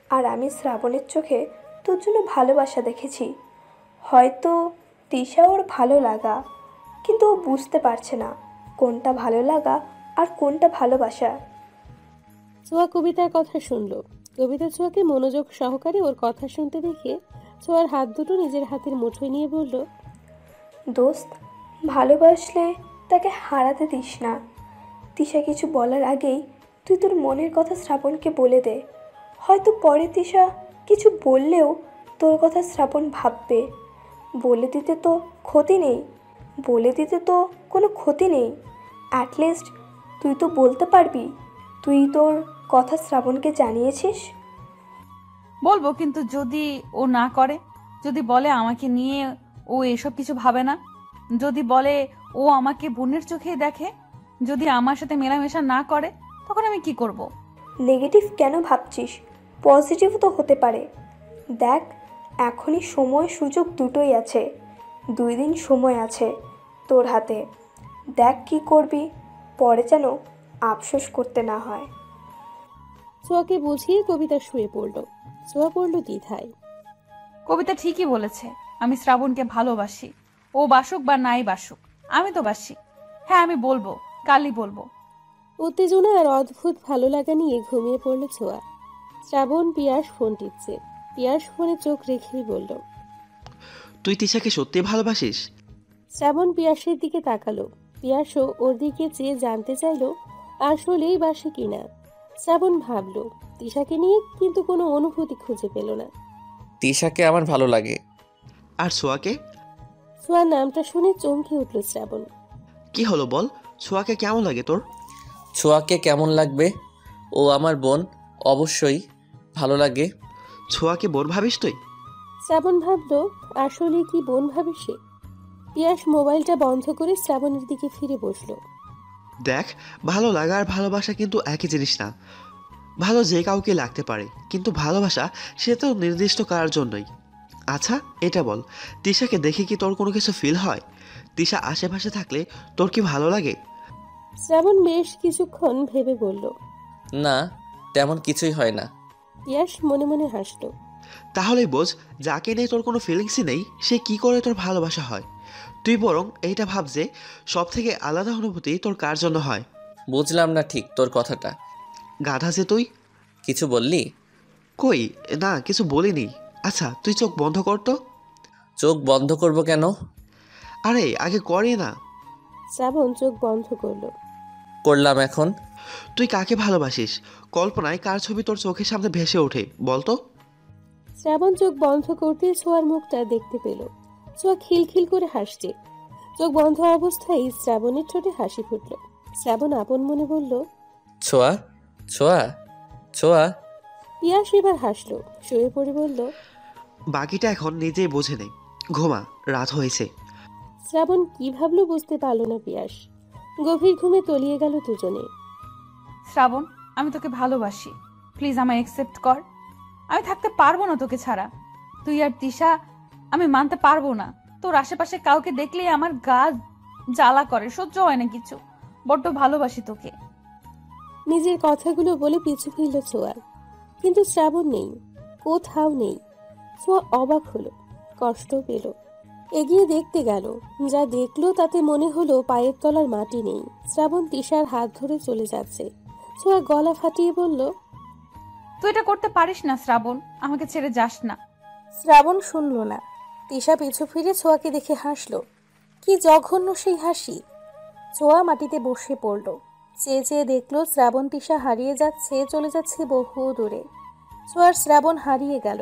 আর আমি শ্রাবণের চোখে তোর জন্য ভালোবাসা দেখেছি। হয়তো তিশা ওর ভালো লাগা, কিন্তু ও বুঝতে পারছে না কোনটা ভালো লাগা আর কোনটা ভালোবাসা। ছোঁয়া কবিতার কথা শুনল। কবিতা ছোঁয়াকে মনোযোগ সহকারে ওর কথা শুনতে দেখে ছোঁয়ার হাত দুটো নিজের হাতের মুঠোয় নিয়ে বলল, দোস্ত, ভালোবাসলে তাকে হারাতে দিস না। তিশা কিছু বলার আগেই তুই তোর মনের কথা শ্রাবণকে বলে দে। হয়তো পরে তিশা কিছু বললেও তোর কথা শ্রাবণ ভাববে। বলে দিতে তো ক্ষতি নেই, বলে দিতে তো কোনো ক্ষতি নেই। অ্যাটলিস্ট তুই তো বলতে পারবি তুই তোর কথা শ্রাবণকে জানিয়েছিস। বলবো, কিন্তু যদি ও না করে, যদি বলে আমাকে নিয়ে ও এসব কিছু ভাবে না, যদি বলে ও আমাকে বোনের চোখেই দেখে। যদি আমার সাথে মেলামেশা না করে তখন আমি কি করব? নেগেটিভ কেন ভাবছিস? পজিটিভও তো হতে পারে। দেখ, এখনই সময় সুযোগ দুটোই আছে। 2 দিন সময় আছে তোর হাতে। দেখ কি করবি, পরে যেন আফসোস করতে না হয়। ছোঁয়াকে বুঝিয়ে কবিতা শুয়ে পড়ল। ছোঁয়া পড়ল দ্বিধায়। কবিতা ঠিকই বলেছে, আমি শ্রাবণকে ভালোবাসি। ও বাসুক বা নাই বাসুক, আমি তো বাসি। হ্যাঁ, আমি বলবো, কালই বলবো। উত্তেজনা আর অদ্ভুত ভালো লাগা নিয়ে ঘুমিয়ে পড়ল ছোঁয়া। শ্রাবণ পিয়াস ফোন টিপছে। পিয়াস ফোনে চোখ রেখেই বলল, তুই তিশাকে সত্যি ভালোবাসিস? শ্রাবণ পিয়াসের দিকে তাকালো। পিয়াসও ওর দিকে চেয়ে জানতে চাইলো আসলেই বাসে কিনা। শ্রাবণ ভাবলো তিশাকে নিয়ে, কিন্তু কোনো অনুভূতি খুঁজে পেল না। তিশাকে আমার ভালো লাগে। আর ছোঁয়াকে? ছোঁয়ার নামটা শুনে চমকে উঠল শ্রাবণ। কি হলো বল, ছোঁয়াকে কেমন লাগে তোর? ছোঁয়াকে কেমন লাগবে? ও আমার বোন, অবশ্যই ভালো লাগে। ছোঁয়াকে বোন ভাবিস তুই? শ্রাবণ ভাবলো আসলে কি বোন ভাবে সে। পিয়াস মোবাইলটা বন্ধ করে শ্রাবণের দিকে ফিরে বসলো। দেখ, ভালো লাগা আর ভালোবাসা কিন্তু একই জিনিস না। ভালো যে কাউকে লাগতে পারে, কিন্তু ভালোবাসা সে তো নির্দিষ্ট কার জন্যই। আচ্ছা এটা বল, তিশাকে দেখে কি তোর কোনো কিছু ফিল হয়? তিশা আশেপাশে থাকলে তোর কি ভালো লাগে? শ্রাবণ বেশ কিছুক্ষণ ভেবে বলল, না, তেমন কিছুই হয় না। পিয়াস মনে মনে হাসলো। তাহলেই বোঝ, যাকে নিয়ে তোর কোনো ফিলিংসই নেই সে কি করে তোর ভালোবাসা হয়। তুই বরং এইটা ভাব যে সব থেকে আলাদা অনুভূতি তোর কার জন্য হয়। বুঝলাম না ঠিক তোর কথাটা। গাধা যে তুই। কিছু বললি? কই না, কিছু বলিনি। আচ্ছা তুই চোখ বন্ধ কর তো। চোখ বন্ধ করব কেন? আরে আগে করে না। শ্রাবণ চোখ বন্ধ করলো। করলাম এখন। তুই কাকে ভালোবাসিস? কল্পনায় কার ছবি তোর চোখের সামনে ভেসে ওঠে বলতো? শ্রাবণ চোখ বন্ধ করতে ছোঁয়ার মুখটা দেখতে পেল। ছোঁয়া খিলখিল করে হাসছে। চোখ বন্ধ অবস্থায় শ্রাবণের ঠোঁটে হাসি ফুটল। শ্রাবণ আপন মনে বলল, ছোঁয়া, ছোঁয়া, ছোঁয়া। পিয়াস এবার হাসলো, শুয়ে পড়ে বলল, বাকিটা এখন নিজেই বুঝে নে। ঘুমা, রাত হয়েছে। শ্রাবণ কি ভাবলো বুঝতে পারল না পিয়াস। গভীর ঘুমে তলিয়ে গেল দুজনে। শ্রাবণ, আমি তোকে ভালোবাসি, প্লিজ আমায় অ্যাকসেপ্ট কর। আমি থাকতে পারবো না তোকে ছাড়া। তুই আর তিশা, আমি মানতে পারবো না। তোর আশেপাশে কাউকে দেখলেই আমার গা জ্বালা করে, সহ্য হয় না কিছু। বড্ড ভালোবাসি তোকে। নিজের কথাগুলো বলে পিছু ফিরল ছোঁয়া, কিন্তু শ্রাবণ নেই, কোথাও নেই। ছোঁয়া অবাক হলো, কষ্ট পেল। এগিয়ে দেখতে গেল, যা দেখলো তাতে মনে হলো পায়ের তলার মাটি নেই। শ্রাবণ তিশার হাত ধরে চলে যাচ্ছে। ছোঁয়া গলা ফাটিয়ে বলল, তুই এটা করতে পারিস না শ্রাবণ, আমাকে ছেড়ে যাস না। শ্রাবণ শুনল না। তিশা পিছু ফিরে ছোঁয়াকে দেখে হাসলো। কি জঘন্য সেই হাসি! ছোঁয়া মাটিতে বসে পড়ল। চেয়ে চেয়ে দেখলো শ্রাবণ তিশা হারিয়ে যাচ্ছে, চলে যাচ্ছে বহু দূরে। ছোঁয়ার শ্রাবণ হারিয়ে গেল।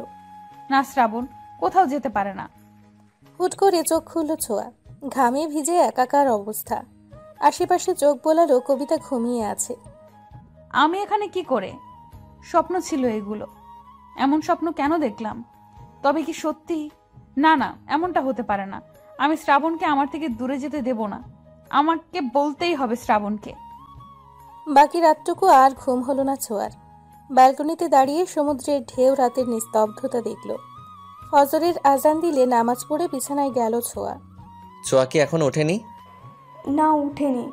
না শ্রাবণ, কোথাও যেতে পারে না। হুট করে চোখ খুলল ছোঁয়া। ঘামে ভিজে একাকার অবস্থা। আশেপাশে চোখ বোলালো কবিতা ঘুমিয়ে আছে। আমি এখানে কি করে? স্বপ্ন ছিল এগুলো। এমন স্বপ্ন কেন দেখলাম? তবে কি সত্যি? না না, এমনটা হতে পারে না। আমি শ্রাবণকে আমার থেকে দূরে যেতে দেব না। আমাকে বলতেই হবে শ্রাবণকে। বাকি রাতটুকু আর ঘুম হলো না ছোঁয়ার। ব্যালকনিতে দাঁড়িয়ে সমুদ্রের ঢেউ রাতের নিস্তব্ধতা দেখল। ফজরের আজান দিলে নামাজ পড়ে বিছানায় গেল ছোঁয়া। ছোঁয়া কি এখন ওঠেনি? না, উঠেনি।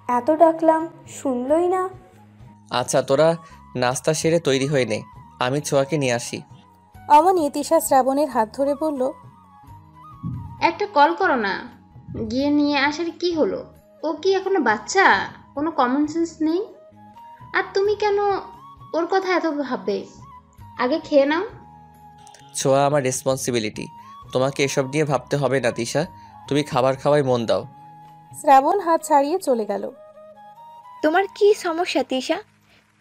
এত ডাকলাম, শুনলই না। আচ্ছা তোরা নাস্তা সেরে তৈরি হয়ে নে, আমি ছোঁয়াকে নিয়ে আসি। অমনি তিশা শ্রাবণের হাত ধরে বলল, একটা কল করো না, গিয়ে নিয়ে আসার কি হলো? ও কি এখনো বাচ্চা? কোনো কমন সেন্স নেই? আর তুমি কেন ওর কথা এত ভাববে? আগে খেয়ে নাও। ছোঁয়া আমার রেসপন্সিবিলিটি, তোমাকে এসব নিয়ে ভাবতে হবে না তিশা। তুমি খাবার খাওয়ায় মন দাও। শ্রাবণ হাত ছাড়িয়ে চলে গেল। তোমার কি সমস্যা তিশা?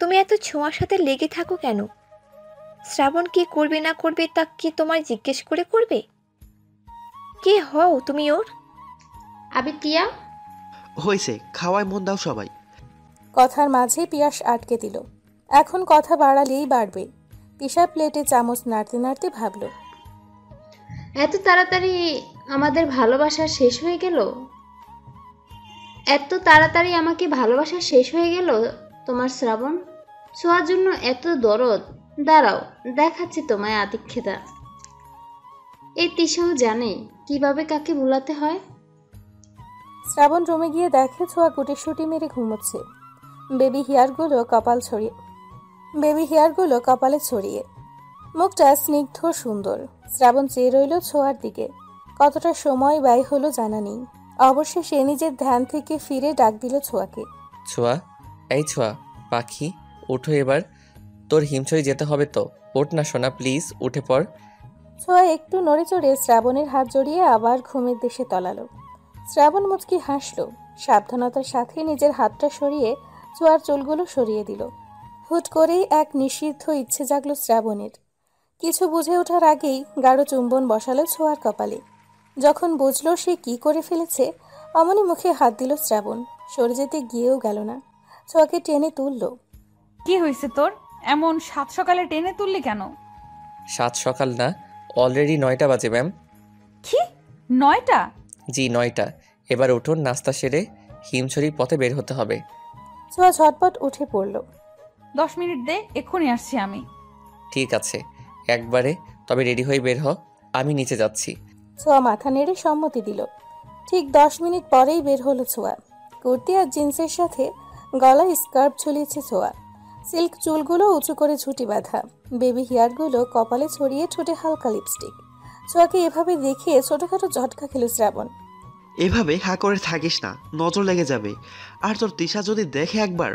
তুমি এত ছোঁয়ার সাথে লেগে থাকো কেন? শ্রাবণ কি করবে না করবে তা কি তোমার জিজ্ঞেস করে করবে? কে হও তুমি ওর? আবে টিয়া, হয়েছে, খাওয়ায় মন দাও সবাই। কথার মাঝে পিয়াস আটকে দিল। এখন কথা বাড়ালেই বাড়বে। তিশা প্লেটে চামচ নাড়তে নাড়তে ভাবল, এত তাড়াতাড়ি আমাদের ভালোবাসা শেষ হয়ে গেল? এত তাড়াতাড়ি আমাকে ভালোবাসা শেষ হয়ে গেল তোমার শ্রাবণ? ছোঁয়ার জন্য এত দরদ? দাঁড়াও, দেখাচ্ছি তোমায় আদিক্ষেতা। এই তিশাও জানে কিভাবে কাকে ভুলাতে হয়। শ্রাবণ রুমে গিয়ে দেখে ছোঁয়া গুটিসুটি মেরে ঘুমোচ্ছে, বেবি হেয়ারগুলো কপালে ছড়িয়ে। মুখটা স্নিগ্ধ সুন্দর। শ্রাবণ চেয়ে রইল ছোঁয়ার দিকে। কতটা সময় ব্যয় হলো জানা নেই। অবশেষে নিজের ধ্যান থেকে ফিরে ডাক দিল ছোঁয়াকে। ছোঁয়া, এই ছোঁয়া পাখি, উঠো এবার। তোর হিমছড়ি যেতে হবে তো। ওঠ না সোনা, প্লিজ উঠে পড়। ছোঁয়া একটু নড়ে চড়ে শ্রাবণের হাত জড়িয়ে আবার ঘুমের দেশে তলালো। শ্রাবণ মুচকি হাসল, সাবধানতার সাথে নিজের হাতটা সরিয়ে ছোঁয়ার চুলগুলো সরিয়ে দিল। হুট করেই এক নিষিদ্ধ ইচ্ছে জাগলো শ্রাবণের। কিছু বুঝে ওঠার আগেই গাঢ় চুম্বন বসালো ছোঁয়ার কপালে। যখন বুঝলো সে কি করে ফেলেছে, অমনি মুখে হাত দিল শ্রাবণ। সরে যেতে গিয়েও গেল না, ছোঁয়াকে টেনে তুলল। কি হয়েছে তোর? এমন সাত সকালে টেনে তুললি কেন? সাত সকাল না, অলরেডি 9টা বাজে ম্যাম। কি 9টা? জি 9টা। এবার উঠুন, নাস্তা সেরে হিমছড়ির পথে বের হতে হবে। ছোঁয়া ঝটপট উঠে পড়ল। 10 মিনিট দে, এক্ষুনি আসছি আমি। ঠিক আছে, একবারে। তবে রেডি হয়ে বের হ, আমি নিচে যাচ্ছি। ছোঁয়া মাথা নেড়ে সম্মতি দিল। ঠিক 10 মিনিট পরেই বের হলো ছোঁয়া। কুর্তি আর জিন্সের সাথে গলায় স্কার্ফ ঝুলিয়েছে ছোঁয়া। সিল্ক চুলগুলো উঁচু করে ঝুঁটি বাঁধা, বেবি হেয়ারগুলো কপালে ছড়িয়ে, ঠোঁটে হালকা লিপস্টিক। ছোঁয়াকে এভাবে দেখে ছোটখাটো ঝটকা খেল শ্রাবণ। এভাবে হা করে থাকিস না, নজর লেগে যাবে। আর তোর তিশা যদি দেখে একবার।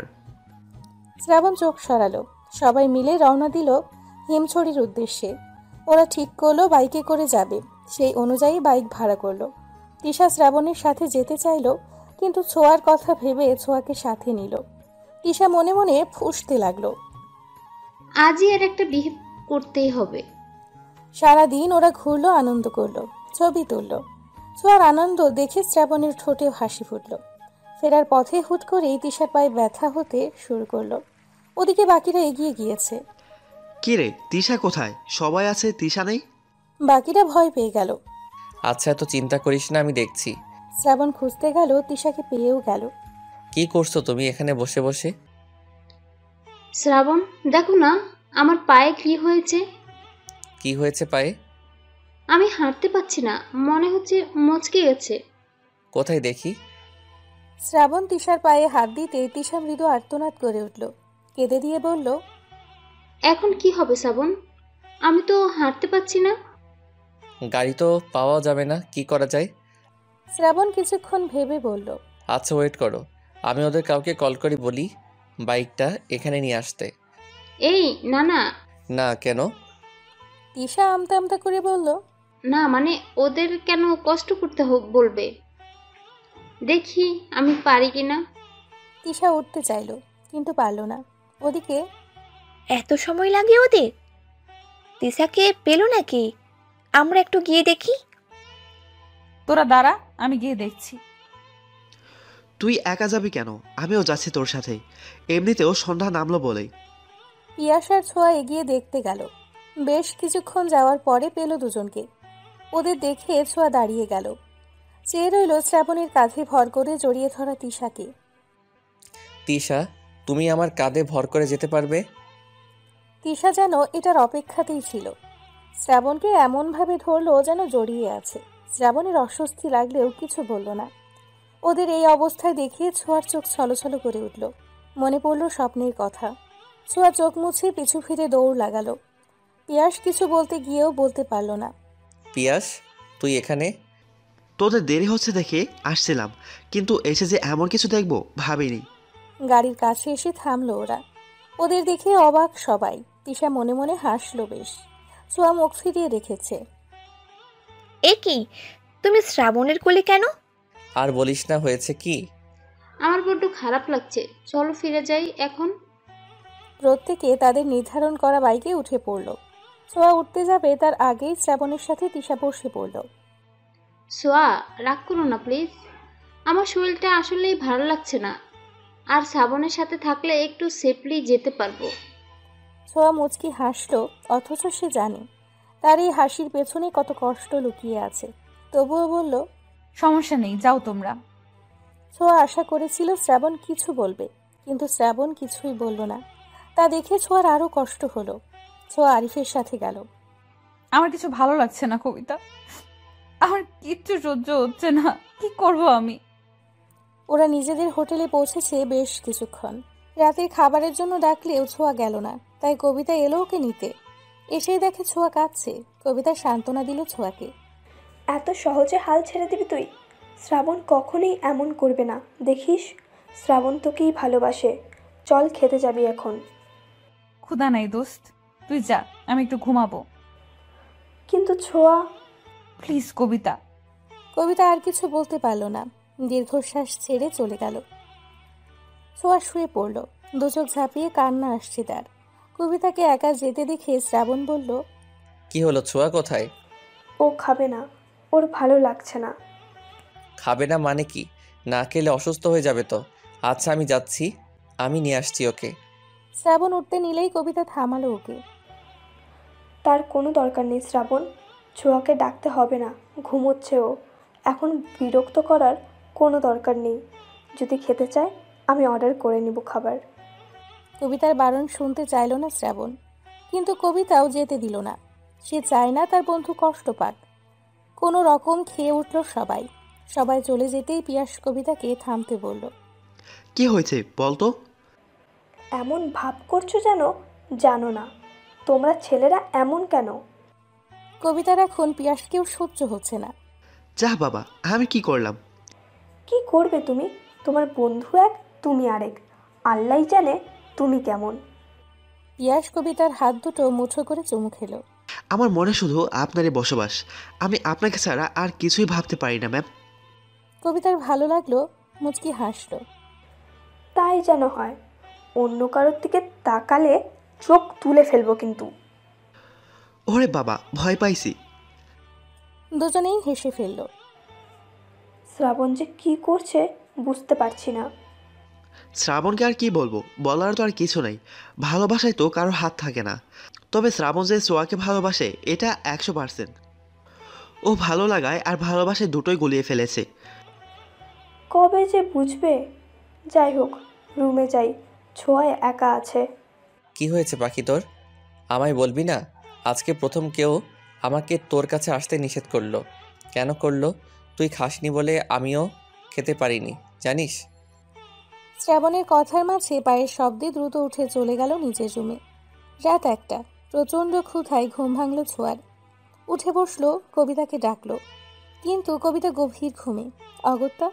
শ্রাবণ চোখ সরালো। সবাই মিলে রওনা দিল হিমছড়ির উদ্দেশ্যে। ওরা ঠিক করলো বাইকে করে যাবে, সেই অনুযায়ী বাইক ভাড়া করলো। তিশা শ্রাবণের সাথে যেতে চাইলো, কিন্তু ছোঁয়ার কথা ভেবে ছোঁয়াকে সাথে নিল। তিশা মনে মনে ফুঁসতে লাগলো। আজই এর একটা বিহেভ করতেই হবে। সারাদিন ওরা ঘুরলো, আনন্দ করলো, ছবি তুললো। ছোঁয়ার আনন্দ দেখে শ্রাবণের ঠোঁটে হাসি ফুটল। ফেরার পথে হুট করেই তিশার পায়ে ব্যথা হতে শুরু করলো। ওদিকে বাকিরা এগিয়ে গিয়েছে। কি রে, তিশা কোথায়? সবাই আছে, তিশা নেই। বাকিরা ভয় পেয়ে গেল। আচ্ছা, এত চিন্তা করিস না, আমি দেখছি। শ্রাবণ খুঁজতে গেল, তিশাকে পেয়েও গেল। কি করছো তুমি এখানে বসে বসে? শ্রাবণ, দেখো না আমার পায়ে কি হয়েছে। কি হয়েছে পায়ে? আমি হাঁটতে পারছি না, মনে হচ্ছে মচকে গেছে। কোথায় দেখি। শ্রাবণ তিশার পায়ে হাত দিতে তিশা মৃদু আর্তনাদ করে উঠল। কেঁদে দিয়ে বলল, এখন কি হবে শ্রাবণ? আমি তো হাঁটতে পারছি না। গাড়ি তো পাওয়া যাবে না, কি করা যায়? শ্রাবণ কিছুক্ষণ ভেবে বলল, আচ্ছা ওয়েট করো, আমি ওদের কাউকে কল করে বলি বাইকটা এখানে নিয়ে আসতে। এই না না। না কেন? তিশা আমতা আমতা করে বলল, না মানে ওদের কেন কষ্ট করতে বলবে, দেখি আমি পারি কিনা। তিশা উঠতে চাইল, কিন্তু পারল না। ওদিকে এত সময় লাগে ওদের? তিশাকে পেলো নাকি? আমরা একটু গিয়ে দেখি। তোরা দাঁড়া, আমি গিয়ে দেখছি। তুই একা যাবি কেন? আমিও যাচ্ছি তোর সাথে। এমনিতেও সন্ধ্যা নামলো বলেই। পিয়াস আর ছোঁয়া এগিয়ে দেখতে গেল। বেশ কিছুক্ষণ যাওয়ার পরে পেল দুজনকে। ওদের দেখে ছোঁয়া দাঁড়িয়ে গেল। চেয়ে রইল শ্রাবণের কাঁধে ভর করে জড়িয়ে ধরা তিশাকে। তিশা, তুমি আমার কাঁধে ভর করে যেতে পারবে? তিশা যেন এটার অপেক্ষাতেই ছিল। শ্রাবণকে এমনভাবে ধরলো যেন জড়িয়ে আছে। শ্রাবণের অস্বস্তি লাগলেও কিছু বলল না। ওদের এই অবস্থায় দেখে ছোঁয়ার চোখ ছলছল করে উঠল। মনে পড়ল স্বপ্নের কথা। ছোঁয়া চোখ মুছে পিছু ফিরে দৌড় লাগালো। পিয়াস কিছু বলতে গিয়েও বলতে পারল না। পিয়াস, তুই এখানে? তোদের দেরি হচ্ছে দেখে আসছিলাম, কিন্তু এসে যে এমন কিছু দেখবো ভাবিনি। গাড়ির কাছে এসে থামলো ওরা। ওদের দেখে অবাক সবাই। তিশা মনে মনে হাসলো বেশ। ছোঁয়া মুখ ফিরিয়ে রেখেছে। এ কি, তুমি শ্রাবণের কোলে কেন? আর বলিস না, হয়েছে কি? আমার বড্ড খারাপ লাগছে, চলো ফিরে যাই এখন। প্রত্যেকে তাদের নির্ধারণ করা বাইকে উঠে পড়ল। ছোঁয়া উঠতে যাবে তার আগেই শ্রাবণের সাথে তিশা বসে পড়ল। সোয়া, রাগ করো না প্লিজ, আমার শরীরটা আসলেই ভালো লাগছে না, আর শ্রাবণের সাথে থাকলে একটু সেফলি যেতে পারবো। ছোঁয়া মুচকি হাসলো, অথচ সে জানে তার এই হাসির পেছনে কত কষ্ট লুকিয়ে আছে। তবুও বলল, সমস্যা নেই, যাও তোমরা। ছোঁয়া আশা করেছিল শ্রাবণ কিছু বলবে, কিন্তু শ্রাবণ কিছুই বলল না। তা দেখে ছোঁয়ার আরো কষ্ট হলো। ছোঁয়া আরিফের সাথে গেল। আমার কিছু ভালো লাগছে না কবিতা, আমার কিচ্ছু সহ্য হচ্ছে না, কি করব আমি? ওরা নিজেদের হোটেলে পৌঁছেছে বেশ কিছুক্ষণ। রাতের খাবারের জন্য ডাকলেও ছোঁয়া গেল না, তাই কবিতা এলো ওকে নিতে। এসেই দেখে ছোঁয়া কাঁদছে। কবিতা সান্ত্বনা দিল ছোঁয়াকে। এত সহজে হাল ছেড়ে দিবি তুই? শ্রাবণ কখনোই এমন করবে না, দেখিস। শ্রাবণ তোকেই ভালোবাসে। চল খেতে যাবি এখন। ক্ষুধা নাই দোস্ত, তুই যা, আমি একটু ঘুমাবো। কিন্তু ছোঁয়া। প্লিজ কবিতা। কবিতা আর কিছু বলতে পারল না, দীর্ঘশ্বাস ছেড়ে চলে গেল। ছোঁয়া শুয়ে পড়ল, দুচোখ ঝাঁপিয়ে কান্না আসছে তার। কবিতাকে একা যেতে দেখে শ্রাবণ বলল, কি হলো, ছোঁয়া কোথায়? ও খাবে না, ওর ভালো লাগছে না। খাবে না মানে কি? না খেলে অসুস্থ হয়ে যাবে তো। আচ্ছা আমি যাচ্ছি, আমি নিয়ে আসছি ওকে। শ্রাবণ উঠতে নিলেই কবিতা থামালো ওকে। তার কোনো দরকার নেই শ্রাবণ, ছোঁয়াকে ডাকতে হবে না, ঘুমোচ্ছে ও। এখন বিরক্ত করার কোনো দরকার নেই। যদি খেতে চায় আমি অর্ডার করে নিব খাবার। কবিতার বারণ শুনতে চাইল না শ্রাবণ, কিন্তু কবিতাও যেতে দিল না। সে চায় না তার বন্ধু কষ্ট পাক। কোনো রকম খেয়ে উঠল সবাই। সবাই চলে যেতেই পিয়াস কবিতাকে থামতে বলল। কি হয়েছে বলতো? এমন ভাব করছো যেন জানো না। তোমরা ছেলেরা এমন কেন? কবিতার এখন পিয়াসকেও সহ্য হচ্ছে না। যা বাবা, আমি কি করলাম? কি করবে তুমি? তোমার বন্ধু এক, তুমি আরেক। আল্লাহই জানে তুমি কেমন। পিয়াস কবিতার হাত দুটো মুঠো করে চুমু খেলো। আমার মনে শুধু আপনারই বসবাস। আমি আপনাকে ছাড়া আর কিছুই ভাবতে পারি না ম্যাম। কবিতার ভালো লাগলো, মুচকি হাসলো। তাই যেন হয়। অন্য কারোর দিকে তাকালে চোখ তুলে ফেলবো কিন্তু। ওরে বাবা, ভয় পাইছি। দুজনেই হেসে ফেলল। শ্রাবণ যে কি করছে বুঝতে পারছি না। শ্রাবণকে আর কি বলবো, বলার তো আর কিছু নেই। ভালোবাসায় তো কারোর হাত থাকে না। তবে শ্রাবণ যে সোয়াকে ভালোবাসে এটা 100%। ও ভালো লাগায় আর ভালোবাসায় দুটোই গুলিয়ে ফেলেছে। কবে যে বুঝবে? যাই হোক, রুমে যাই, ছোঁয়া একা আছে। কি হয়েছে পাখি তোর? আমায় বলবি না? আজকে প্রথম কেউ আমাকে তোর কাছে আসতে নিষেধ করলো। কেন করলো? তুই খাসনি বলে আমিও খেতে পারিনি, জানিস? শ্রাবণের কথার মাঝে পায়ের শব্দে দ্রুত উঠে চলে গেল নিজের রুমে। রাত 1টা, প্রচণ্ড ক্ষুধায় ঘুম ভাঙল ছোঁয়ার। উঠে বসলো, কবিতাকে ডাকলো, কিন্তু কবিতা গভীর ঘুমে। অগত্যা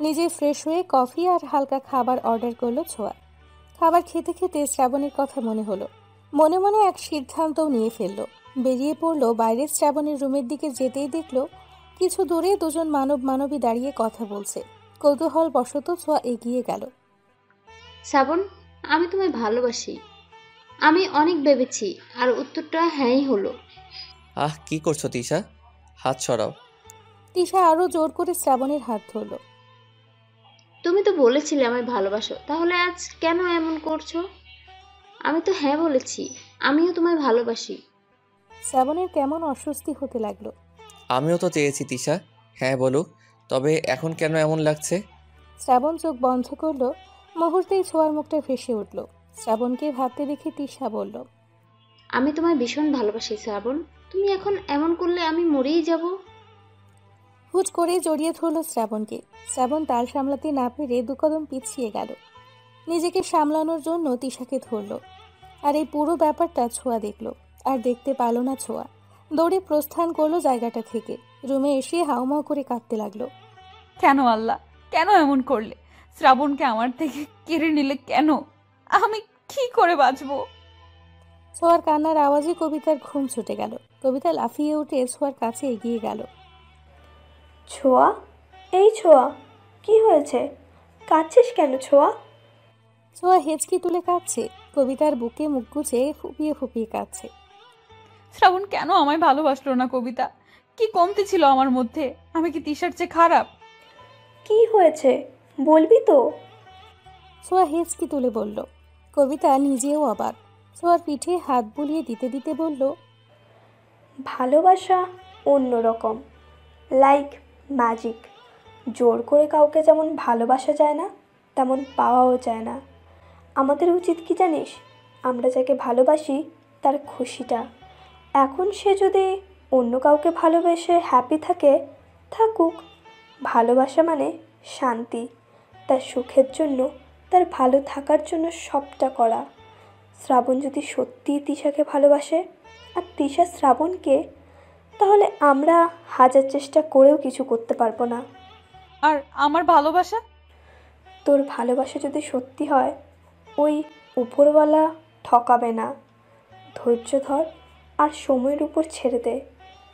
নিজে ফ্রেশ হয়ে কফি আর হালকা খাবার অর্ডার করলো ছোঁয়া। খাবার খেতে খেতে শ্রাবণের কথা মনে হলো। মনে মনে এক সিদ্ধান্তও নিয়ে ফেললো। বেরিয়ে পড়লো বাইরে। শ্রাবণের রুমের দিকে যেতেই দেখলো কিছু দূরে দুজন মানবী দাঁড়িয়ে কথা বলছে। কৌতূহল বশত ছোঁয়া এগিয়ে গেল। শ্রাবণ, আমি তোমায় ভালোবাসি। আমি অনেক ভেবেছি, আর উত্তরটা হ্যাঁই হলো। আহ, কি করছো তিশা? হাত সরাও। তিশা আরো জোর করে শ্রাবণের হাত ধরল। তুমি তো বলেছিলে আমায় ভালোবাসো, তাহলে আজ কেন এমন করছো? আমি তো হ্যাঁ বলেছি, আমিও তোমায় ভালোবাসি। শ্রাবণের কেমন অস্বস্তি হতে লাগলো। আমিও তো চেয়েছি তিশা হ্যাঁ বলুক, তবে এখন কেন এমন লাগছে? শ্রাবণ চোখ বন্ধ করলো। মুহূর্তেই ছোঁয়ার মুখটা ভেসে উঠল। শ্রাবণকে ভাবতে দেখে তিশা বলল, আমি তোমায় ভীষণ ভালোবাসি শ্রাবণ। তুমি এখন এমন করলে আমি মরেই যাব। হুট করে জড়িয়ে ধরল শ্রাবণকে। শ্রাবণ তাল সামলাতে না পেরে দু কদম পিছিয়ে গেল। নিজেকে সামলানোর জন্য তিশাকে ধরল। আর এই পুরো ব্যাপারটা ছোঁয়া দেখল, আর দেখতে পারল না ছোঁয়া। দৌড়ে প্রস্থান করলো জায়গাটা থেকে। রুমে এসে হাউমাউ করে কাঁদতে লাগলো। কেন আল্লাহ, কেন এমন করলে? শ্রাবণকে আমার থেকে কেড়ে নিলে কেন? আমি কি করে বাঁচবো? ছোঁয়ার কান্নার আওয়াজে কবিতার ঘুম ছুটে গেল। কবিতা লাফিয়ে উঠে ছোঁয়ার কাছে এগিয়ে গেল। ছোঁয়া, এই ছোঁয়া, কি হয়েছে? কাঁদছিস কেন ছোঁয়া? ছোঁয়া হেঁচকি তুলে কাঁদছে। কবিতার বুকে মুখ গুজে ফুপিয়ে ফুপিয়ে কাঁদছে। শ্রাবণ কেন আমায় ভালোবাসলো না কবিতা? কি কমতি ছিল আমার মধ্যে? আমি কি তিশার চেয়ে খারাপ? কি হয়েছে বলবি তো? ছোঁয়া হেঁচকি তুলে বলল। কবিতা নিজেও অবাক। ছোঁয়ার পিঠে হাত বুলিয়ে দিতে দিতে বলল, ভালোবাসা অন্যরকম, লাইক ম্যাজিক। জোর করে কাউকে যেমন ভালোবাসা যায় না, তেমন পাওয়াও যায় না। আমাদের উচিত কি জানিস, আমরা যাকে ভালোবাসি তার খুশিটা। এখন সে যদি অন্য কাউকে ভালোবেসে হ্যাপি থাকে, থাকুক। ভালোবাসা মানে শান্তি, তার সুখের জন্য, তার ভালো থাকার জন্য সবটা করা। শ্রাবণ যদি সত্যিই তিশাকে ভালোবাসে আর তিশা শ্রাবণকে, তাহলে আমরা হাজার চেষ্টা করেও কিছু করতে পারবো না। আর আমার ভালোবাসা? তোর ভালোবাসা যদি সত্যি হয়, ওই উপরওয়ালা ঠকাবে না। ধৈর্য ধর আর সময়ের উপর ছেড়ে দে।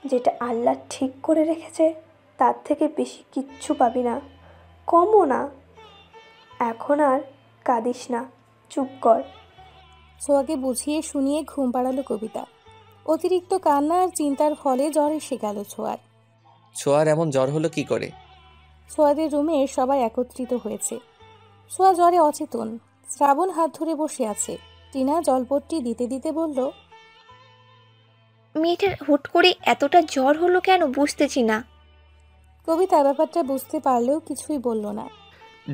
যেটা আল্লাহ ঠিক করে রেখেছে তার থেকে বেশি কিচ্ছু পাবি না, কমও না। এখন আর কাঁদিস না, চুপ কর। ছোঁয়াকে বুঝিয়ে শুনিয়ে ঘুম পাড়ালো কবিতা। অতিরিক্ত কান্না আর চিন্তার ফলে জ্বর এসে গেল ছোঁয়ার। ছোঁয়ার এমন জ্বর হলো কি করে? ছোঁয়াদের রুমে সবাই একত্রিত হয়েছে। ছোঁয়া জ্বরে অচেতন। শ্রাবণ হাত ধরে বসে আছে। টিনা জলপট্টি দিতে দিতে বলল, মেয়েটার হুট করে এতটা জ্বর হলো কেন বুঝতেছি না। কবিতা ব্যাপারটা বুঝতে পারলেও কিছুই বলল না।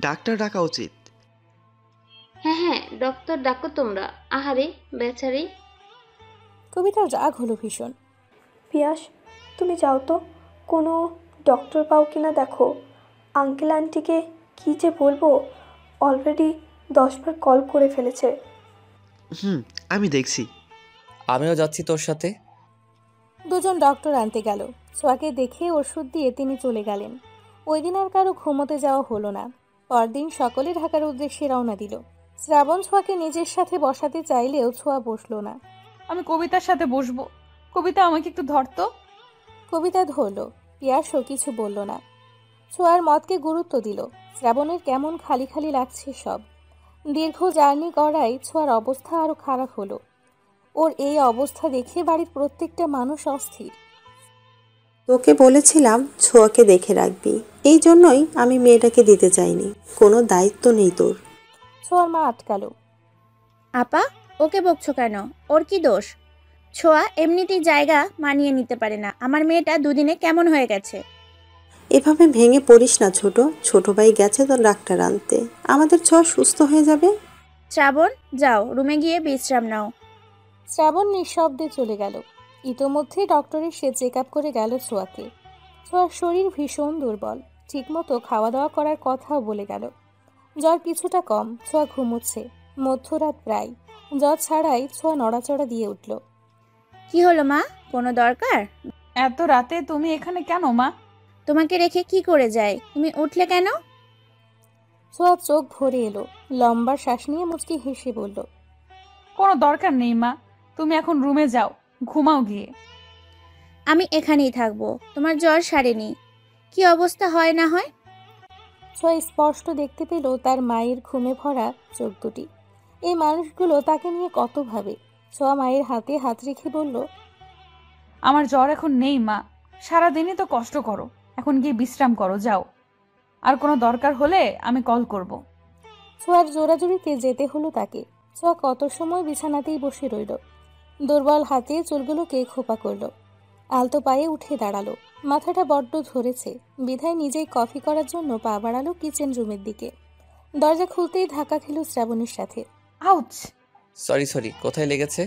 ডাক্তার ডাকা উচিত। হ্যাঁ হ্যাঁ, ডক্টর ডাকো তোমরা। আহারে বেচারি। কবিতার রাগ হলো ভীষণ। পিয়াস, তুমি যাও তো, কোনো ডক্টর পাও কিনা দেখো। আঙ্কেল আন্টিকে কী যে বলবো, অলরেডি 10 বার কল করে ফেলেছে। আমি দেখছি। আমিও যাচ্ছি তোর সাথে। দুজন ডক্টর আনতে গেল। ছোঁয়াকে দেখে ওষুধ দিয়ে তিনি চলে গেলেন। ওই দিন আর কারো ঘুমোতে যাওয়া হলো না। পরদিন সকলে ঢাকার উদ্দেশ্যে রওনা দিল। শ্রাবণ ছোঁয়াকে নিজের সাথে বসাতে চাইলেও ছোঁয়া বসলো না। আমি কবিতার সাথে বসবো। কবিতা, আমাকে একটু ধরতো। কবিতা ধরল। পিয়াসও কিছু বলল না। ছোঁয়ার মতকে গুরুত্ব দিল। শ্রাবণের কেমন খালি খালি লাগছে সব। দীর্ঘ জার্নি করায় ছোঁয়ার অবস্থা আরো খারাপ হলো। ওর এই অবস্থা দেখে বাড়ির প্রত্যেকটা মানুষ অস্থির। তোকে বলেছিলাম ছোঁয়াকে দেখে রাখবি, এই জন্যই আমি মেয়েটাকে দিতে চাইনি। কোনো দায়িত্ব নেই তোর। ছোঁয়ার মা আটকালো। আপা, ওকে বকছো কেন? ওর কি দোষ? ছোঁয়া এমনিতেই জায়গা মানিয়ে নিতে পারে না। আমার মেয়েটা দুদিনে কেমন হয়ে গেছে। এভাবে ভেঙে পড়িস না ছোট। ছোট ভাই গেছে তো ডাক্তার আনতে, আমাদের ছোঁয়া সুস্থ হয়ে যাবে। শ্রাবণ, যাও রুমে গিয়ে বিশ্রাম নাও। শ্রাবণ নিঃশব্দে চলে গেল। ইতোমধ্যে ডক্টরের সে চেক আপ করে গেল ছোঁয়াকে। ছোঁয়ার শরীর ভীষণ দুর্বল। ঠিকমতো খাওয়া দাওয়া করার কথাও বলে গেল। জ্বর কিছুটা কম, ছোঁয়া ঘুমোচ্ছে। মধ্যরাত প্রায়। জ্বর ছাড়াই ছোঁয়া নড়াচড়া দিয়ে উঠল। কি হলো মা, কোনো দরকার? এত রাতে তুমি এখানে কেন মা? তোমাকে রেখে কি করে যায়? তুমি উঠলে কেন? ছোঁয়া চোখ ভরে এলো। লম্বা শ্বাস নিয়ে মুচকি হেসে বলল, কোনো দরকার নেই মা, তুমি এখন রুমে যাও, ঘুমাও গিয়ে। আমি এখানেই থাকবো। তোমার জ্বর সারেনি, কি অবস্থা হয় না হয়। ছোঁয়া স্পষ্ট দেখতে পেল তার মায়ের ঘুমে ভরা চোখ দুটি। এই মানুষগুলো তাকে নিয়ে কত ভাবে। ছোঁয়া মায়ের হাতে হাত রেখে বলল, আমার জ্বর এখন নেই মা, সারাদিনই তো কষ্ট করো, এখন গিয়ে বিশ্রাম করো, যাও। আর কোনো দরকার হলে আমি কল করব। ছোঁয়ার জোরাজুরিতে যেতে হলো তাকে। ছোঁয়া কত সময় বিছানাতেই বসে রইল। দুর্বল হাতে চুলগুলোকে খোপা করলো। আলতো পায়ে উঠে দাঁড়ালো। মাথাটা বড্ড ধরেছে, বিধায় নিজেই কফি করার জন্য পা বাড়ালো কিচেন রুমের দিকে। দরজা খুলতেই ধাক্কা খেল শ্রাবণীর সাথে। আউচ! সরি, কোথায় লেগেছে?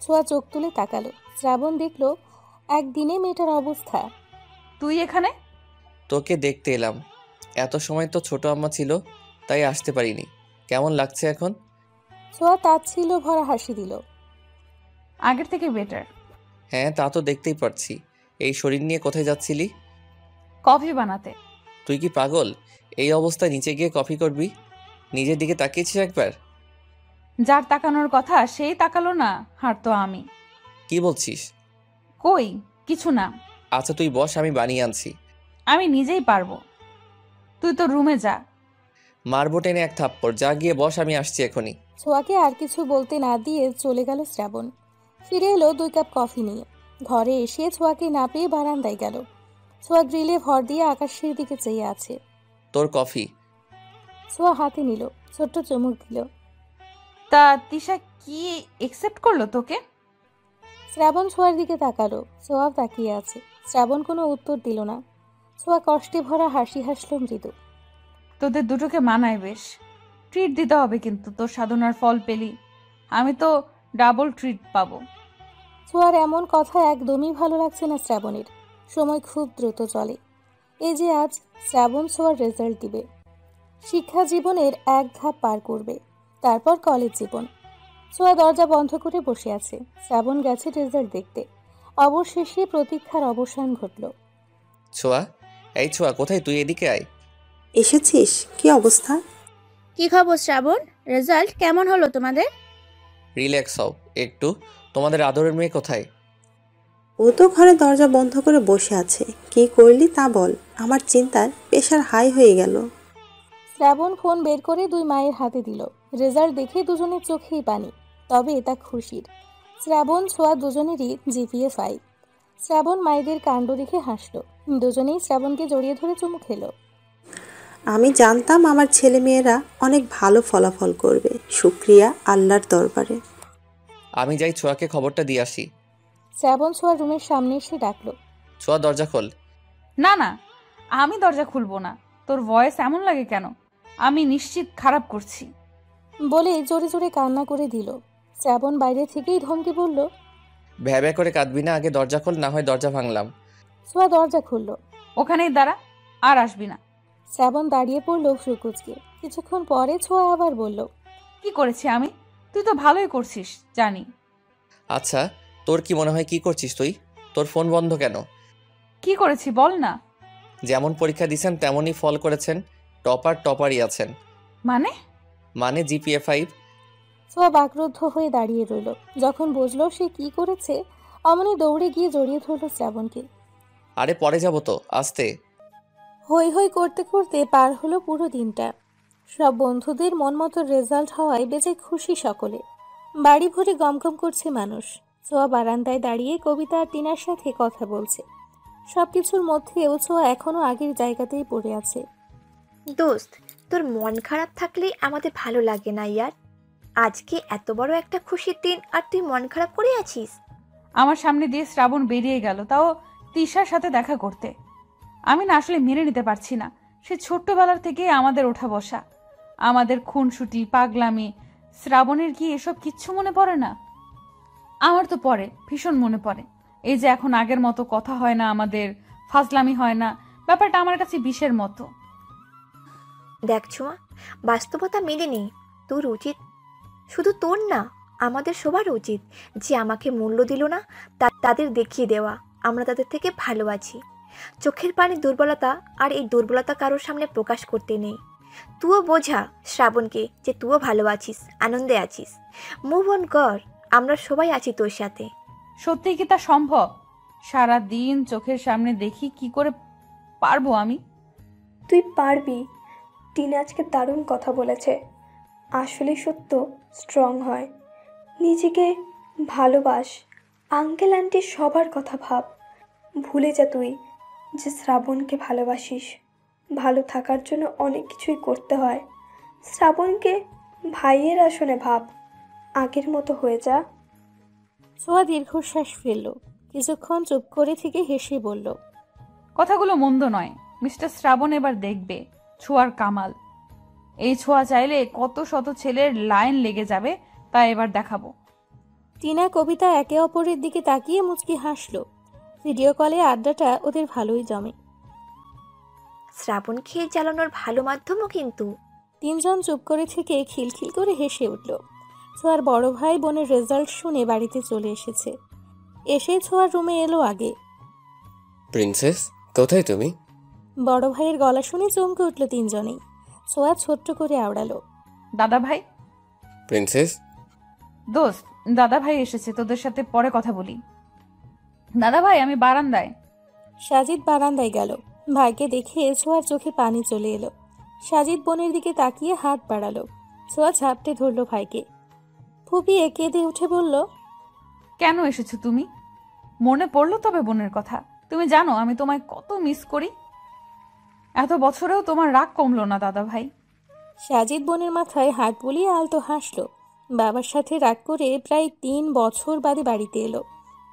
ছোঁয়া চোখ তুলে তাকালো। শ্রাবণ দেখল একদিনে মেয়েটার অবস্থা। তুই এখানে? তোকে দেখতে এলাম। এত সময় তো ছোট আম্মা ছিল, তাই আসতে পারিনি। কেমন লাগছে এখন? ছোঁয়া তাচ্ছিল্য ভরা হাসি দিল। আগের থেকে বেটার। হ্যাঁ, তা তো দেখতেই পারছি। এই শরীর নিয়ে কোথায় যাচ্ছিলি? কফি বানাতে। তুই কি পাগল? এই অবস্থায় নিচে গিয়ে কফি করবি? নিজের দিকে তাকিয়েছিস একবার? যার তাকানোর কথা সেই তাকালো না, আর তো আমি। কি বলছিস? কই কিছু না। আচ্ছা তুই বস, আমি বানিয়ে আনছি। আমি নিজেই পারবো, তুই তো রুমে যা। মারবো টেনে এক থাপ্পড়। যা গিয়ে বস, আমি আসছি এখনই। ছোঁয়াকে আর কিছু বলতে না দিয়ে চলে গেল শ্রাবণ। ফিরে এলো 2 কাপ কফি নিয়ে। ঘরে এসে ছোঁয়াকে না পেয়ে বারান্দায় গেল। ছোঁয়া গ্রিলে ভর দিয়ে আকাশের দিকে চেয়ে আছে। তোর কফি। ছোঁয়া হাতে নিল, ছোট্ট চুমুক দিল। তা তিশা কি একসেপ্ট করলো তোকে? শ্রাবণ ছোঁয়ার দিকে তাকালো। ছোঁয়াও তাকিয়ে আছে। শ্রাবণ কোনো উত্তর দিল না। ছোঁয়া কষ্টে ভরা হাসি হাসল মৃদু। তোদের দুটোকে মানায় বেশ। ট্রিট দিতে হবে কিন্তু, তোর সাধনার ফল পেলি। আমি তো ডাবল ট্রিট পাবো। ছোঁয়ার এমন কথা একদমই ভালো লাগছে না শ্রাবণের। সময় খুব দ্রুত চলে। এই যে আজ শ্রাবণ ছোঁয়ার রেজাল্ট দিবে, শিক্ষা জীবনের এক ধাপ পার করবে, তারপর কলেজ জীবন। ছোঁয়া দরজা বন্ধ করে বসে আছে। শ্রাবণ গেছে রেজাল্ট দেখতে। অবশেষে প্রতীক্ষার অবসান ঘটল। ছোঁয়া, এই ছোঁয়া, কোথায় তুই? এদিকে আয়। এসেছিস? কি অবস্থা? কি খবর শ্রাবণ? রেজাল্ট কেমন হলো তোমাদের? রিল্যাক্স হও একটু। তোমাদের আদরের মেয়ে কোথায়? ও তো ঘরে দরজা বন্ধ করে বসে আছে। কি করলি তা বল, আমার চিন্তায় প্রেশার হাই হয়ে গেল। শ্রাবণ ফোন বের করে দুই মায়ের হাতে দিল। রেজাল্ট দেখে দুজনের চোখেই পানি, তবে এটা খুশির। শ্রাবণ ছোঁয়া দুজনেরই জিপিএ 5। শ্রাবণ মায়েদের কাণ্ড দেখে হাসল। দুজনেই শ্রাবণকে জড়িয়ে ধরে চুমু খেলো। আমি জানতাম আমার ছেলে মেয়েরা অনেক ভালো ফলাফল করবে, শুক্রিয়া আল্লাহর দরবারে। আমি যাই ছোঁয়াকে খবরটা দিয়ে আসি। শ্রাবণ ছোঁয়ার রুমের সামনে এসে ডাকলো। ছোঁয়া, দরজা খোল। না না, আমি দরজা খুলবো না। তোর ভয়েস এমন লাগে কেন? আমি নিশ্চিত খারাপ করছি। বলে জোরে জোরে কান্না করে দিল। শ্রাবণ বাইরে থেকেই ধমকে বলল, ভ্যা ভ্যা করে কাঁদবি না, আগে দরজা খোল, না হয় দরজা ভাঙলাম। ছোঁয়া দরজা খুলল। ওখানেই দাঁড়া, আর আসবি না। শ্রাবণ দাঁড়িয়ে পড়ল ফ্রুকুচকে। কিছুক্ষণ পরে ছোঁয়া আবার বলল, কি করেছি আমি? তুই তো ভালোই করছিস জানি। আচ্ছা, তোর কি মনে হয় কি করছিস তুই? তোর ফোন বন্ধ কেন? কি করেছি বল না। যেমন পরীক্ষা দিয়েছেন তেমনই ফল করেছেন। টপারই আছেন। মানে জিপিএ 5। ছোঁয়া বাকরুদ্ধ হয়ে দাঁড়িয়ে রইল। যখন বুঝলো সে কি করেছে, অমনি দৌড়ে গিয়ে জড়িয়ে ধরল শ্রাবণকে। আরে পরে যাব তো, আস্তে। হই হই করতে করতে পার হলো পুরো দিনটা। সব বন্ধুদের মন মতো রেজাল্ট হওয়ায় বেজে খুশি সকলে। বাড়ি ভরে গমগম করছে মানুষ। ছোঁয়া বারান্দায় দাঁড়িয়ে কবিতা আর টিনার সাথে কথা বলছে। সবকিছুর মধ্যেও ছোঁয়া এখনো আগের জায়গাতেই পড়ে আছে। দোস্ত, তোর মন খারাপ থাকলে আমাদের ভালো লাগে না ইয়ার। আজকে এত বড় একটা খুশির দিন আর তুই মন খারাপ করে আছিস। আমার সামনে দিয়ে শ্রাবণ বেরিয়ে গেল, তাও তিশার সাথে দেখা করতে। আমি না আসলে মেনে নিতে পারছি না। সে ছোট্টবেলার থেকে আমাদের ওঠা বসা, আমাদের খুনসুটি, পাগলামি। শ্রাবণের কি এসব কিচ্ছু মনে পড়ে না? আমার তো পড়ে, ভীষণ মনে পড়ে। এই যে এখন আগের মতো কথা হয় না আমাদের, ফাজলামি হয় না, ব্যাপারটা আমার কাছে বিষের মতো। দেখ ছোঁয়া, বাস্তবতা মেলেনি। তোর উচিত, শুধু তোর না, আমাদের সবার উচিত যে আমাকে মূল্য দিল না তাদের দেখিয়ে দেওয়া আমরা তাদের থেকে ভালো আছি। চোখের পানি দুর্বলতা, আর এই দুর্বলতা কারোর সামনে প্রকাশ করতে নেই। তুইও বোঝা শ্রাবণকে যে তুইও ভালো আছিস, আনন্দে আছিস। মুভ অন কর, আমরা সবাই আছি তোর সাথে। সত্যি কি তা সম্ভব? সারা দিন চোখের সামনে দেখি, কি করে পারবো আমি? তুই পারবি। টিনা আজকে দারুণ কথা বলেছে। আসলে সত্য স্ট্রং হয়। নিজেকে ভালোবাস। আঙ্কেল আন্টি সবার কথা ভাব। ভুলে যা তুই যে শ্রাবণকে ভালোবাসিস। ভালো থাকার জন্য অনেক কিছুই করতে হয়। শ্রাবণকে ভাইয়ের আসনে ভাব। আগের মতো হয়ে যা। ছোঁয়া দীর্ঘশ্বাস ফেলল। কিছুক্ষণ চুপ করে থেকে হেসে বলল, কথাগুলো মন্দ নয়। মিস্টার শ্রাবণ এবার দেখবে ছোঁয়ার কামাল। এই ছোঁয়া চাইলে কত শত ছেলের লাইন লেগে যাবে, তা এবার দেখাবো। টিনা কবিতা একে অপরের দিকে তাকিয়ে মুচকি হাসল। ভিডিও কলে আড্ডাটা ওদের ভালোই জমে। শ্রাবণ খেয়ে জ্বালানোর ভালো মাধ্যমও কিন্তু। তিনজন চুপ করে থেকে খিলখিল করে হেসে উঠল। ছোঁয়ার বড় ভাই বোনের রেজাল্ট শুনে বাড়িতে চলে এসেছে। এসে ছোঁয়ার রুমে এলো আগে। প্রিন্সেস, কোথায় তুমি? বড় ভাইয়ের গলা শুনে চমকে উঠল তিনজনেই। ছোঁয়া ছোট্ট করে আওড়ালো, দাদা ভাই। প্রিন্সেস? দোস্ত, দাদা ভাই এসেছে, তোদের সাথে পরে কথা বলি। দাদা ভাই, আমি বারান্দায়। সাজিদ বারান্দায় গেল। ভাইকে দেখে ছোঁয়ার চোখে পানি চলে এলো। সাজিদ বোনের দিকে তাকিয়ে হাত বাড়ালো। ছোঁয়া ঝাপটে ধরল ভাইকে। ফুপিয়ে কেঁদে উঠে বলল, কেন এসেছো তুমি? মনে পড়লো তবে বোনের কথা? তুমি জানো আমি তোমায় কত মিস করি। এত বছরেও তোমার রাগ কমলো না দাদা ভাই। সাজিদ বোনের মাথায় হাত বুলিয়ে আলতো হাসলো। বাবার সাথে রাগ করে প্রায় 3 বছর বাদে বাড়িতে এলো।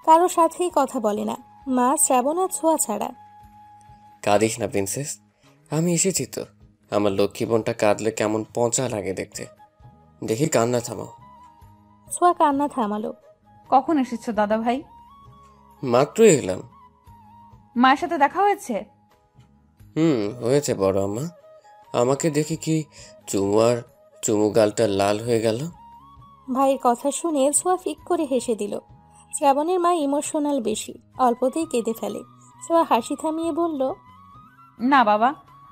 কারো সাথেই কথা বলে না, মা, শ্রাবণ আর ছোঁয়া ছাড়া। কাঁদিস না প্রিন্সেস, আমি এসেছি তো। আমার লক্ষ্মী বোনটা কাঁদলে কেমন পচা লাগে দেখতে। দেখি কান্না থামাও। ছোঁয়া কান্না থামালো। কখন এসেছো দাদা ভাই? মাত্রই এলাম। মায়ের সাথে দেখা হয়েছে? হয়েছে বড় আম্মা। আমাকে দেখে কি চুমু গালটা লাল হয়ে গেল। ভাইয়ের কথা শুনে ছোঁয়া ফিক করে হেসে দিল। শ্রাবণের মা ইমোশনাল বেশি, অল্পতেই কেঁদে ফেলে। ছোঁয়া হাসি থামিয়ে বলল, না বাবা,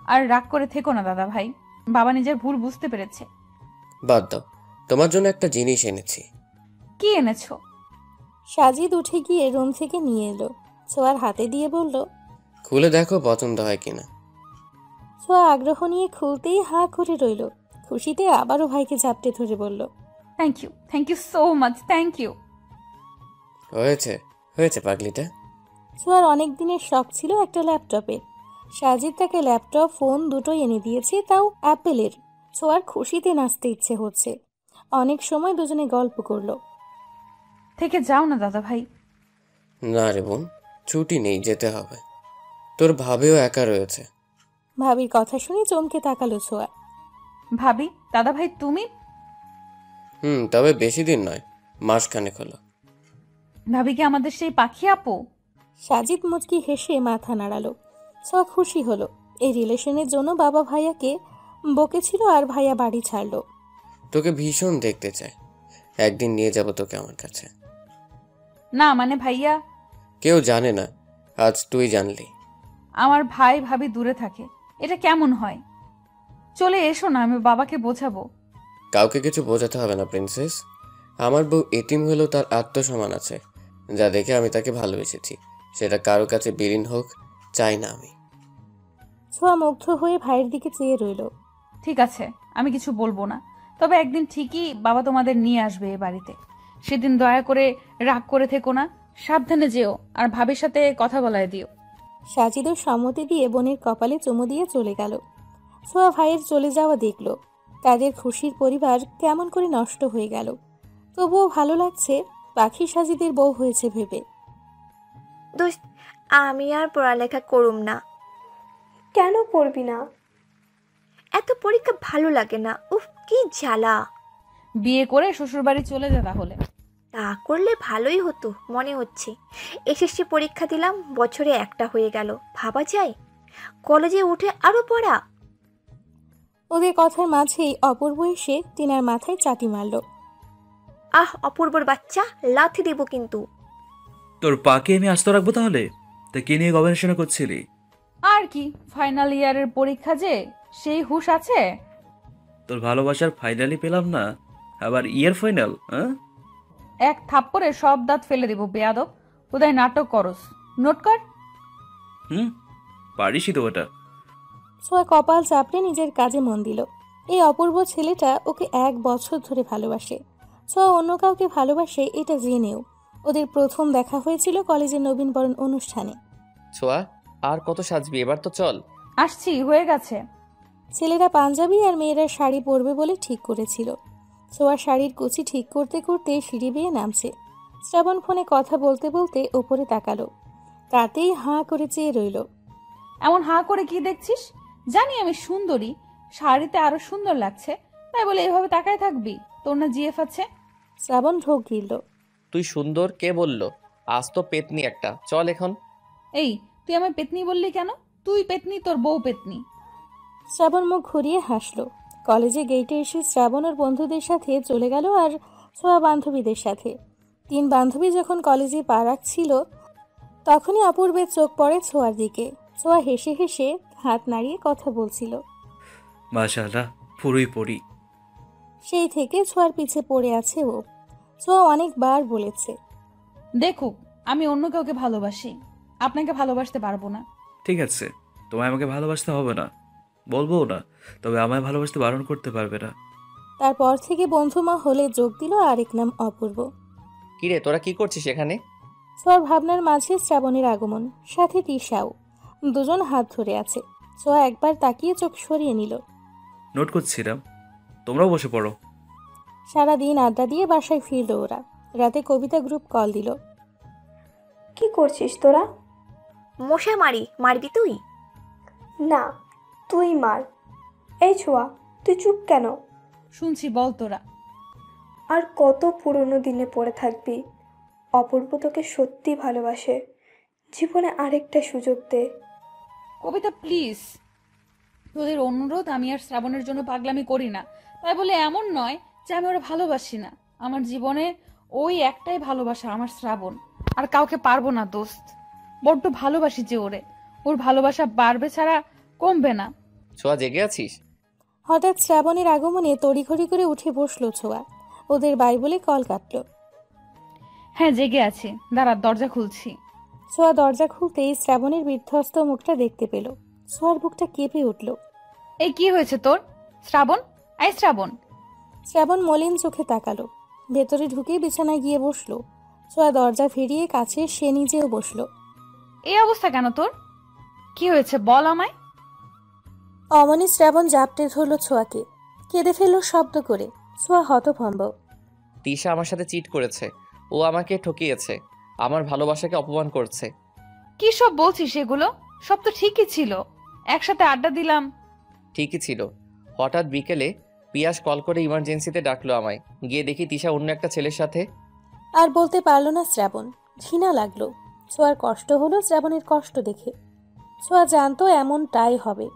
আর রাগ করে থেকো না দাদা ভাই, বাবা নিজের ভুল বুঝতে পেরেছে। বাদ দাও, তোমার জন্য একটা জিনিস এনেছি। কি এনেছো? সাজিদ উঠে গিয়ে রুম থেকে নিয়ে এলো। ছোঁয়ার হাতে দিয়ে বলল, খুলে দেখো পছন্দ হয় কিনা। ছোঁয়া আগ্রহ নিয়ে খুলতেই হাঁ করে রইল। খুশিতে আবারও ভাইকে ঝাপটে ধরে বলল, thank you so much, thank you. হয়েছে পাগলিটা। ছোঁয়ার অনেক দিনের শখ ছিল একটা ল্যাপটপের। সাজিদ তাকে ল্যাপটপ ফোন দুটোই এনে দিয়েছে, তাও অ্যাপেলের। ছোঁয়ার খুশিতে নাচতে ইচ্ছে হচ্ছে। অনেক সময় দুজনে গল্প করলো। থেকে যাও না দাদা ভাই। না রে বোন, ছুটি নেই, যেতে হবে। তোর ভাবেও একা রয়েছে। ভাবির কথা শুনে চমকে তাকালো ছোঁয়া। ভাবি? দাদা ভাই তুমি? তবে বেশি দিন নয়, মাসখানেক হলো। ভাবি কি আমাদের সেই পাখি আপু? সাজিদ মুচকি হেসে মাথা নাড়ালো। ছোঁয়া খুশি হলো। এই রিলেশনের জন্য বাবা ভাইয়াকে বকেছিল আর ভাইয়া বাড়ি ছাড়লো। তোকে ভীষণ দেখতে চায়, একদিন নিয়ে যাব তোকে আমার কাছে। না মানে ভাইয়া। কেউ জানে না, আজ তুই জানলি। আমার ভাই ভাবি দূরে থাকে, এটা কেমন হয়? চলে এসো না, আমি বাবাকে বোঝাবো। কাউকে কিছু বোঝাতে হবে না প্রিন্সেস। আমার বউ এতিম হলেও তার আত্মসম্মান আছে, যা দেখে আমি তাকে ভালোবেসেছি। সেটা কারো কাছে বিলীন হোক চাই না আমি। ছোঁয়া মুগ্ধ হয়ে ভাইয়ের দিকে চেয়ে রইল। ঠিক আছে, আমি কিছু বলবো না, তবে একদিন ঠিকই বাবা তোমাদের নিয়ে আসবে এ বাড়িতে। সেদিন দয়া করে রাগ করে থেকো না, সাবধানে যেও, আর ভাবির সাথে কথা বলায় দিও। সাজিদও সম্মতি দিয়ে বোনের কপালে চুমু দিয়ে চলে গেল। ছোঁয়া ভাইয়ের চলে যাওয়া দেখল। তাদের খুশির পরিবার কেমন করে নষ্ট হয়ে গেল। তবুও ভালো লাগছে পাখি সাজিদের বউ হয়েছে ভেবে। দোস্ত, আমি আর পড়ালেখা করুম না। কেন পড়বি না? এত পরীক্ষা ভালো লাগে না, উফ কি জ্বালা। বিয়ে করে শ্বশুরবাড়ি চলে যা তাহলে। তা করলে ভালোই হতো মনে হচ্ছে। এসএসসি পরীক্ষা দিলাম, বছরে একটা হয়ে গেল। ভাবা যায়, কলেজে উঠে আরো পড়া। ওদের কথার মাঝেই অপূর্ব এসে টিনার মাথায় চাটি মারল। অপূর্বর বাচ্চা, লাথি দেব কিন্তু। তোর পাকে আমি আস্ত রাখবো তাহলে? তা কি নিয়ে গবেষণা করছিলি? আর কি, ফাইনাল ইয়ারের পরীক্ষা যে, সেই হুঁশ আছে? তোর ভালোবাসার ফাইনালি পেলাম না, আবার ইয়ার ফাইনাল? এক থাপ্পড়ে সব দাঁত ফেলে দেব বেয়াদব। কোথায় নাটক করস, নোট কর। পারিসই তো ওটা। ছোঁয়া কপাল চাপড়ে নিজের কাজে মন দিল। এই অপূর্ব ছেলেটা ওকে 1 বছর ধরে ভালোবাসে। ছোঁয়া অন্য কাউকে ভালোবাসে এটা জেনেও। ওদের প্রথম দেখা হয়েছিল কলেজের নবীনবরণ অনুষ্ঠানে। ছোঁয়া, আর কত সাজবি, এবার তো চল। আসছি, হয়ে গেছে। ছেলেরা পাঞ্জাবি আর মেয়েরা শাড়ি পরবে বলে ঠিক করেছিল। ছোঁয়া শাড়ির কুচি ঠিক করতে করতে সিঁড়ি বেয়ে নামছে। শ্রাবণ ফোনে কথা বলতে বলতে ওপরে তাকালো। তাতেই হাঁ করে চেয়ে রইল। এমন হাঁ করে কি দেখছিস? জানি আমি সুন্দরী, শাড়িতে আরো সুন্দর লাগছে, তাই বলে এভাবে তাকায় থাকবি? তোর না জিএফ আছে? শ্রাবণ ঢোক গিলল। তুই সুন্দর কে বললো? আজ তো পেতনি একটা, চল এখন। এই, তুই আমায় পেতনি বললি কেন? তুই পেতনি, তোর বউ পেতনি। শ্রাবণ মুখ ঘুরিয়ে হাসলো। কলেজে গেটে এসে শ্রাবণ ওর বন্ধুদের সাথে চলে গেল, আর ছোঁয়া বান্ধবীদের সাথে। 3 বান্ধবী যখন কলেজে পা রাখছিল, তখনই অপূর্বের চোখ পড়ে ছোঁয়ার দিকে। ছোঁয়া হেসে হেসে হাত নাড়িয়ে কথা বলছিল। মাশাআল্লাহ, পুরোই পড়ি। সেই থেকে ছোঁয়ার পিছে পড়ে আছে ও। ছোঁয়া অনেকবার বলেছে, দেখুক আমি অন্য কাউকে ভালোবাসি, আপনাকে ভালোবাসতে পারবো না। ঠিক আছে, তোমায় আমাকে ভালোবাসতে হবে না, বলবো না, তবে আমায় ভালোবাসতে বারণ করতে পারবে না। তারপর থেকে বন্ধু মহলে যোগ দিল আরেক নাম অপূর্ব। কিরে, তোরা কি করছিস এখানে? ছোঁয়ার ভাবনার মাঝে শ্রাবণের আগমন, সাথে তিশাও। দুজন হাত ধরে আছে। ছোঁয়া একবার তাকিয়ে চোখ সরিয়ে নিল। নোট করছিলাম, তোমরাও বসে পড়ো। সারাদিন আড্ডা দিয়ে বাসায় ফিরল ওরা। রাতে কবিতা গ্রুপ কল দিল। কি করছিস তোরা? মশা মারবি তুই? না, তুই মার। এই ছোঁয়া, তুই চুপ কেন? শুনছি, বল তোরা। আর কত পুরনো দিনে পড়ে থাকবি? অপূর্ব তোকে সত্যি ভালোবাসে। জীবনে আরেকটা সুযোগ দে। কবিতা প্লিজ, তোদের অনুরোধ, আমি আর শ্রাবণের জন্য পাগলামি করি না। তাই বলে এমন নয় যে আমি ওরা ভালোবাসি না। আমার জীবনে ওই একটাই ভালোবাসা, আমার শ্রাবণ। আর কাউকে পারবো না দোস্ত। বড্ড ভালোবাসি যে ওরে। ওর ভালোবাসা বাড়বে ছাড়া কমবে না। ছোঁয়া, জেগে আছিস? হঠাৎ শ্রাবণের আগমনে তড়িঘড়ি করে উঠে বসলো ছোঁয়া। ওদের বাই বলে কল কাটলো। হ্যাঁ, জেগে আছি, দাঁড়া, দরজা খুলছি। ছোঁয়া দরজা খুলতেই শ্রাবণের বিধ্বস্ত মুখটা দেখতে পেল। ছোঁয়ার বুকটা কেঁপে উঠল। এই কি হয়েছে তোর? শ্রাবণ, এই শ্রাবণ। শ্রাবণ মলিন চোখে তাকালো। ভেতরে ঢুকে বিছানায় গিয়ে বসলো। ছোঁয়া দরজা ফিরিয়ে কাছে সে নিজেও বসলো। এই অবস্থা কেন তোর? কি হয়েছে বল আমায়। অমনি শ্রাবণ জাপটে ধরলো ছোঁয়াকে। কেঁদে ফেললো শব্দ করে। ছোঁয়া হতভম্ব। তিশা আমার সাথে চিট করেছে। ও আমাকে ঠকিয়েছে, আমার ভালোবাসাকে অপমান করছে। কি সব বলছিস এগুলো? সব তো ঠিকই ছিল, একসাথে আড্ডা দিলাম। ঠিকই ছিল। হঠাৎ বিকেলে পিয়াস কল করে ইমার্জেন্সিতে ডাকলো আমায়। গিয়ে দেখি তিশা অন্য একটা ছেলের সাথে। আর বলতে পারলো না শ্রাবণ। ঘৃণা লাগলো। ছোঁয়ার কষ্ট হলো শ্রাবণের কষ্ট দেখে। ছোঁয়া জানতো এমনটাই হবে,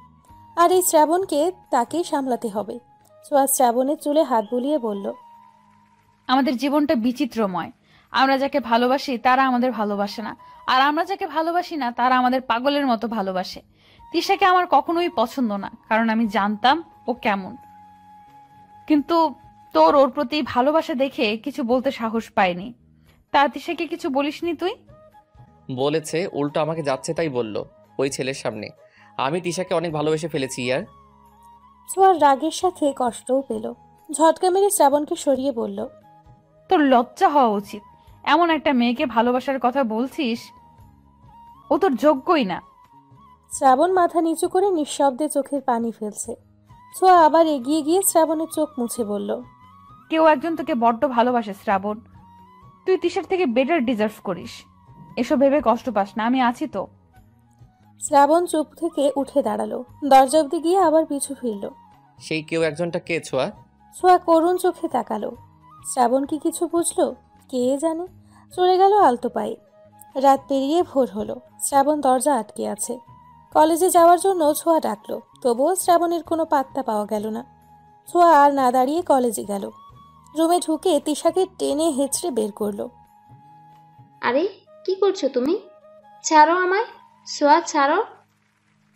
আর এই শ্রাবণকে তাকেই সামলাতে হবে। ছোঁয়া শ্রাবণের চুলে হাত বুলিয়ে বলল, আমাদের জীবনটা বিচিত্রময়। আমরা যাকে ভালোবাসি তারা আমাদের ভালোবাসে না, আর আমরা যাকে ভালোবাসি না তারা আমাদের পাগলের মতো ভালোবাসে। তিশাকে আমার কখনোই পছন্দ না, কারণ আমি জানতাম ও কেমন। কিন্তু তোর ওর প্রতি ভালোবাসা দেখে কিছু বলতে সাহস পাইনি। তা তিশাকে কিছু বলিসনি তুই? বলেছে, উল্টো আমাকে যাচ্ছে তাই বলল ওই ছেলের সামনে। আমি তিশাকে অনেক ভালোবেসে ফেলেছি ইয়ার। ছোঁয়ার রাগের সাথে কষ্টও পেল। ঝটকা মেরে শ্রাবণকে সরিয়ে বলল, তোর লজ্জা হওয়া উচিত। এমন একটা মেয়েকে ভালোবাসার কথা বলছিস, ও তোর যোগ্যই না। শ্রাবণ মাথা নিচু করে নিঃশব্দে চোখের পানি ফেলছে। ছোঁয়া আবার এগিয়ে গিয়ে শ্রাবণের চোখ মুছে বলল, কেউ একজন তোকে বড্ড ভালোবাসে শ্রাবণ। তুই তিশার থেকে বেটার ডিজার্ভ করিস। এসব ভেবে কষ্ট পাস না, আমি আছি তো। শ্রাবণ চুপ থেকে উঠে দাঁড়ালো। দরজা অব্দি গিয়ে আবার পিছু ফিরল। সেই কেউ একজনটা কে ছোঁয়া? ছোঁয়া করুণ চোখে তাকালো। শ্রাবণ কি কিছু বুঝলো? কে জানে। চলে গেল আলতো পায়ে। রাত পেরিয়ে ভোর হলো। শ্রাবণ দরজা আটকে আছে। কলেজে যাওয়ার জন্য ছোঁয়া ডাকলো, তবুও শ্রাবণের কোনো পাত্তা পাওয়া গেল না। ছোঁয়া আর না দাঁড়িয়ে কলেজে গেল। রুমে ঢুকে তিশাকে টেনে হেঁচড়ে বের করলো। আরে কি করছো তুমি? ছাড়ো আমায়, সোয়া ছাড়ো।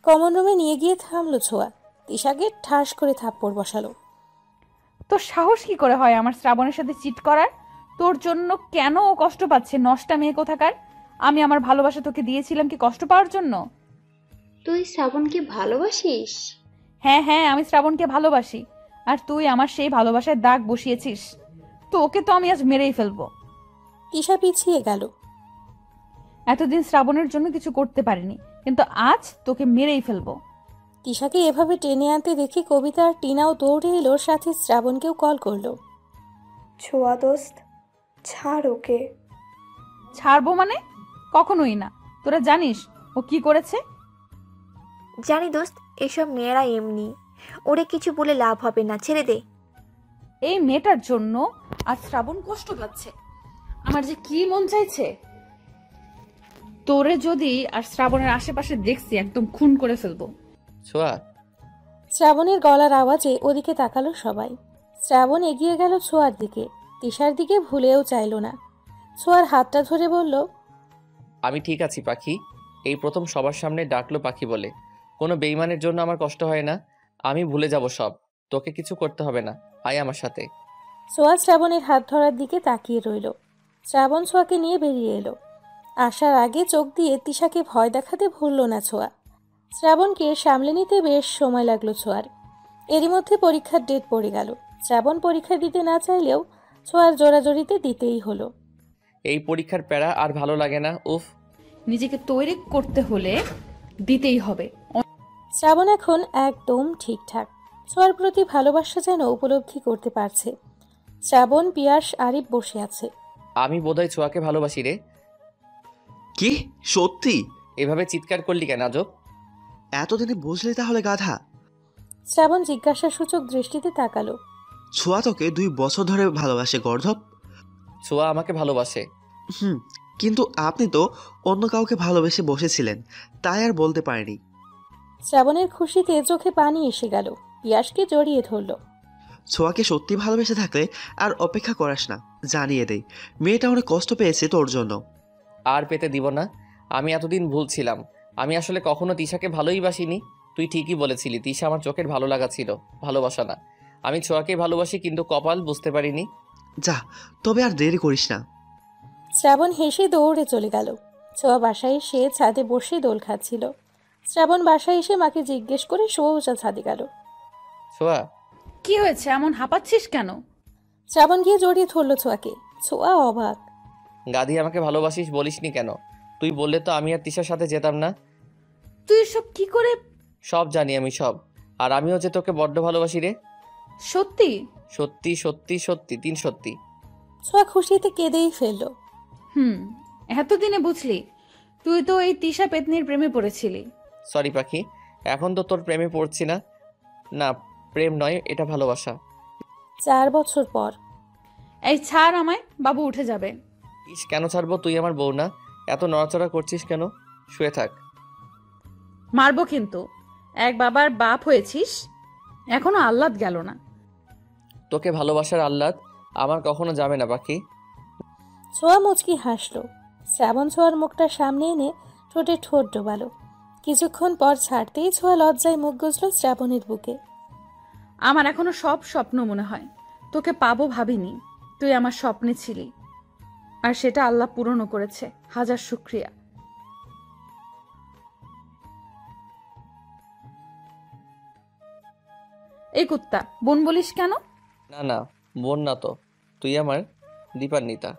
কমন রুমে নিয়ে গিয়ে থামলো ছোঁয়া। তিশাকে ঠাস করে থাপ্পড় বসালো। তোর সাহস কি করে হয় আমার শ্রাবণের সাথে চিট করার? তোর জন্য কেন ও কষ্ট পাচ্ছে, নষ্টা মেয়ে কোথাকার? আমি আমার ভালোবাসা তোকে দিয়েছিলাম কি কষ্ট পাওয়ার জন্য? তুই শ্রাবণকে ভালোবাসিস? হ্যাঁ হ্যাঁ, আমি শ্রাবণকে ভালোবাসি। আর তুই আমার সেই ভালোবাসায় দাগ বসিয়েছিস। তো ওকে তো আমি আজ মেরেই ফেলবো। তিশা পিছিয়ে গেল। এতদিন শ্রাবণের জন্য কিছু করতে পারিনি, কিন্তু আজ তোকে মেরেই ফেলবো। তিশাকে এভাবে টেনে আনতে দেখে কবিতা আর টিনাও দৌড়ে এলো, সাথে শ্রাবণকেও কল করলো। ছোঁয়া দোস্ত, ছাড় ওকে। ছাড়বো মানে? কখনোই না। তোরা জানিস ও কি করেছে? জানি দোস্ত, এসব মেয়েরা এমনি। ওরে কিছু বলে লাভ হবে না, ছেড়ে দে। এই মেয়েটার জন্য আর শ্রাবণ কষ্ট পাচ্ছে। আমার যে কি মন চাইছে, তোরে যদি আর শ্রাবণের আশেপাশে দেখছি একদম খুন করে ফেলবো। ছোঁয়া। শ্রাবণের গলার আওয়াজে ওদিকে তাকালো সবাই। শ্রাবণ এগিয়ে গেল ছোঁয়ার দিকে। তিশার দিকে ভুলেও চাইল না। ছোঁয়ার হাতটা ধরে বলল, আমি ঠিক আছি পাখি। এই প্রথম সবার সামনে ডাকলো পাখি বলে। কোনো বেইমানের জন্য আমার কষ্ট হয় না। আমি ভুলে যাব সব। তোকে কিছু করতে হবে না, আয় আমার সাথে। ছোঁয়া শ্রাবণের হাত ধরার দিকে তাকিয়ে রইল। শ্রাবণ ছোঁয়াকে নিয়ে বেরিয়ে এলো। আসার আগে চোখ দিয়ে তিশাকে ভয় দেখাতে ভুলল না ছোঁয়া। শ্রাবণকে সামলে নিতে বেশ সময় লাগলো ছোঁয়ার। এরই মধ্যে পরীক্ষার ডেট পড়ে গেল। শ্রাবণ পরীক্ষা দিতে না চাইলেও ছোঁয়ার জোরাজোরিতে দিতেই হলো। এই পরীক্ষার প্যারা আর ভালো লাগে না, উফ। নিজেকে তৈরি করতে হলে দিতেই হবে। শ্রাবণ এখন একদম ঠিকঠাক। ছোঁয়ার প্রতি ভালোবাসা যেন উপলব্ধি করতে পারছে। শ্রাবণ, পিয়াস, আরিফ বসে আছে। আমি বোধহয় ছোঁয়াকে ভালোবাসি রে। কি সত্যি? এভাবে চিৎকার করলি কেন আজব? এতদিনে বুঝলি তাহলে গাধা? শ্রাবণ জিজ্ঞাসাসূচক দৃষ্টিতে তাকালো। ছোঁয়া তোকে 2 বছর ধরে ভালোবাসে গর্ধব। ছোঁয়া আমাকে ভালোবাসে। কিন্তু আপনি তো অন্য কাউকে ভালোবেসে বসেছিলেন, তাই আর বলতে পারেনি। শ্রাবণের খুশিতে চোখে পানি এসে গেল। পিয়াসকে জড়িয়ে ধরল। ছোঁয়াকে সত্যি ভালোবেসে থাকলে আর অপেক্ষা করাস না, জানিয়ে দেই মেয়েটা অনেক কষ্ট পেয়েছে তোর জন্য। আর পেতে দিব না। আমি এতদিন ভুলছিলাম। আমি আসলে কখনো তিশাকে ভালোই বাসিনি। তুই ঠিকই বলেছিলি, তিশা আমার চোখের ভালো লাগা ছিল, ভালোবাসা না। আমি ছোঁয়াকে ভালোবাসি, কিন্তু কপাল বুঝতে পারিনি। যা, তবে আর দেরি করিস না। শ্রাবণ হেসে দৌড়ে চলে গেল। ছোঁয়া বাসায় এসে ছাদে বসে দোল খাচ্ছিল। শ্রাবণ বাসায় এসে মাকে জিজ্ঞেস করে সোজা ছাদে গেল। ছোঁয়া, কি হয়েছে, এমন হাঁপাচ্ছিস কেন? শ্রাবণ গিয়ে জড়িয়ে ধরল ছোঁয়াকে। ছোঁয়া অবাক। গাধি, আমাকে ভালোবাসিস বলিসনি কেন? তুই বললে তো আমি আর তিশার সাথে যেতাম না। তুই সব কি করে? সব জানি আমি, সব। আর আমিও যে তোকে বড্ড ভালোবাসি রে। সত্যি? সত্যি সত্যি সত্যি, 3 সত্যি। ছোঁয়া খুশিতে কেঁদেই ফেলল। এতদিনে বুঝলি? তুই তো এই তিশা পেতনির প্রেমে পড়েছিলি। সরি পাখি, এখন তো তোর প্রেমে পড়ছি না। না, প্রেম নয়, এটা ভালোবাসা। 4 বছর পর। এই ছাড় আমায়, বাবু উঠে যাবে। কেন ছাড়বো? তুই আমার বউ না? এত নড়াচড়া করছিস কেন? শুয়ে থাক। মারবো কিন্তু। এক বাবার বাপ হয়েছিস, এখনো আহ্লাদ গেল না। তোকে ভালোবাসার আহ্লাদ আমার কখনো যাবে না পাখি। ছোঁয়া মুচকি হাসল। শ্রাবণ ছোঁয়ার মুখটা সামনে এনে ঠোঁটে ঠোঁট ডোবালো। কিছুক্ষণ পর ছাড়তেই ছোঁয়া লজ্জায় মুখ গুজল শ্রাবণের বুকে। আমার এখনো সব স্বপ্ন মনে হয়। তোকে পাবো ভাবিনি। তুই আমার স্বপ্নে ছিলি, আর সেটা আল্লাহ পূরণও করেছে। হাজার শুকরিয়া। এই কুত্তা, বোন বলিস কেন? না না, বোন না তো, তুই আমার দীপান্বিতা।